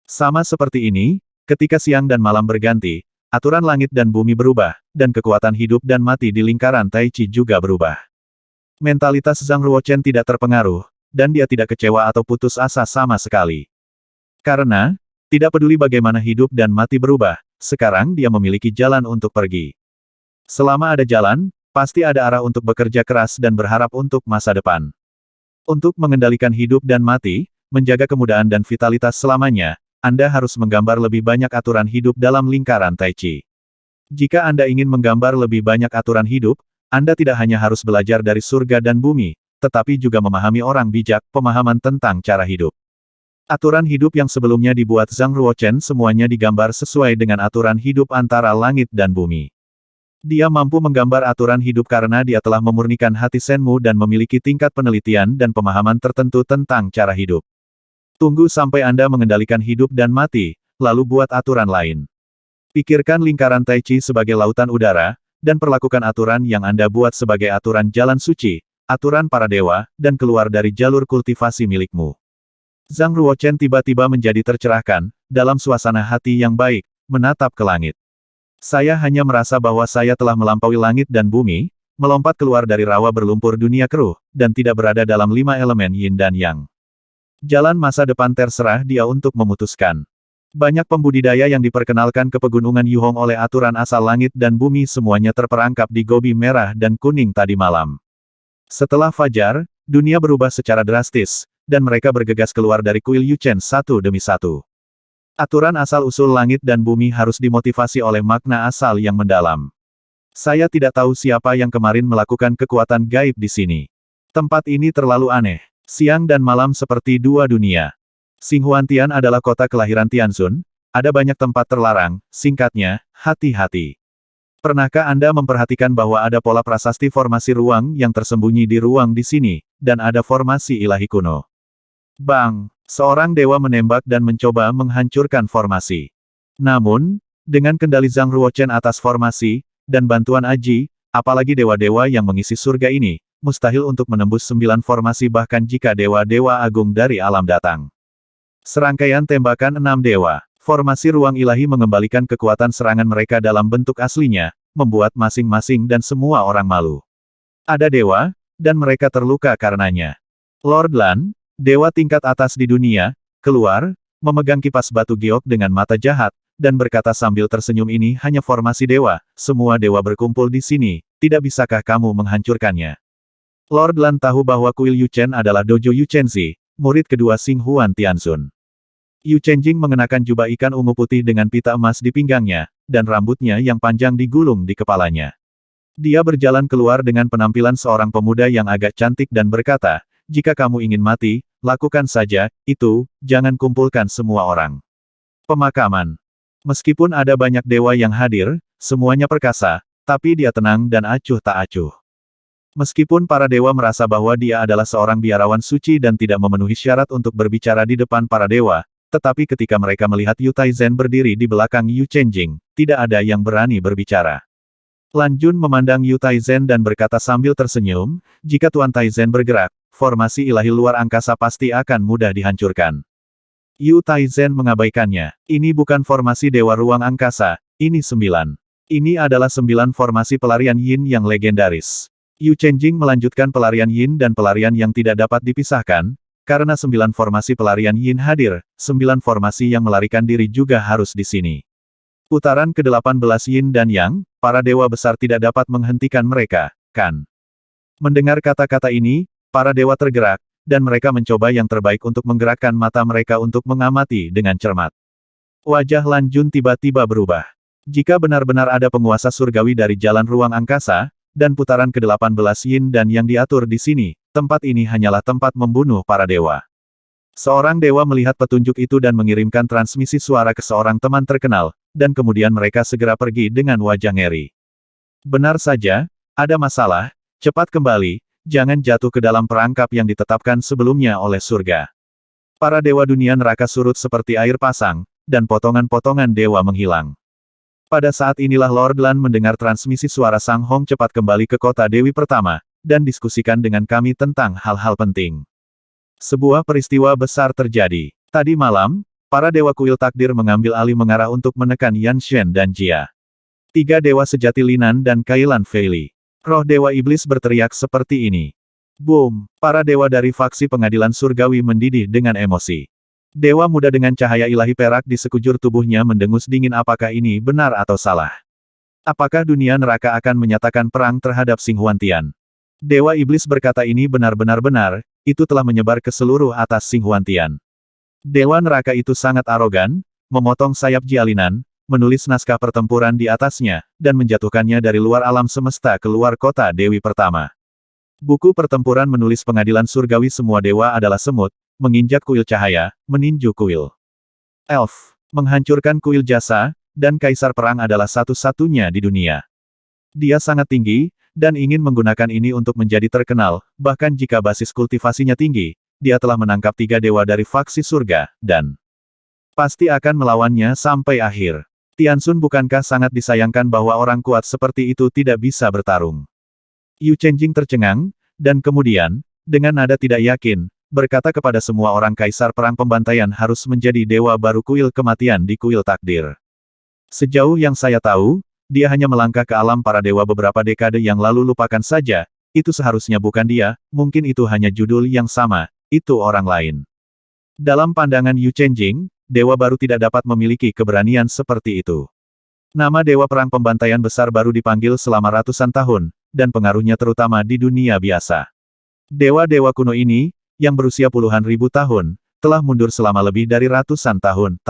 Sama seperti ini, ketika siang dan malam berganti, aturan langit dan bumi berubah, dan kekuatan hidup dan mati di lingkaran Tai Chi juga berubah. Mentalitas Zhang Ruochen tidak terpengaruh, dan dia tidak kecewa atau putus asa sama sekali. Karena, tidak peduli bagaimana hidup dan mati berubah, sekarang dia memiliki jalan untuk pergi. Selama ada jalan, pasti ada arah untuk bekerja keras dan berharap untuk masa depan. Untuk mengendalikan hidup dan mati, menjaga kemudahan dan vitalitas selamanya, Anda harus menggambar lebih banyak aturan hidup dalam lingkaran Tai Chi. Jika Anda ingin menggambar lebih banyak aturan hidup, Anda tidak hanya harus belajar dari surga dan bumi, tetapi juga memahami orang bijak, pemahaman tentang cara hidup. Aturan hidup yang sebelumnya dibuat Zhang Ruochen semuanya digambar sesuai dengan aturan hidup antara langit dan bumi. Dia mampu menggambar aturan hidup karena dia telah memurnikan hati Senmu dan memiliki tingkat penelitian dan pemahaman tertentu tentang cara hidup. Tunggu sampai Anda mengendalikan hidup dan mati, lalu buat aturan lain. Pikirkan lingkaran Tai Chi sebagai lautan udara, dan perlakukan aturan yang Anda buat sebagai aturan jalan suci, aturan para dewa, dan keluar dari jalur kultivasi milikmu. Zhang Ruochen tiba-tiba menjadi tercerahkan, dalam suasana hati yang baik, menatap ke langit. Saya hanya merasa bahwa saya telah melampaui langit dan bumi, melompat keluar dari rawa berlumpur dunia keruh, dan tidak berada dalam 5 elemen yin dan yang. Jalan masa depan terserah dia untuk memutuskan. Banyak pembudidaya yang diperkenalkan ke pegunungan Yuhong oleh aturan asal langit dan bumi semuanya terperangkap di gobi merah dan kuning tadi malam. Setelah fajar, dunia berubah secara drastis, dan mereka bergegas keluar dari kuil Yuchen satu demi satu. Aturan asal-usul langit dan bumi harus dimotivasi oleh makna asal yang mendalam. Saya tidak tahu siapa yang kemarin melakukan kekuatan gaib di sini. Tempat ini terlalu aneh. Siang dan malam seperti dua dunia. Xinghuantian adalah kota kelahiran Tianzun, ada banyak tempat terlarang, singkatnya, hati-hati. Pernahkah Anda memperhatikan bahwa ada pola prasasti formasi ruang yang tersembunyi di ruang di sini, dan ada formasi ilahi kuno? Bang! Seorang dewa menembak dan mencoba menghancurkan formasi. Namun, dengan kendali Zhang Ruochen atas formasi, dan bantuan Aji, apalagi dewa-dewa yang mengisi surga ini, mustahil untuk menembus 9 formasi bahkan jika dewa-dewa agung dari alam datang. Serangkaian tembakan 6 dewa, formasi ruang ilahi mengembalikan kekuatan serangan mereka dalam bentuk aslinya, membuat masing-masing dan semua orang malu. Ada dewa, dan mereka terluka karenanya. Lord Lan, dewa tingkat atas di dunia, keluar, memegang kipas batu giok dengan mata jahat, dan berkata sambil tersenyum ini hanya formasi dewa, semua dewa berkumpul di sini, tidak bisakah kamu menghancurkannya? Lord Lan tahu bahwa kuil Yuchen adalah dojo Yuchenzi, murid kedua Xinghuan Tianzun. Yu Chenjing mengenakan jubah ikan ungu putih dengan pita emas di pinggangnya, dan rambutnya yang panjang digulung di kepalanya. Dia berjalan keluar dengan penampilan seorang pemuda yang agak cantik dan berkata, jika kamu ingin mati, lakukan saja, itu, jangan kumpulkan semua orang. Pemakaman. Meskipun ada banyak dewa yang hadir, semuanya perkasa, tapi dia tenang dan acuh tak acuh. Meskipun para dewa merasa bahwa dia adalah seorang biarawan suci dan tidak memenuhi syarat untuk berbicara di depan para dewa, tetapi ketika mereka melihat Yu Taizen berdiri di belakang Yu Chenjing, tidak ada yang berani berbicara. Lan Jun memandang Yu Taizen dan berkata sambil tersenyum, jika Tuan Taizen bergerak, formasi ilahi luar angkasa pasti akan mudah dihancurkan. Yu Taizen mengabaikannya. Ini bukan formasi dewa ruang angkasa, ini 9. Ini adalah 9 formasi pelarian Yin yang legendaris. Yu Chenjing melanjutkan pelarian Yin dan pelarian yang tidak dapat dipisahkan, karena 9 formasi pelarian Yin hadir, 9 formasi yang melarikan diri juga harus di sini. Putaran ke-18 Yin dan Yang, para dewa besar tidak dapat menghentikan mereka, kan? Mendengar kata-kata ini, para dewa tergerak, dan mereka mencoba yang terbaik untuk menggerakkan mata mereka untuk mengamati dengan cermat. Wajah Lan Jun tiba-tiba berubah. Jika benar-benar ada penguasa surgawi dari jalan ruang angkasa, dan putaran ke-18 Yin dan Yang diatur di sini, tempat ini hanyalah tempat membunuh para dewa. Seorang dewa melihat petunjuk itu dan mengirimkan transmisi suara ke seorang teman terkenal, dan kemudian mereka segera pergi dengan wajah ngeri. Benar saja, ada masalah, cepat kembali, jangan jatuh ke dalam perangkap yang ditetapkan sebelumnya oleh surga. Para dewa dunia neraka surut seperti air pasang, dan potongan-potongan dewa menghilang. Pada saat inilah Lord Lan mendengar transmisi suara Sang Hong cepat kembali ke kota Dewi Pertama, dan diskusikan dengan kami tentang hal-hal penting. Sebuah peristiwa besar terjadi. Tadi malam, para dewa kuil takdir mengambil alih mengarah untuk menekan Yan Shen dan Jia. 3 dewa sejati Linan dan Kailan Feili. Roh dewa iblis berteriak seperti ini. Boom! Para dewa dari faksi pengadilan surgawi mendidih dengan emosi. Dewa muda dengan cahaya ilahi perak di sekujur tubuhnya mendengus dingin apakah ini benar atau salah. Apakah dunia neraka akan menyatakan perang terhadap Xinghuantian? Dewa iblis berkata ini benar-benar benar, itu telah menyebar ke seluruh atas Xinghuantian. Dewa neraka itu sangat arogan, memotong sayap Jialinan, menulis naskah pertempuran di atasnya, dan menjatuhkannya dari luar alam semesta ke luar kota Dewi Pertama. Buku pertempuran menulis pengadilan surgawi semua dewa adalah semut, menginjak kuil cahaya, meninju kuil elf, menghancurkan kuil jasa, dan kaisar perang adalah satu-satunya di dunia. Dia sangat tinggi, dan ingin menggunakan ini untuk menjadi terkenal, bahkan jika basis kultivasinya tinggi, dia telah menangkap 3 dewa dari faksi surga, dan pasti akan melawannya sampai akhir. Tianzun bukankah sangat disayangkan bahwa orang kuat seperti itu tidak bisa bertarung? Yu Chenjing tercengang, dan kemudian, dengan nada tidak yakin, berkata kepada semua orang kaisar perang pembantaian harus menjadi dewa baru kuil kematian di kuil takdir. Sejauh yang saya tahu, dia hanya melangkah ke alam para dewa beberapa dekade yang lalu lupakan saja, itu seharusnya bukan dia, mungkin itu hanya judul yang sama, itu orang lain. Dalam pandangan Yu Chenjing, dewa baru tidak dapat memiliki keberanian seperti itu. Nama Dewa Perang Pembantaian Besar baru dipanggil selama ratusan tahun, dan pengaruhnya terutama di dunia biasa. Dewa-dewa kuno ini, yang berusia puluhan ribu tahun, telah mundur selama lebih dari ratusan tahun.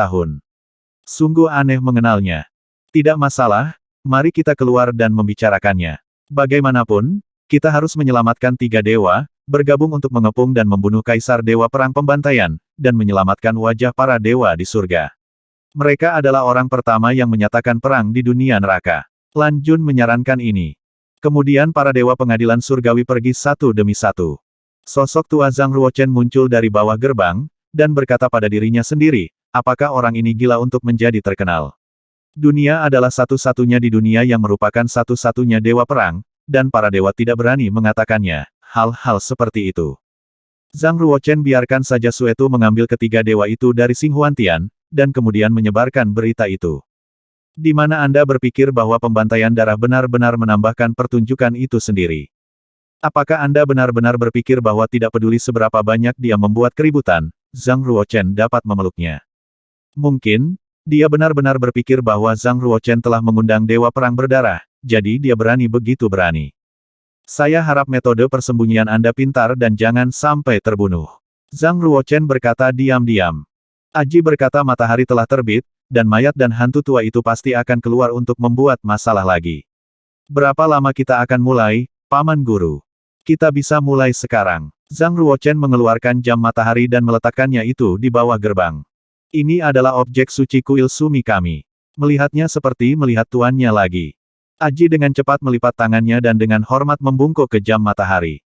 Sungguh aneh mengenalnya. Tidak masalah, mari kita keluar dan membicarakannya. Bagaimanapun, kita harus menyelamatkan 3 dewa, bergabung untuk mengepung dan membunuh Kaisar Dewa Perang Pembantaian, dan menyelamatkan wajah para dewa di surga. Mereka adalah orang pertama yang menyatakan perang di dunia neraka. Lan Jun menyarankan ini. Kemudian para dewa pengadilan surgawi pergi satu demi satu. Sosok tua Zhang Ruochen muncul dari bawah gerbang, dan berkata pada dirinya sendiri, apakah orang ini gila untuk menjadi terkenal? Dunia adalah satu-satunya di dunia yang merupakan satu-satunya dewa perang, dan para dewa tidak berani mengatakannya, hal-hal seperti itu. Zhang Ruochen biarkan saja Suetu mengambil ketiga dewa itu dari Xing Huantian, dan kemudian menyebarkan berita itu. Di mana Anda berpikir bahwa pembantaian darah benar-benar menambahkan pertunjukan itu sendiri? Apakah Anda benar-benar berpikir bahwa tidak peduli seberapa banyak dia membuat keributan, Zhang Ruochen dapat memeluknya? Mungkin, dia benar-benar berpikir bahwa Zhang Ruochen telah mengundang Dewa Perang Berdarah, jadi dia berani begitu berani. Saya harap metode persembunyian Anda pintar dan jangan sampai terbunuh. Zhang Ruochen berkata diam-diam. Aji berkata matahari telah terbit, dan mayat dan hantu tua itu pasti akan keluar untuk membuat masalah lagi. Berapa lama kita akan mulai, Paman Guru? Kita bisa mulai sekarang. Zhang Ruochen mengeluarkan jam matahari dan meletakkannya itu di bawah gerbang. Ini adalah objek suci kuil Sumi kami. Melihatnya seperti melihat tuannya lagi. Aji dengan cepat melipat tangannya dan dengan hormat membungkuk ke jam matahari.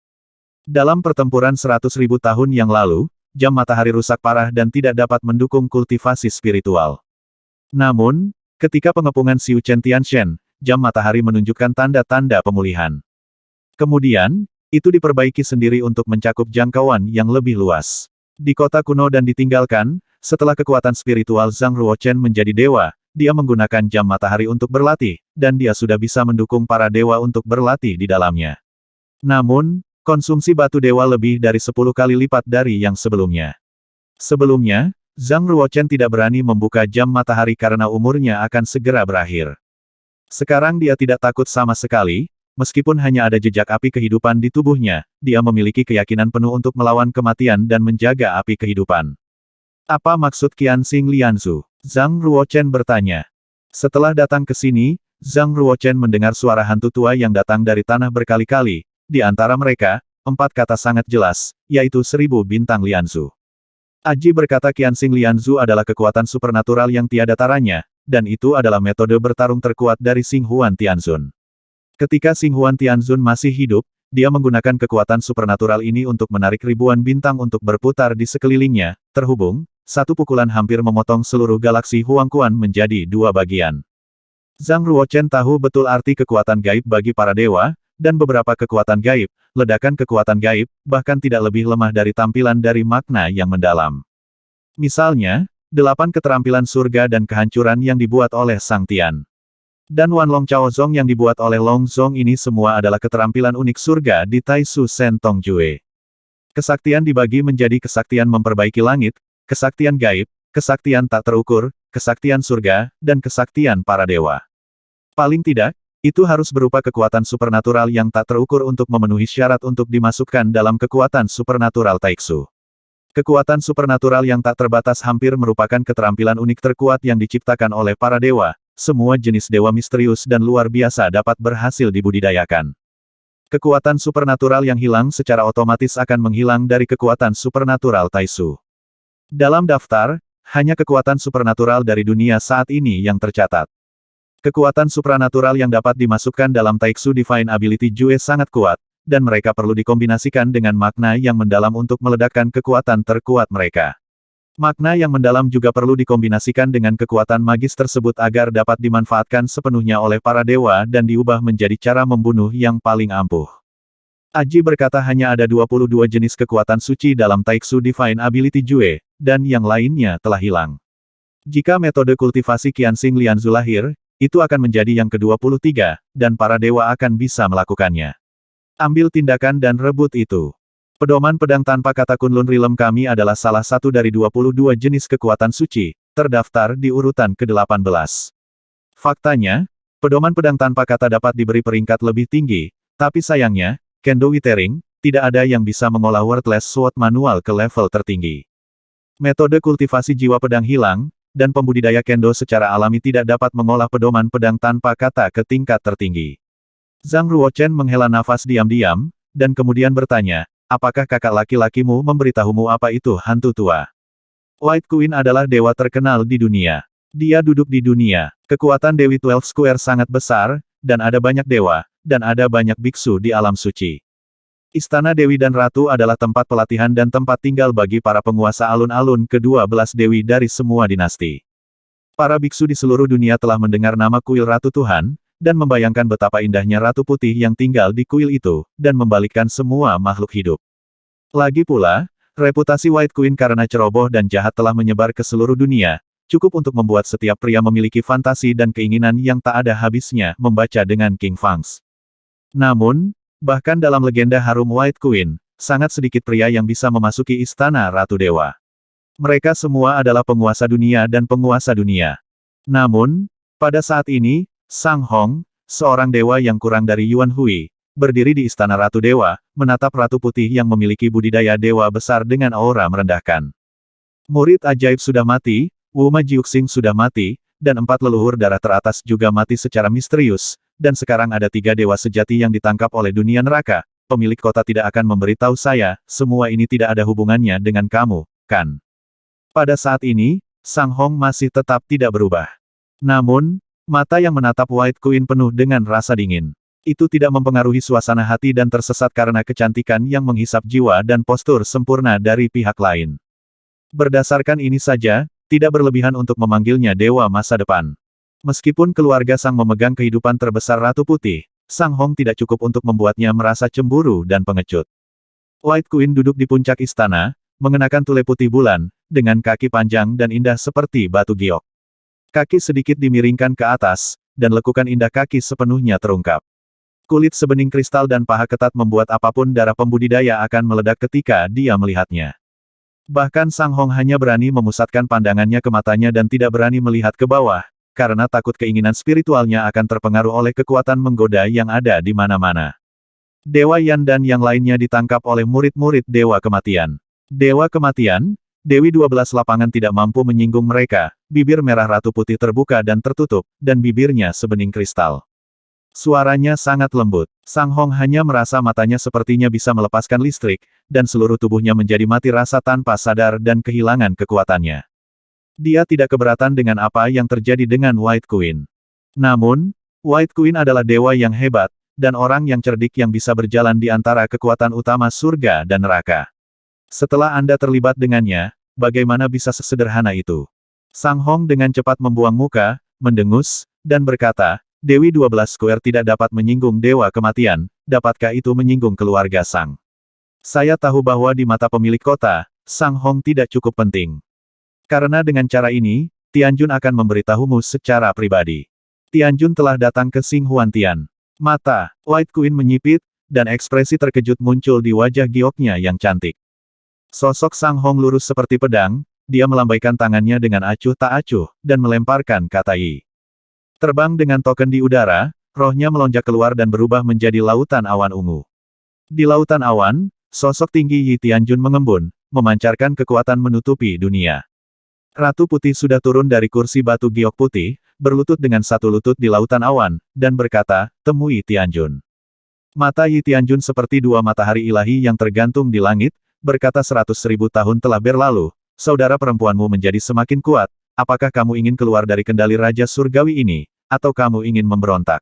Dalam pertempuran 100.000 tahun yang lalu, jam matahari rusak parah dan tidak dapat mendukung kultivasi spiritual. Namun, ketika pengepungan Xiu Chen Tianshen, jam matahari menunjukkan tanda-tanda pemulihan. Kemudian, itu diperbaiki sendiri untuk mencakup jangkauan yang lebih luas. Di kota kuno dan ditinggalkan, setelah kekuatan spiritual Zhang Ruochen menjadi dewa, dia menggunakan jam matahari untuk berlatih, dan dia sudah bisa mendukung para dewa untuk berlatih di dalamnya. Namun, konsumsi batu dewa lebih dari 10 kali lipat dari yang sebelumnya. Sebelumnya, Zhang Ruochen tidak berani membuka jam matahari karena umurnya akan segera berakhir. Sekarang dia tidak takut sama sekali, meskipun hanya ada jejak api kehidupan di tubuhnya, dia memiliki keyakinan penuh untuk melawan kematian dan menjaga api kehidupan. Apa maksud Qianxing Lianzu? Zhang Ruochen bertanya. Setelah datang ke sini, Zhang Ruochen mendengar suara hantu tua yang datang dari tanah berkali-kali, di antara mereka, 4 kata sangat jelas, yaitu 1000 bintang Lianzu. Aji berkata Qianxing Lianzu adalah kekuatan supernatural yang tiada taranya, dan itu adalah metode bertarung terkuat dari Xing Huan Tianzun. Ketika Xing Huan Tianzun masih hidup, dia menggunakan kekuatan supernatural ini untuk menarik ribuan bintang untuk berputar di sekelilingnya, terhubung, satu pukulan hampir memotong seluruh galaksi Huangquan menjadi 2 bagian. Zhang Ruochen tahu betul arti kekuatan gaib bagi para dewa, dan beberapa kekuatan gaib, ledakan kekuatan gaib, bahkan tidak lebih lemah dari tampilan dari makna yang mendalam. Misalnya, 8 keterampilan surga dan kehancuran yang dibuat oleh Sang Tian. Dan Wanlong Chaozong yang dibuat oleh Long Zong ini semua adalah keterampilan unik surga di Taisu Sen Tong Jue. Kesaktian dibagi menjadi kesaktian memperbaiki langit, kesaktian gaib, kesaktian tak terukur, kesaktian surga, dan kesaktian para dewa. Paling tidak, itu harus berupa kekuatan supernatural yang tak terukur untuk memenuhi syarat untuk dimasukkan dalam kekuatan supernatural Taiksu. Kekuatan supernatural yang tak terbatas hampir merupakan keterampilan unik terkuat yang diciptakan oleh para dewa, semua jenis dewa misterius dan luar biasa dapat berhasil dibudidayakan. Kekuatan supernatural yang hilang secara otomatis akan menghilang dari kekuatan supernatural Taisu. Dalam daftar, hanya kekuatan supernatural dari dunia saat ini yang tercatat. Kekuatan supranatural yang dapat dimasukkan dalam Taiksu Divine Ability Jue sangat kuat, dan mereka perlu dikombinasikan dengan makna yang mendalam untuk meledakkan kekuatan terkuat mereka. Makna yang mendalam juga perlu dikombinasikan dengan kekuatan magis tersebut agar dapat dimanfaatkan sepenuhnya oleh para dewa dan diubah menjadi cara membunuh yang paling ampuh. Aji berkata hanya ada 22 jenis kekuatan suci dalam Taiksu Divine Ability Jue, dan yang lainnya telah hilang. Jika metode kultivasi Qianxing Lianzu lahir, itu akan menjadi yang ke-23, dan para dewa akan bisa melakukannya. Ambil tindakan dan rebut itu. Pedoman pedang tanpa kata Kunlun Rilem kami adalah salah satu dari 22 jenis kekuatan suci, terdaftar di urutan ke-18. Faktanya, pedoman pedang tanpa kata dapat diberi peringkat lebih tinggi, tapi sayangnya, Kendo Withering, tidak ada yang bisa mengolah Wordless Sword manual ke level tertinggi. Metode kultivasi jiwa pedang hilang, dan pembudidaya Kendo secara alami tidak dapat mengolah pedoman pedang tanpa kata ke tingkat tertinggi. Zhang Ruochen menghela nafas diam-diam, dan kemudian bertanya, apakah kakak laki-lakimu memberitahumu apa itu hantu tua? White Queen adalah dewa terkenal di dunia. Dia duduk di dunia. Kekuatan Dewi 12 Square sangat besar, dan ada banyak dewa, dan ada banyak biksu di alam suci. Istana Dewi dan Ratu adalah tempat pelatihan dan tempat tinggal bagi para penguasa alun-alun ke-12 dewi dari semua dinasti. Para biksu di seluruh dunia telah mendengar nama kuil Ratu Tuhan, dan membayangkan betapa indahnya Ratu Putih yang tinggal di kuil itu, dan membalikkan semua makhluk hidup. Lagi pula, reputasi White Queen karena ceroboh dan jahat telah menyebar ke seluruh dunia, cukup untuk membuat setiap pria memiliki fantasi dan keinginan yang tak ada habisnya membaca dengan King Fangs. Namun, bahkan dalam legenda harum White Queen, sangat sedikit pria yang bisa memasuki istana Ratu Dewa. Mereka semua adalah penguasa dunia dan penguasa dunia. Namun, pada saat ini, Sang Hong, seorang dewa yang kurang dari Yuan Hui, berdiri di istana Ratu Dewa, menatap Ratu Putih yang memiliki budidaya dewa besar dengan aura merendahkan. Murid ajaib sudah mati, Wuma Jiuxing sudah mati, dan 4 leluhur darah teratas juga mati secara misterius, dan sekarang ada 3 dewa sejati yang ditangkap oleh dunia neraka. Pemilik kota tidak akan memberitahu saya, semua ini tidak ada hubungannya dengan kamu, kan? Pada saat ini, Sang Hong masih tetap tidak berubah. Namun, mata yang menatap White Queen penuh dengan rasa dingin. Itu tidak mempengaruhi suasana hati dan tersesat karena kecantikan yang menghisap jiwa dan postur sempurna dari pihak lain. Berdasarkan ini saja, tidak berlebihan untuk memanggilnya dewa masa depan. Meskipun keluarga Sang memegang kehidupan terbesar Ratu Putih, Sang Hong tidak cukup untuk membuatnya merasa cemburu dan pengecut. White Queen duduk di puncak istana, mengenakan tule putih bulan, dengan kaki panjang dan indah seperti batu giok. Kaki sedikit dimiringkan ke atas, dan lekukan indah kaki sepenuhnya terungkap. Kulit sebening kristal dan paha ketat membuat apapun darah pembudidaya akan meledak ketika dia melihatnya. Bahkan Sang Hong hanya berani memusatkan pandangannya ke matanya dan tidak berani melihat ke bawah, karena takut keinginan spiritualnya akan terpengaruh oleh kekuatan menggoda yang ada di mana-mana. Dewa Yan dan yang lainnya ditangkap oleh murid-murid Dewa Kematian. Dewa Kematian, Dewi 12 lapangan tidak mampu menyinggung mereka, bibir merah Ratu Putih terbuka dan tertutup, dan bibirnya sebening kristal. Suaranya sangat lembut. Sang Hong hanya merasa matanya sepertinya bisa melepaskan listrik, dan seluruh tubuhnya menjadi mati rasa tanpa sadar dan kehilangan kekuatannya. Dia tidak keberatan dengan apa yang terjadi dengan White Queen. Namun, White Queen adalah dewa yang hebat, dan orang yang cerdik yang bisa berjalan di antara kekuatan utama surga dan neraka. Setelah Anda terlibat dengannya, bagaimana bisa sesederhana itu? Sang Hong dengan cepat membuang muka, mendengus, dan berkata, Dewi 12 Square tidak dapat menyinggung Dewa Kematian, dapatkah itu menyinggung keluarga Sang? Saya tahu bahwa di mata pemilik kota, Sang Hong tidak cukup penting. Karena dengan cara ini, Tianjun akan memberitahumu secara pribadi. Tianjun telah datang ke Xing Huantian. Mata White Queen menyipit, dan ekspresi terkejut muncul di wajah gioknya yang cantik. Sosok Sang Hong lurus seperti pedang, dia melambaikan tangannya dengan acuh tak acuh, dan melemparkan kata Yi. Terbang dengan token di udara, rohnya melonjak keluar dan berubah menjadi lautan awan ungu. Di lautan awan, sosok tinggi Yi Tianjun mengembun, memancarkan kekuatan menutupi dunia. Ratu Putih sudah turun dari kursi batu giok putih, berlutut dengan satu lutut di lautan awan, dan berkata, temui Tianjun. Mata Yi Tianjun seperti 2 matahari ilahi yang tergantung di langit, berkata 100.000 tahun telah berlalu, saudara perempuanmu menjadi semakin kuat, apakah kamu ingin keluar dari kendali Raja Surgawi ini, atau kamu ingin memberontak?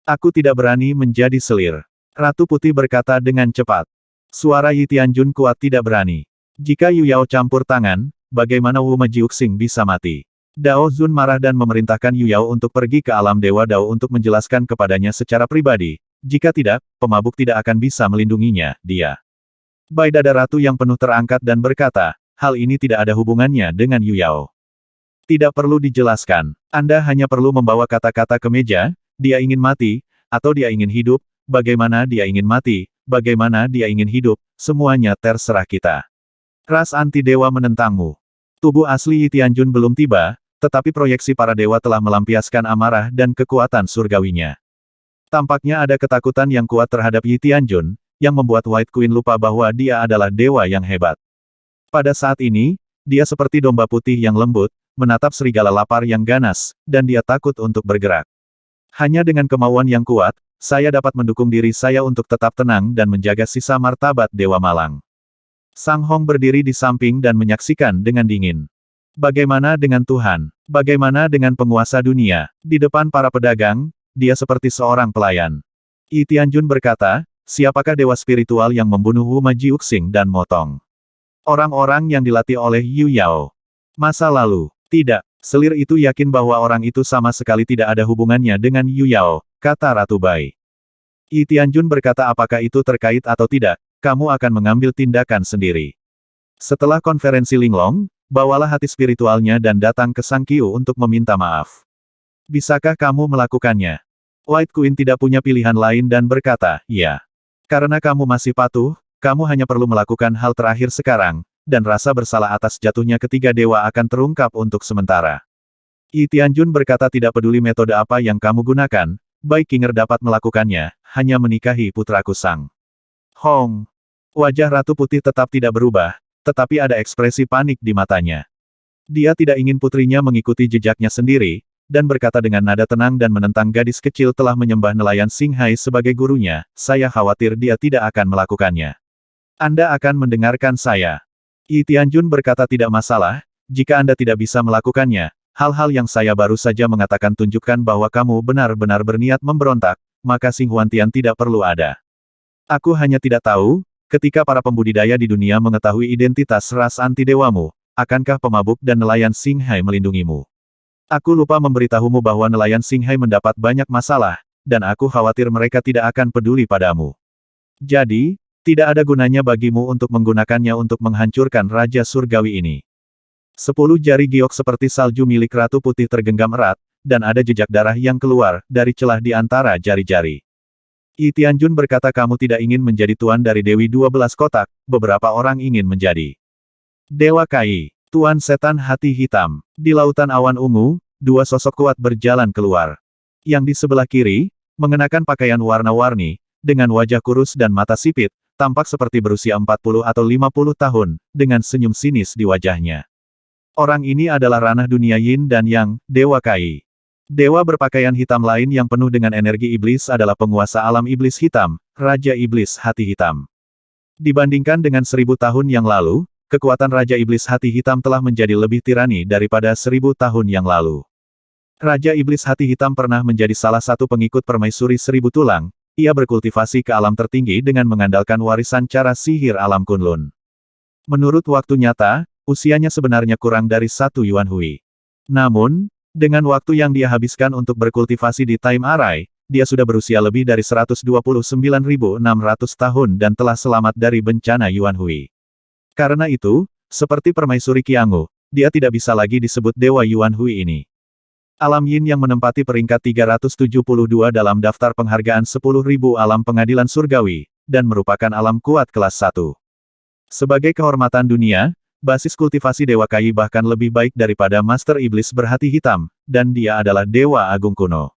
Aku tidak berani menjadi selir. Ratu Putih berkata dengan cepat. Suara Yi Tianjun kuat tidak berani. Jika Yu Yao campur tangan, bagaimana Wuma Jiuxing bisa mati? Dao Zun marah dan memerintahkan Yu Yao untuk pergi ke alam Dewa Dao untuk menjelaskan kepadanya secara pribadi. Jika tidak, pemabuk tidak akan bisa melindunginya, dia. Baidada Ratu yang penuh terangkat dan berkata, hal ini tidak ada hubungannya dengan Yu Yao. Tidak perlu dijelaskan. Anda hanya perlu membawa kata-kata ke meja, dia ingin mati, atau dia ingin hidup, bagaimana dia ingin mati, bagaimana dia ingin hidup, semuanya terserah kita. Ras anti-dewa menentangmu. Tubuh asli Yi Tianjun belum tiba, tetapi proyeksi para dewa telah melampiaskan amarah dan kekuatan surgawinya. Tampaknya ada ketakutan yang kuat terhadap Yi Tianjun, yang membuat White Queen lupa bahwa dia adalah dewa yang hebat. Pada saat ini, dia seperti domba putih yang lembut, menatap serigala lapar yang ganas, dan dia takut untuk bergerak. Hanya dengan kemauan yang kuat, saya dapat mendukung diri saya untuk tetap tenang dan menjaga sisa martabat Dewa Malang. Sang Hong berdiri di samping dan menyaksikan dengan dingin. Bagaimana dengan Tuhan? Bagaimana dengan penguasa dunia? Di depan para pedagang, dia seperti seorang pelayan. Yi Tianjun berkata, siapakah dewa spiritual yang membunuh Wu Ma Jiuxing dan Motong? Orang-orang yang dilatih oleh Yu Yao. Masa lalu, tidak. Selir itu yakin bahwa orang itu sama sekali tidak ada hubungannya dengan Yu Yao, kata Ratu Bai. Yi Tianjun berkata apakah itu terkait atau tidak, kamu akan mengambil tindakan sendiri. Setelah konferensi Linglong, bawalah hati spiritualnya dan datang ke Sang Qiu untuk meminta maaf. Bisakah kamu melakukannya? White Queen tidak punya pilihan lain dan berkata, ya. Karena kamu masih patuh, kamu hanya perlu melakukan hal terakhir sekarang, dan rasa bersalah atas jatuhnya ketiga dewa akan terungkap untuk sementara. Yi Tianjun berkata tidak peduli metode apa yang kamu gunakan, baik Kinger dapat melakukannya, hanya menikahi putraku Sang Hong. Wajah Ratu Putih tetap tidak berubah, tetapi ada ekspresi panik di matanya. Dia tidak ingin putrinya mengikuti jejaknya sendiri, dan berkata dengan nada tenang dan menentang gadis kecil telah menyembah nelayan Xinghai sebagai gurunya, saya khawatir dia tidak akan melakukannya. Anda akan mendengarkan saya. Yi Tianjun berkata tidak masalah, jika Anda tidak bisa melakukannya, hal-hal yang saya baru saja mengatakan tunjukkan bahwa kamu benar-benar berniat memberontak, maka Xing Huantian tidak perlu ada. Aku hanya tidak tahu, ketika para pembudidaya di dunia mengetahui identitas ras anti-dewamu, akankah pemabuk dan nelayan Xinghai melindungimu? Aku lupa memberitahumu bahwa nelayan Xinghai mendapat banyak masalah, dan aku khawatir mereka tidak akan peduli padamu. Jadi, tidak ada gunanya bagimu untuk menggunakannya untuk menghancurkan Raja Surgawi ini. 10 jari giok seperti salju milik Ratu Putih tergenggam erat, dan ada jejak darah yang keluar dari celah di antara jari-jari. Yi Tianjun berkata kamu tidak ingin menjadi tuan dari Dewi 12 kotak, beberapa orang ingin menjadi Dewa Kai, Tuan Setan Hati Hitam. Di lautan awan ungu, dua sosok kuat berjalan keluar. Yang di sebelah kiri, mengenakan pakaian warna-warni, dengan wajah kurus dan mata sipit, tampak seperti berusia 40 atau 50 tahun, dengan senyum sinis di wajahnya. Orang ini adalah ranah dunia Yin dan Yang, Dewa Kai. Dewa berpakaian hitam lain yang penuh dengan energi iblis adalah penguasa alam iblis hitam, Raja Iblis Hati Hitam. Dibandingkan dengan 1000 tahun yang lalu, kekuatan Raja Iblis Hati Hitam telah menjadi lebih tirani daripada 1000 tahun yang lalu. Raja Iblis Hati Hitam pernah menjadi salah satu pengikut permaisuri 1000 tulang, ia berkultivasi ke alam tertinggi dengan mengandalkan warisan cara sihir alam Kunlun. Menurut waktu nyata, usianya sebenarnya kurang dari 1 Yuan Hui. Namun, dengan waktu yang dia habiskan untuk berkultivasi di Time Array, dia sudah berusia lebih dari 129.600 tahun dan telah selamat dari bencana Yuan Hui. Karena itu, seperti permaisuri Qiangu, dia tidak bisa lagi disebut Dewa Yuan Hui ini. Alam Yin yang menempati peringkat 372 dalam daftar penghargaan 10.000 alam pengadilan surgawi, dan merupakan alam kuat kelas 1. Sebagai kehormatan dunia, basis kultivasi Dewa Kai bahkan lebih baik daripada Master Iblis berhati hitam, dan dia adalah Dewa Agung kuno.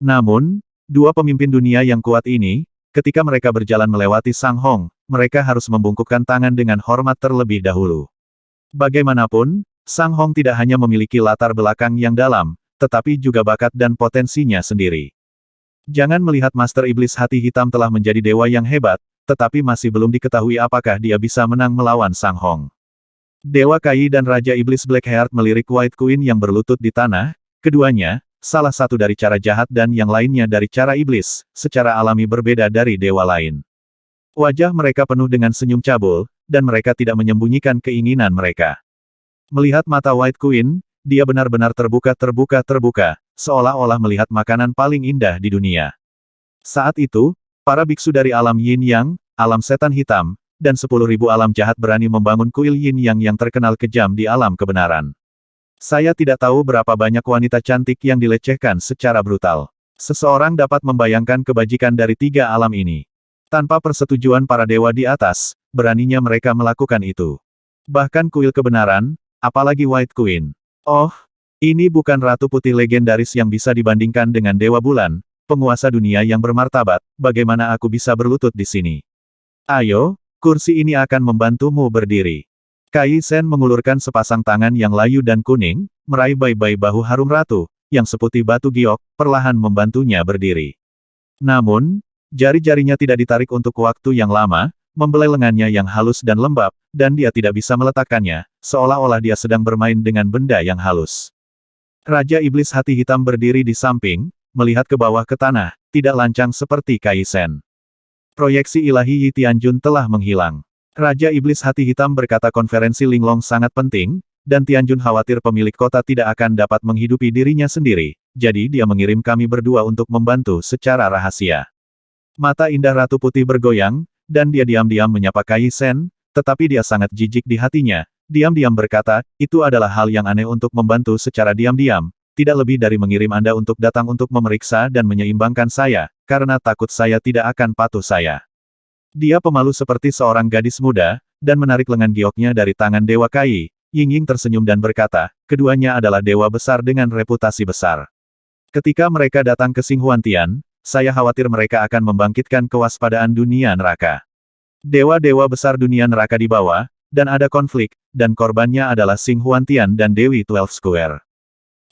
Namun, dua pemimpin dunia yang kuat ini, ketika mereka berjalan melewati Sang Hong, mereka harus membungkukkan tangan dengan hormat terlebih dahulu. Bagaimanapun, Sang Hong tidak hanya memiliki latar belakang yang dalam, tetapi juga bakat dan potensinya sendiri. Jangan melihat Master Iblis Hati Hitam telah menjadi dewa yang hebat, tetapi masih belum diketahui apakah dia bisa menang melawan Sang Hong. Dewa Kai dan Raja Iblis Blackheart melirik White Queen yang berlutut di tanah, keduanya, salah satu dari cara jahat dan yang lainnya dari cara iblis, secara alami berbeda dari dewa lain. Wajah mereka penuh dengan senyum cabul, dan mereka tidak menyembunyikan keinginan mereka. Melihat mata White Queen, dia benar-benar terbuka, seolah-olah melihat makanan paling indah di dunia. Saat itu, para biksu dari alam Yin Yang, alam setan hitam, dan 10.000 alam jahat berani membangun kuil Yin Yang yang terkenal kejam di alam kebenaran. Saya tidak tahu berapa banyak wanita cantik yang dilecehkan secara brutal. Seseorang dapat membayangkan kebajikan dari 3 alam ini. Tanpa persetujuan para dewa di atas, beraninya mereka melakukan itu. Bahkan kuil kebenaran, apalagi White Queen. Oh, ini bukan Ratu Putih legendaris yang bisa dibandingkan dengan Dewa Bulan, penguasa dunia yang bermartabat, bagaimana aku bisa berlutut di sini? Ayo, kursi ini akan membantumu berdiri. Kai Sen mengulurkan sepasang tangan yang layu dan kuning, meraih bayi-bayi bahu harum ratu, yang seputih batu giok, perlahan membantunya berdiri. Namun, jari-jarinya tidak ditarik untuk waktu yang lama, membelai lengannya yang halus dan lembab, dan dia tidak bisa meletakkannya, seolah-olah dia sedang bermain dengan benda yang halus. Raja Iblis Hati Hitam berdiri di samping, melihat ke bawah ke tanah, tidak lancang seperti Kai Sen. Proyeksi ilahi Yi Tianjun telah menghilang. Raja Iblis Hati Hitam berkata konferensi Linglong sangat penting, dan Tianjun khawatir pemilik kota tidak akan dapat menghidupi dirinya sendiri, jadi dia mengirim kami berdua untuk membantu secara rahasia. Mata indah Ratu Putih bergoyang, dan dia diam-diam menyapa Kai Sen, tetapi dia sangat jijik di hatinya. Diam-diam berkata, itu adalah hal yang aneh untuk membantu secara diam-diam, tidak lebih dari mengirim Anda untuk datang untuk memeriksa dan menyeimbangkan saya, karena takut saya tidak akan patuh saya. Dia pemalu seperti seorang gadis muda, dan menarik lengan gioknya dari tangan Dewa Kai. Ying-Ying tersenyum dan berkata, keduanya adalah dewa besar dengan reputasi besar. Ketika mereka datang ke Xinghuantian, saya khawatir mereka akan membangkitkan kewaspadaan dunia neraka. Dewa-dewa besar dunia neraka di bawah, dan ada konflik, dan korbannya adalah Xinghuantian dan Dewi 12 Square.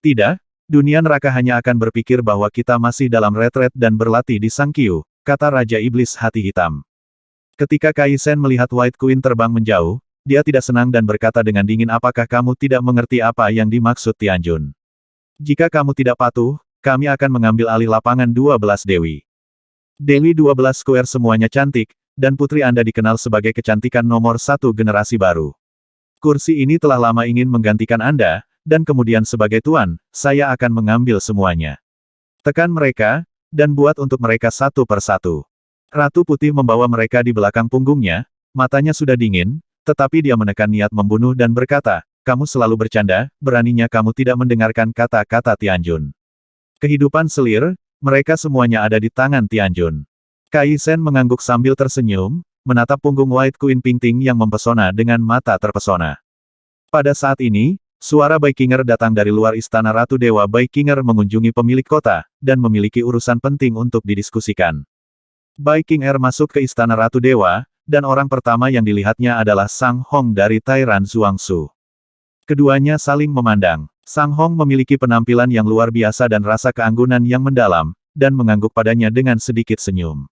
Tidak, dunia neraka hanya akan berpikir bahwa kita masih dalam retret dan berlatih di Sangqiu, kata Raja Iblis Hati Hitam. Ketika Kai Sen melihat White Queen terbang menjauh, dia tidak senang dan berkata dengan dingin, apakah kamu tidak mengerti apa yang dimaksud Tianjun? Jika kamu tidak patuh, kami akan mengambil alih lapangan 12 Dewi. Dewi 12 Square semuanya cantik, dan putri Anda dikenal sebagai kecantikan nomor 1 generasi baru. Kursi ini telah lama ingin menggantikan Anda, dan kemudian sebagai tuan, saya akan mengambil semuanya. Tekan mereka, dan buat untuk mereka satu per satu. Ratu Putih membawa mereka di belakang punggungnya, matanya sudah dingin, tetapi dia menekan niat membunuh dan berkata, kamu selalu bercanda, beraninya kamu tidak mendengarkan kata-kata Tianjun. Kehidupan selir, mereka semuanya ada di tangan Tianjun. Kai Sen mengangguk sambil tersenyum, menatap punggung White Queen Pingting yang mempesona dengan mata terpesona. Pada saat ini, suara Baikinger datang dari luar istana Ratu Dewa. Baikinger mengunjungi pemilik kota, dan memiliki urusan penting untuk didiskusikan. Baikinger masuk ke istana Ratu Dewa, dan orang pertama yang dilihatnya adalah Sang Hong dari Tairan Zhuangsu. Keduanya saling memandang. Sang Hong memiliki penampilan yang luar biasa dan rasa keanggunan yang mendalam, dan mengangguk padanya dengan sedikit senyum.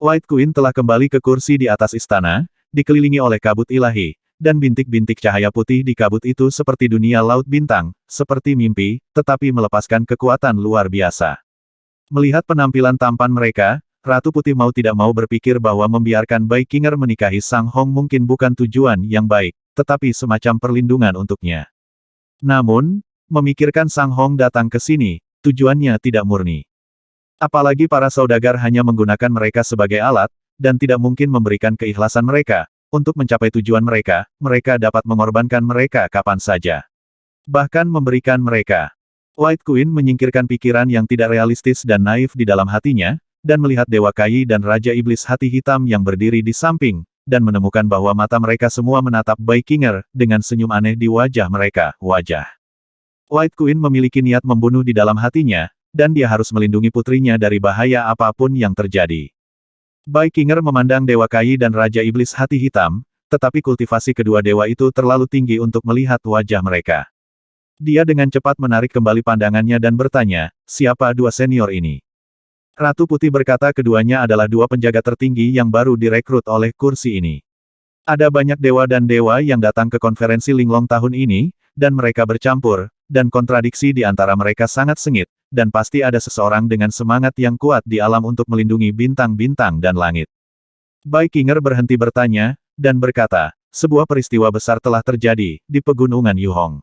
White Queen telah kembali ke kursi di atas istana, dikelilingi oleh kabut ilahi, dan bintik-bintik cahaya putih di kabut itu seperti dunia laut bintang, seperti mimpi, tetapi melepaskan kekuatan luar biasa. Melihat penampilan tampan mereka, Ratu Putih mau tidak mau berpikir bahwa membiarkan Baikinger menikahi Sang Hong mungkin bukan tujuan yang baik, tetapi semacam perlindungan untuknya. Namun, memikirkan Sang Hong datang ke sini, tujuannya tidak murni. Apalagi para saudagar hanya menggunakan mereka sebagai alat, dan tidak mungkin memberikan keikhlasan mereka. Untuk mencapai tujuan mereka, mereka dapat mengorbankan mereka kapan saja. Bahkan memberikan mereka. White Queen menyingkirkan pikiran yang tidak realistis dan naif di dalam hatinya, dan melihat Dewa Kai dan Raja Iblis Hati Hitam yang berdiri di samping, dan menemukan bahwa mata mereka semua menatap Baikinger, dengan senyum aneh di wajah mereka, wajah. White Queen memiliki niat membunuh di dalam hatinya, dan dia harus melindungi putrinya dari bahaya apapun yang terjadi. Baikinger memandang Dewa Kai dan Raja Iblis Hati Hitam, tetapi kultivasi kedua dewa itu terlalu tinggi untuk melihat wajah mereka. Dia dengan cepat menarik kembali pandangannya dan bertanya, siapa dua senior ini? Ratu Putih berkata keduanya adalah dua penjaga tertinggi yang baru direkrut oleh kursi ini. Ada banyak dewa dan dewa yang datang ke konferensi Linglong tahun ini, dan mereka bercampur, dan kontradiksi di antara mereka sangat sengit, dan pasti ada seseorang dengan semangat yang kuat di alam untuk melindungi bintang-bintang dan langit. Baikinger berhenti bertanya, dan berkata, sebuah peristiwa besar telah terjadi, di pegunungan Yuhong.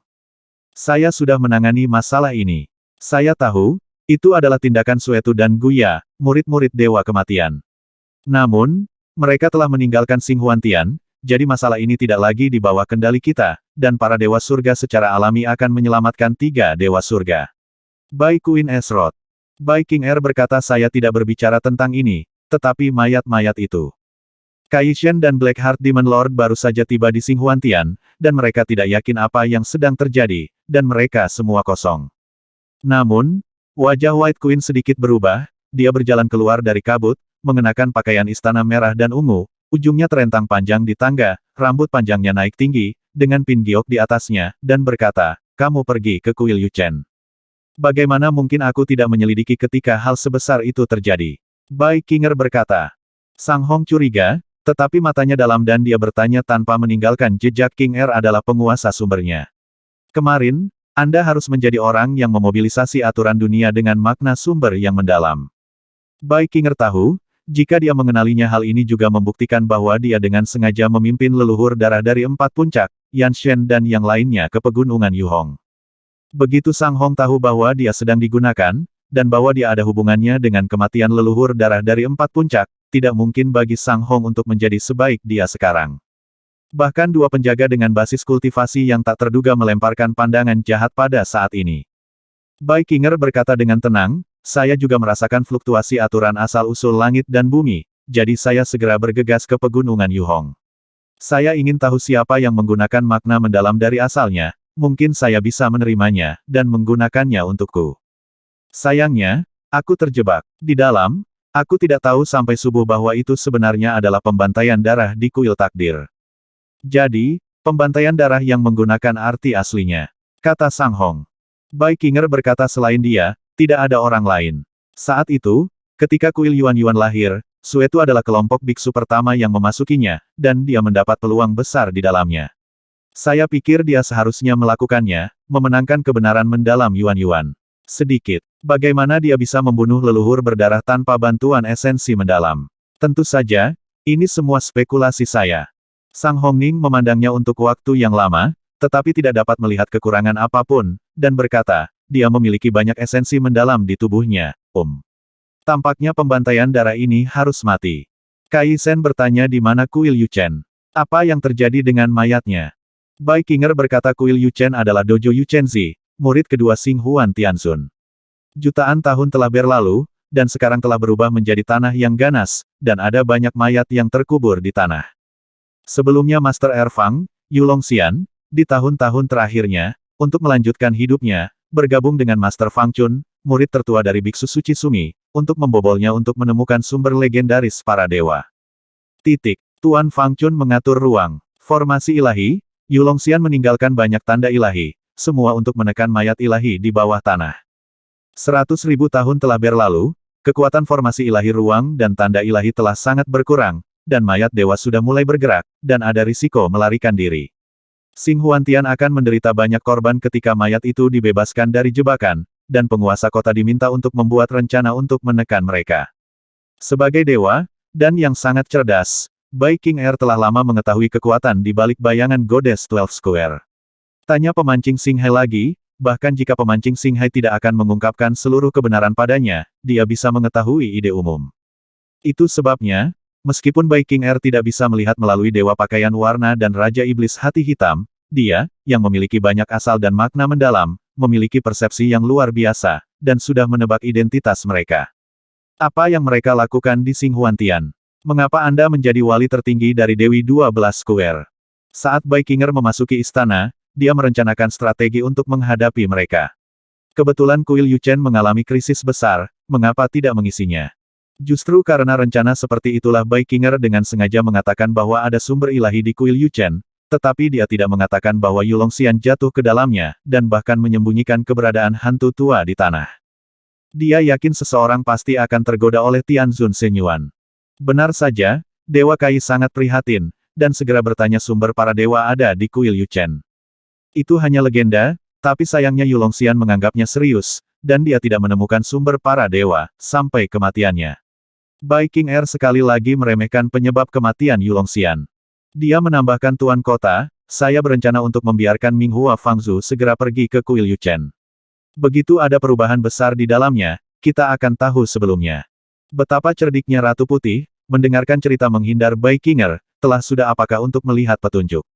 Saya sudah menangani masalah ini. Saya tahu, itu adalah tindakan Suetu dan Guya, murid-murid Dewa Kematian. Namun, mereka telah meninggalkan Xinghuantian, jadi masalah ini tidak lagi di bawah kendali kita, dan para Dewa Surga secara alami akan menyelamatkan 3 Dewa Surga. Bai Queen Esrod. Baikinger berkata saya tidak berbicara tentang ini, tetapi mayat-mayat itu. Kai Shen dan Blackheart Demon Lord baru saja tiba di Xinghuantian, dan mereka tidak yakin apa yang sedang terjadi, dan mereka semua kosong. Namun, wajah White Queen sedikit berubah, dia berjalan keluar dari kabut, mengenakan pakaian istana merah dan ungu, ujungnya terentang panjang di tangga, rambut panjangnya naik tinggi, dengan pin giok di atasnya, dan berkata, "Kamu pergi ke kuil Yuchen. Bagaimana mungkin aku tidak menyelidiki ketika hal sebesar itu terjadi?" Bai Qinger berkata. Sang Hong curiga, tetapi matanya dalam dan dia bertanya tanpa meninggalkan jejak. King Er adalah penguasa sumbernya. Kemarin, Anda harus menjadi orang yang memobilisasi aturan dunia dengan makna sumber yang mendalam. Bai Qinger tahu, jika dia mengenalinya hal ini juga membuktikan bahwa dia dengan sengaja memimpin leluhur darah dari 4 puncak, Yan Shen dan yang lainnya ke pegunungan Yuhong. Begitu Sang Hong tahu bahwa dia sedang digunakan, dan bahwa dia ada hubungannya dengan kematian leluhur darah dari 4 puncak, tidak mungkin bagi Sang Hong untuk menjadi sebaik dia sekarang. Bahkan 2 penjaga dengan basis kultivasi yang tak terduga melemparkan pandangan jahat pada saat ini. Bai Qinger berkata dengan tenang, "Saya juga merasakan fluktuasi aturan asal-usul langit dan bumi, jadi saya segera bergegas ke pegunungan Yuhong. Saya ingin tahu siapa yang menggunakan makna mendalam dari asalnya, mungkin saya bisa menerimanya, dan menggunakannya untukku. Sayangnya, aku terjebak di dalam. Aku tidak tahu sampai subuh bahwa itu sebenarnya adalah pembantaian darah di kuil takdir. Jadi, pembantaian darah yang menggunakan arti aslinya," kata Sang Hong. Bai Qinger berkata selain dia, tidak ada orang lain. Saat itu, ketika kuil Yuan-Yuan lahir, Suetu adalah kelompok biksu pertama yang memasukinya, dan dia mendapat peluang besar di dalamnya. Saya pikir dia seharusnya melakukannya, memenangkan kebenaran mendalam Yuan-Yuan. Sedikit. Bagaimana dia bisa membunuh leluhur berdarah tanpa bantuan esensi mendalam? Tentu saja, ini semua spekulasi saya. Sang Hongning memandangnya untuk waktu yang lama, tetapi tidak dapat melihat kekurangan apapun, dan berkata, dia memiliki banyak esensi mendalam di tubuhnya, Tampaknya pembantaian darah ini harus mati. Kai Shen bertanya di mana kuil Yuchen. Apa yang terjadi dengan mayatnya? Bai Qinger berkata kuil Yuchen adalah dojo Yuchenzi, murid kedua Xinghuan Tianzun. Jutaan tahun telah berlalu, dan sekarang telah berubah menjadi tanah yang ganas, dan ada banyak mayat yang terkubur di tanah. Sebelumnya Master Erfang, Yulongxian, di tahun-tahun terakhirnya, untuk melanjutkan hidupnya, bergabung dengan Master Fang Chun, murid tertua dari Biksu Suci Sumi, untuk membobolnya untuk menemukan sumber legendaris para dewa. Tuan Fang Chun mengatur ruang formasi ilahi, Yulongxian meninggalkan banyak tanda ilahi, semua untuk menekan mayat ilahi di bawah tanah. 100.000 tahun telah berlalu, kekuatan formasi ilahi ruang dan tanda ilahi telah sangat berkurang, dan mayat dewa sudah mulai bergerak, dan ada risiko melarikan diri. Xinghuantian akan menderita banyak korban ketika mayat itu dibebaskan dari jebakan, dan penguasa kota diminta untuk membuat rencana untuk menekan mereka. Sebagai dewa, dan yang sangat cerdas, Bai Qinger telah lama mengetahui kekuatan di balik bayangan Goddess 12 Square. Tanya pemancing Xinghai lagi, bahkan jika pemancing Xinghai tidak akan mengungkapkan seluruh kebenaran padanya, dia bisa mengetahui ide umum. Itu sebabnya, meskipun Bai Qinger tidak bisa melihat melalui dewa pakaian warna dan Raja Iblis Hati Hitam, dia, yang memiliki banyak asal dan makna mendalam, memiliki persepsi yang luar biasa, dan sudah menebak identitas mereka. Apa yang mereka lakukan di Xinghuantian? Mengapa Anda menjadi wali tertinggi dari Dewi 12 Square? Saat Bai Qinger memasuki istana, dia merencanakan strategi untuk menghadapi mereka. Kebetulan kuil Yuchen mengalami krisis besar, mengapa tidak mengisinya? Justru karena rencana seperti itulah Bai Qinger dengan sengaja mengatakan bahwa ada sumber ilahi di kuil Yuchen, tetapi dia tidak mengatakan bahwa Yulongxian jatuh ke dalamnya, dan bahkan menyembunyikan keberadaan hantu tua di tanah. Dia yakin seseorang pasti akan tergoda oleh Tianzun Shenyuan. Benar saja, Dewa Kai sangat prihatin, dan segera bertanya sumber para dewa ada di kuil Yuchen. Itu hanya legenda, tapi sayangnya Yulongxian menganggapnya serius, dan dia tidak menemukan sumber para dewa, sampai kematiannya. Bai Qinger sekali lagi meremehkan penyebab kematian Yulongxian. Dia menambahkan Tuan Kota, saya berencana untuk membiarkan Minghua Fangzhu segera pergi ke kuil Yuchen. Begitu ada perubahan besar di dalamnya, kita akan tahu sebelumnya. Betapa cerdiknya Ratu Putih, mendengarkan cerita menghindar Bai Qinger, telah sudah apakah untuk melihat petunjuk.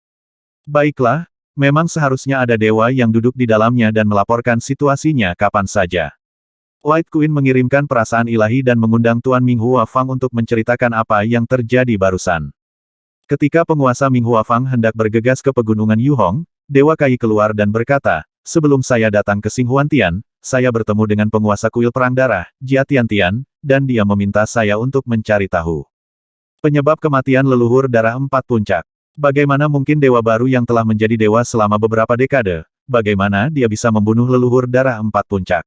Baiklah, memang seharusnya ada dewa yang duduk di dalamnya dan melaporkan situasinya kapan saja. White Queen mengirimkan perasaan ilahi dan mengundang Tuan Minghua Fang untuk menceritakan apa yang terjadi barusan. Ketika penguasa Ming Huafang hendak bergegas ke pegunungan Yuhong, Dewa Kai keluar dan berkata, "Sebelum saya datang ke Xinghuantian, saya bertemu dengan penguasa kuil perang darah, Jia Tiantian, dan dia meminta saya untuk mencari tahu penyebab kematian leluhur darah 4 puncak. Bagaimana mungkin dewa baru yang telah menjadi dewa selama beberapa dekade, bagaimana dia bisa membunuh leluhur darah 4 puncak?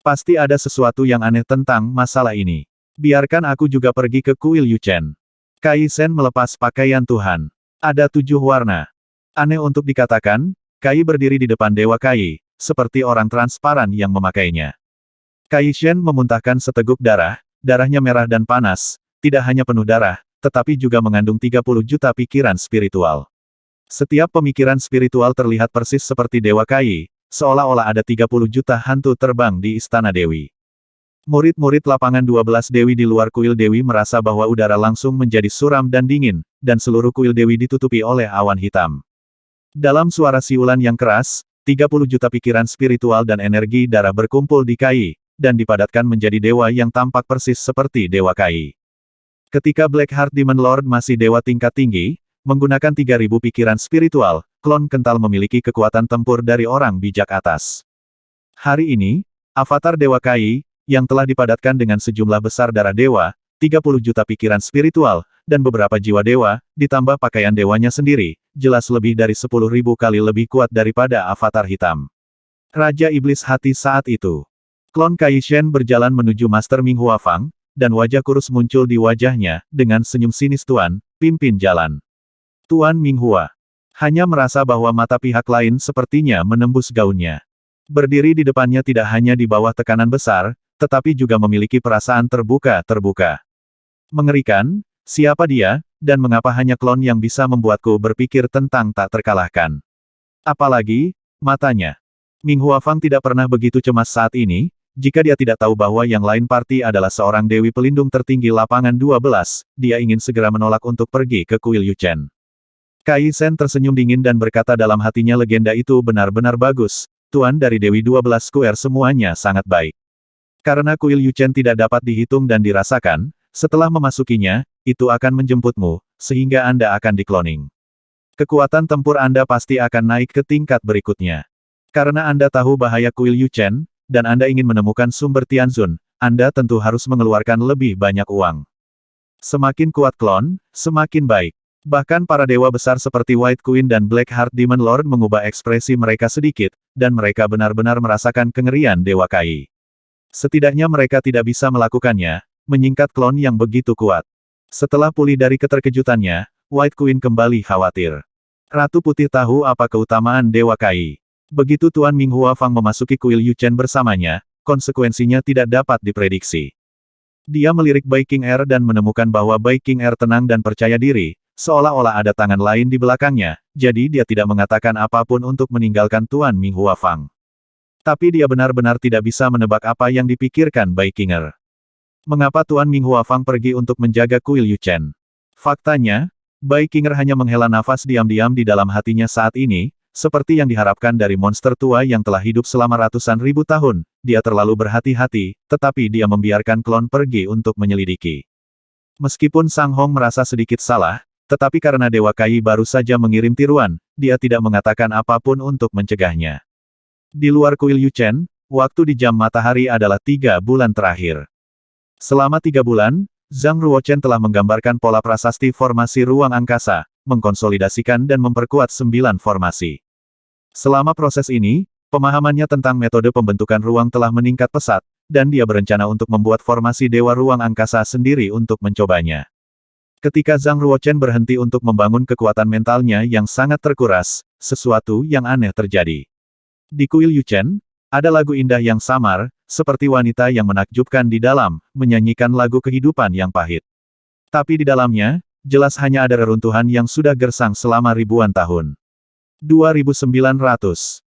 Pasti ada sesuatu yang aneh tentang masalah ini. Biarkan aku juga pergi ke kuil Yuchen." Kai Shen melepas pakaian Tuhan. Ada 7 warna. Aneh untuk dikatakan, Kai berdiri di depan Dewa Kai, seperti orang transparan yang memakainya. Kai Shen memuntahkan seteguk darah, darahnya merah dan panas, tidak hanya penuh darah, tetapi juga mengandung 30 juta pikiran spiritual. Setiap pemikiran spiritual terlihat persis seperti Dewa Kai, seolah-olah ada 30 juta hantu terbang di Istana Dewi. Murid-murid lapangan 12 Dewi di luar kuil Dewi merasa bahwa udara langsung menjadi suram dan dingin, dan seluruh kuil Dewi ditutupi oleh awan hitam. Dalam suara siulan yang keras, 30 juta pikiran spiritual dan energi darah berkumpul di Kai, dan dipadatkan menjadi dewa yang tampak persis seperti Dewa Kai. Ketika Blackheart Demon Lord masih dewa tingkat tinggi, menggunakan 3000 pikiran spiritual, klon kental memiliki kekuatan tempur dari orang bijak atas. Hari ini, avatar Dewa Kai, yang telah dipadatkan dengan sejumlah besar darah dewa, 30 juta pikiran spiritual, dan beberapa jiwa dewa, ditambah pakaian dewanya sendiri, jelas lebih dari 10.000 kali lebih kuat daripada avatar hitam. Raja Iblis Hati saat itu. Klon Kai Shen berjalan menuju Master Ming Huafang, dan wajah kurus muncul di wajahnya, dengan senyum sinis. "Tuan, pimpin jalan." Tuan Ming Hua hanya merasa bahwa mata pihak lain sepertinya menembus gaunnya. Berdiri di depannya tidak hanya di bawah tekanan besar, tetapi juga memiliki perasaan terbuka-terbuka. Mengerikan, siapa dia, dan mengapa hanya klon yang bisa membuatku berpikir tentang tak terkalahkan. Apalagi, matanya. Ming Huafang tidak pernah begitu cemas saat ini, jika dia tidak tahu bahwa yang lain party adalah seorang dewi pelindung tertinggi lapangan 12, dia ingin segera menolak untuk pergi ke kuil Yuchen. Kai Shen tersenyum dingin dan berkata dalam hatinya, legenda itu benar-benar bagus, Tuan dari Dewi 12 Square semuanya sangat baik. Karena kuil Yuchen tidak dapat dihitung dan dirasakan, setelah memasukinya, itu akan menjemputmu, sehingga Anda akan dikloning. Kekuatan tempur Anda pasti akan naik ke tingkat berikutnya. Karena Anda tahu bahaya kuil Yuchen, dan Anda ingin menemukan sumber Tianzun, Anda tentu harus mengeluarkan lebih banyak uang. Semakin kuat klon, semakin baik. Bahkan para dewa besar seperti White Queen dan Blackheart Demon Lord mengubah ekspresi mereka sedikit, dan mereka benar-benar merasakan kengerian Dewa Kai. Setidaknya mereka tidak bisa melakukannya, menyingkat klon yang begitu kuat. Setelah pulih dari keterkejutannya, White Queen kembali khawatir. Ratu Putih tahu apa keutamaan Dewa Kai. Begitu Tuan Ming Huafang memasuki kuil Yuchen bersamanya, konsekuensinya tidak dapat diprediksi. Dia melirik Bai King Er dan menemukan bahwa Bai King Er tenang dan percaya diri, seolah-olah ada tangan lain di belakangnya, jadi dia tidak mengatakan apapun untuk meninggalkan Tuan Ming Huafang. Tapi dia benar-benar tidak bisa menebak apa yang dipikirkan Bai King Er. Mengapa Tuan Ming Huafang pergi untuk menjaga kuil Yuchen? Faktanya, Bai King Er hanya menghela nafas diam-diam di dalam hatinya saat ini, seperti yang diharapkan dari monster tua yang telah hidup selama ratusan ribu tahun, dia terlalu berhati-hati, tetapi dia membiarkan klon pergi untuk menyelidiki. Meskipun Sang Hong merasa sedikit salah, tetapi karena Dewa Kai baru saja mengirim tiruan, dia tidak mengatakan apapun untuk mencegahnya. Di luar kuil Yuchen, waktu di jam matahari adalah 3 bulan terakhir. Selama 3 bulan, Zhang Ruochen telah menggambarkan pola prasasti formasi ruang angkasa, mengkonsolidasikan dan memperkuat 9 formasi. Selama proses ini, pemahamannya tentang metode pembentukan ruang telah meningkat pesat, dan dia berencana untuk membuat formasi Dewa Ruang Angkasa sendiri untuk mencobanya. Ketika Zhang Ruochen berhenti untuk membangun kekuatan mentalnya yang sangat terkuras, sesuatu yang aneh terjadi. Di kuil Yuchen, ada lagu indah yang samar, seperti wanita yang menakjubkan di dalam, menyanyikan lagu kehidupan yang pahit. Tapi di dalamnya, jelas hanya ada reruntuhan yang sudah gersang selama ribuan tahun. 2900.